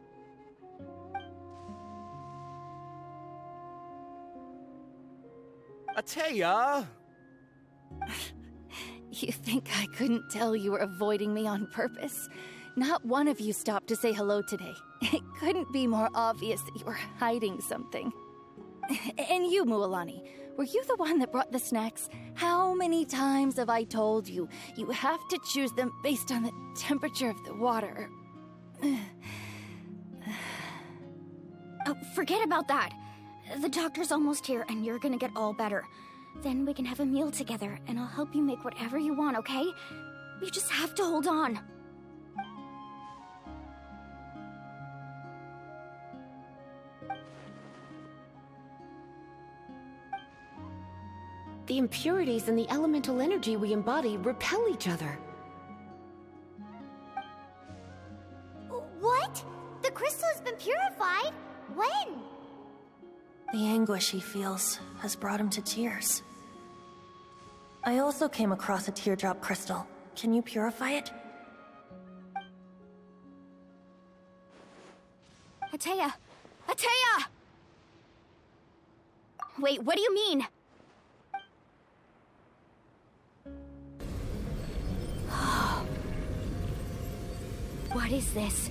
S7: Ateya!
S23: You think I couldn't tell you were avoiding me on purpose? Not one of you stopped to say hello today. It couldn't be more obvious that you were hiding something. And you, Mualani, were you the one that brought the snacks? How many times have I told you, you have to choose them based on the temperature of the water?
S10: Oh, forget about that. The doctor's almost here, and you're gonna get all better. Then we can have a meal together, and I'll help you make whatever you want, okay? You just have to hold on.
S18: The impurities and the elemental energy we embody repel each other.
S1: What? The crystal has been purified? When?
S8: The anguish he feels has brought him to tears. I also came across a teardrop crystal. Can you purify it?
S10: Ateya! Ateya! Wait, what do you mean? What is this?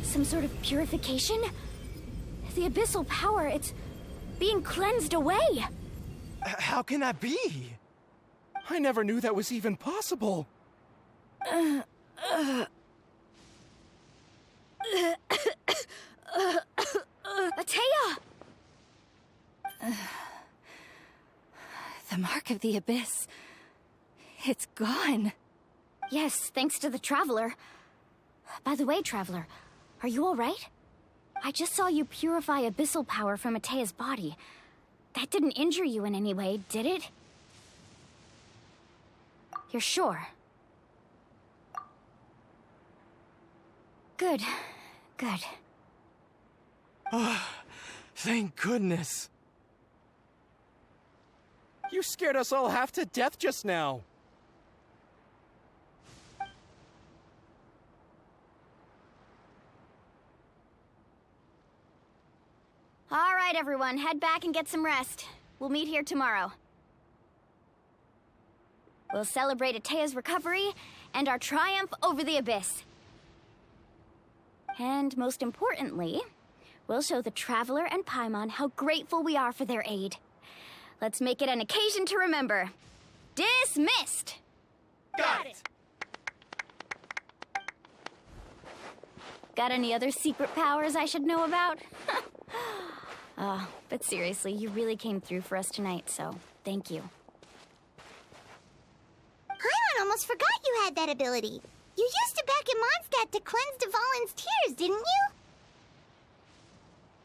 S10: Some sort of purification? The abyssal power, it's being cleansed away!
S17: How can that be?
S7: I never knew that was even possible.
S10: Ateya!
S23: The mark of the abyss. It's gone.
S10: Yes, thanks to the Traveler. By the way, Traveler, are you alright? I just saw you purify abyssal power from Ateya's body. That didn't injure you in any way, did it? You're sure? Good. Good.
S17: Thank goodness.
S7: You scared us all half to death just now.
S10: All right, everyone, head back and get some rest. We'll meet here tomorrow. We'll celebrate Ateya's recovery and our triumph over the abyss. And most importantly, we'll show the Traveler and Paimon how grateful we are for their aid. Let's make it an occasion to remember. Dismissed!
S17: Got it!
S10: Got any other secret powers I should know about? But seriously, you really came through for us tonight, so thank you.
S1: Paimon almost forgot you had that ability. You used it back in Mondstadt to cleanse Dvalin's tears, didn't you?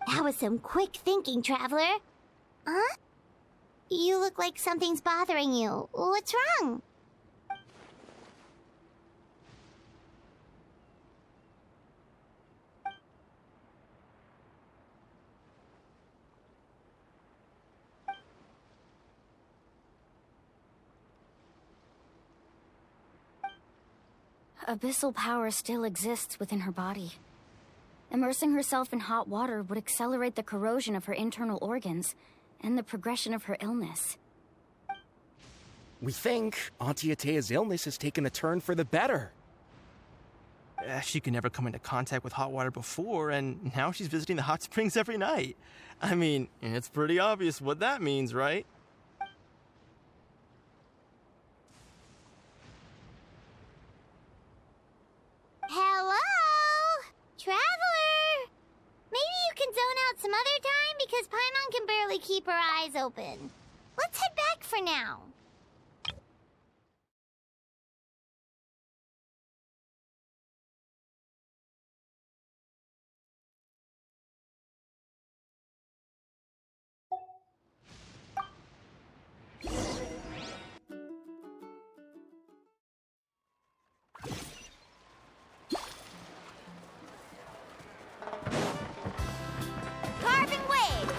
S1: That was some quick thinking, Traveler. Huh? You look like something's bothering you. What's wrong?
S10: Abyssal power still exists within her body. Immersing herself in hot water would accelerate the corrosion of her internal organs and the progression of her illness.
S7: We think Auntie Atea's illness has taken a turn for the better.
S5: She could never come into contact with hot water before, and now she's visiting the hot springs every night. I mean, it's pretty obvious what that means, right?
S1: Hello? Traveler? Maybe you can zone out some other time because Paimon can barely keep her eyes open. Let's head back for now.
S10: Carving waves!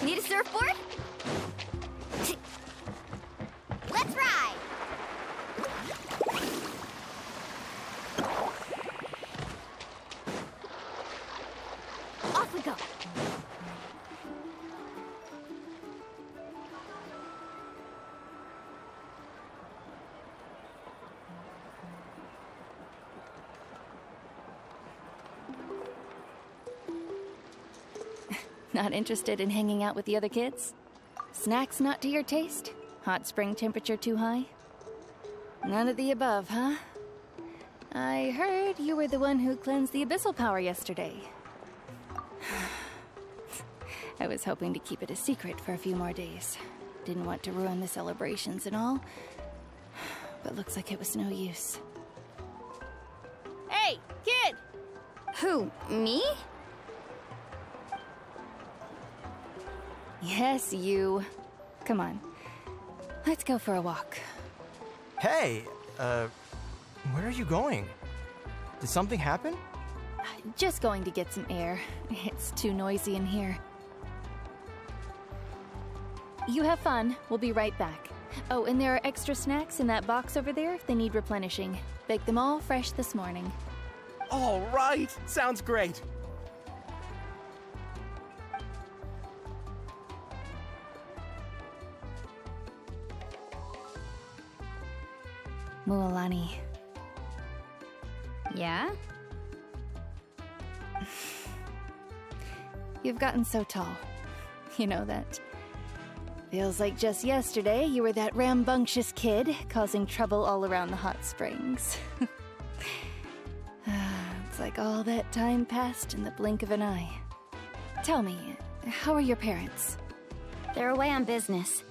S10: Need a surfboard? Let's ride! Off we go!
S23: Not interested in hanging out with the other kids? Snacks not to your taste? Hot spring temperature too high? None of the above, huh? I heard you were the one who cleansed the abyssal power yesterday. I was hoping to keep it a secret for a few more days. Didn't want to ruin the celebrations and all, but looks like it was no use.
S10: Hey, kid! Who, me?
S23: Yes, you. Come on. Let's go for a walk.
S5: Hey, where are you going? Did something happen?
S23: Just going to get some air. It's too noisy in here. You have fun. We'll be right back. Oh, and there are extra snacks in that box over there if they need replenishing. Baked them all fresh this morning.
S7: All right! Sounds great!
S23: Mualani.
S10: Yeah?
S23: You've gotten so tall. You know that. Feels like just yesterday you were that rambunctious kid causing trouble all around the hot springs. It's like all that time passed in the blink of an eye. Tell me, how are your parents?
S10: They're away on business.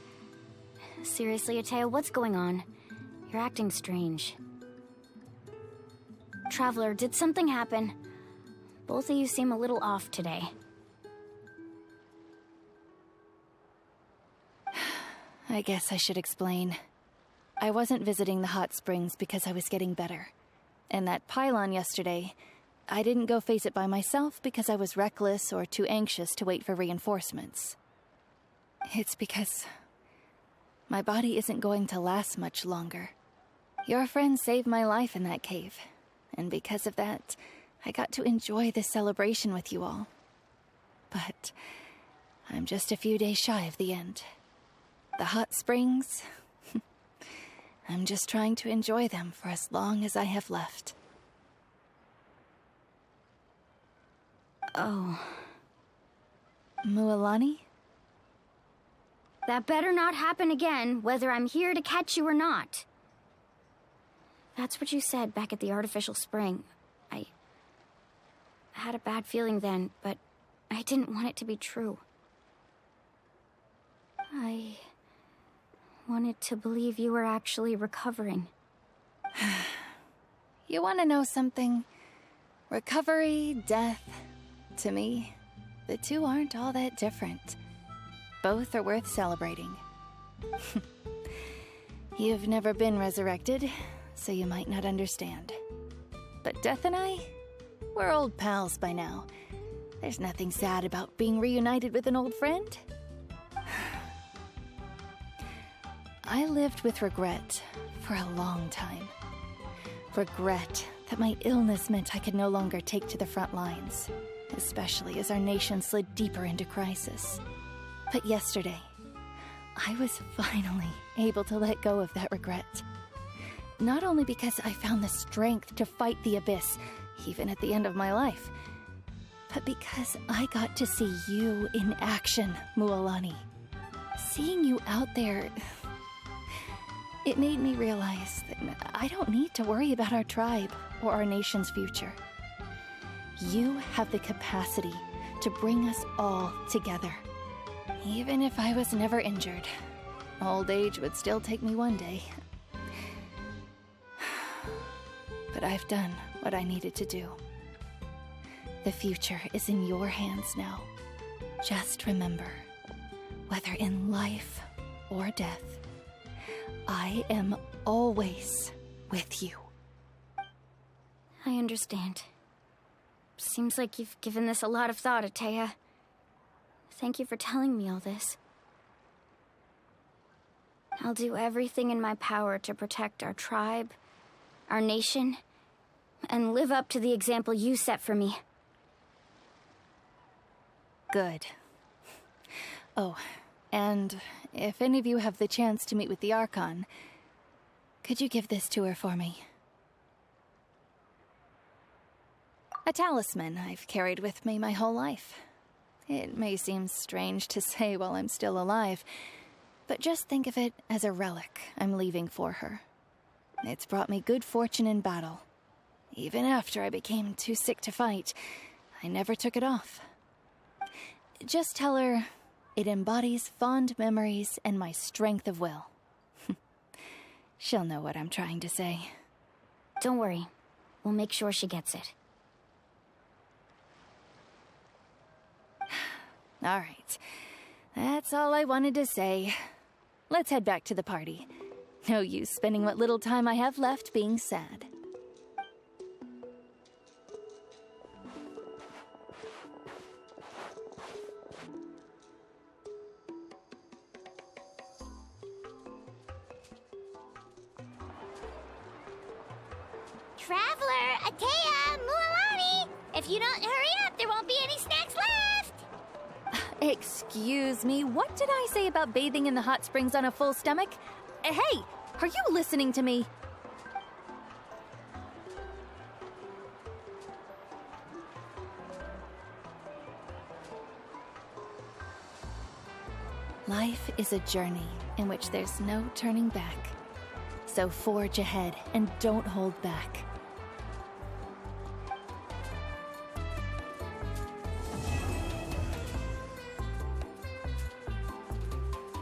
S10: Seriously, Atea, what's going on? You're acting strange. Traveler, did something happen? Both of you seem a little off today.
S23: I guess I should explain. I wasn't visiting the hot springs because I was getting better. And that pylon yesterday, I didn't go face it by myself because I was reckless or too anxious to wait for reinforcements. It's because my body isn't going to last much longer. Your friend saved my life in that cave, and because of that, I got to enjoy this celebration with you all. But I'm just a few days shy of the end. The hot springs, I'm just trying to enjoy them for as long as I have left. Oh. Mualani?
S10: That better not happen again, whether I'm here to catch you or not. That's what you said back at the artificial spring. I had a bad feeling then, but I didn't want it to be true. I wanted to believe you were actually recovering.
S23: You want to know something? Recovery, death, to me, the two aren't all that different. Both are worth celebrating. You've never been resurrected, so you might not understand. But Death and I, we're old pals by now. There's nothing sad about being reunited with an old friend. I lived with regret for a long time. Regret that my illness meant I could no longer take to the front lines, especially as our nation slid deeper into crisis. But yesterday, I was finally able to let go of that regret. Not only because I found the strength to fight the abyss, even at the end of my life, but because I got to see you in action, Mualani. Seeing you out there, it made me realize that I don't need to worry about our tribe or our nation's future. You have the capacity to bring us all together. Even if I was never injured, old age would still take me one day. But I've done what I needed to do. The future is in your hands now. Just remember, whether in life or death, I am always with you.
S10: I understand. Seems like you've given this a lot of thought, Atea. Thank you for telling me all this. I'll do everything in my power to protect our tribe, our nation, and live up to the example you set for me.
S23: Good. Oh, and if any of you have the chance to meet with the Archon, could you give this to her for me? A talisman I've carried with me my whole life. It may seem strange to say while I'm still alive, but just think of it as a relic I'm leaving for her. It's brought me good fortune in battle. Even after I became too sick to fight, I never took it off. Just tell her it embodies fond memories and my strength of will. She'll know what I'm trying to say.
S10: Don't worry. We'll make sure she gets it.
S23: All right. That's all I wanted to say. Let's head back to the party. No use spending what little time I have left being sad.
S1: Traveler, Atea, Mualani! If you don't hurry up, there won't be any snacks left!
S23: Excuse me, what did I say about bathing in the hot springs on a full stomach? Hey, are you listening to me? Life is a journey in which there's no turning back. So forge ahead and don't hold back.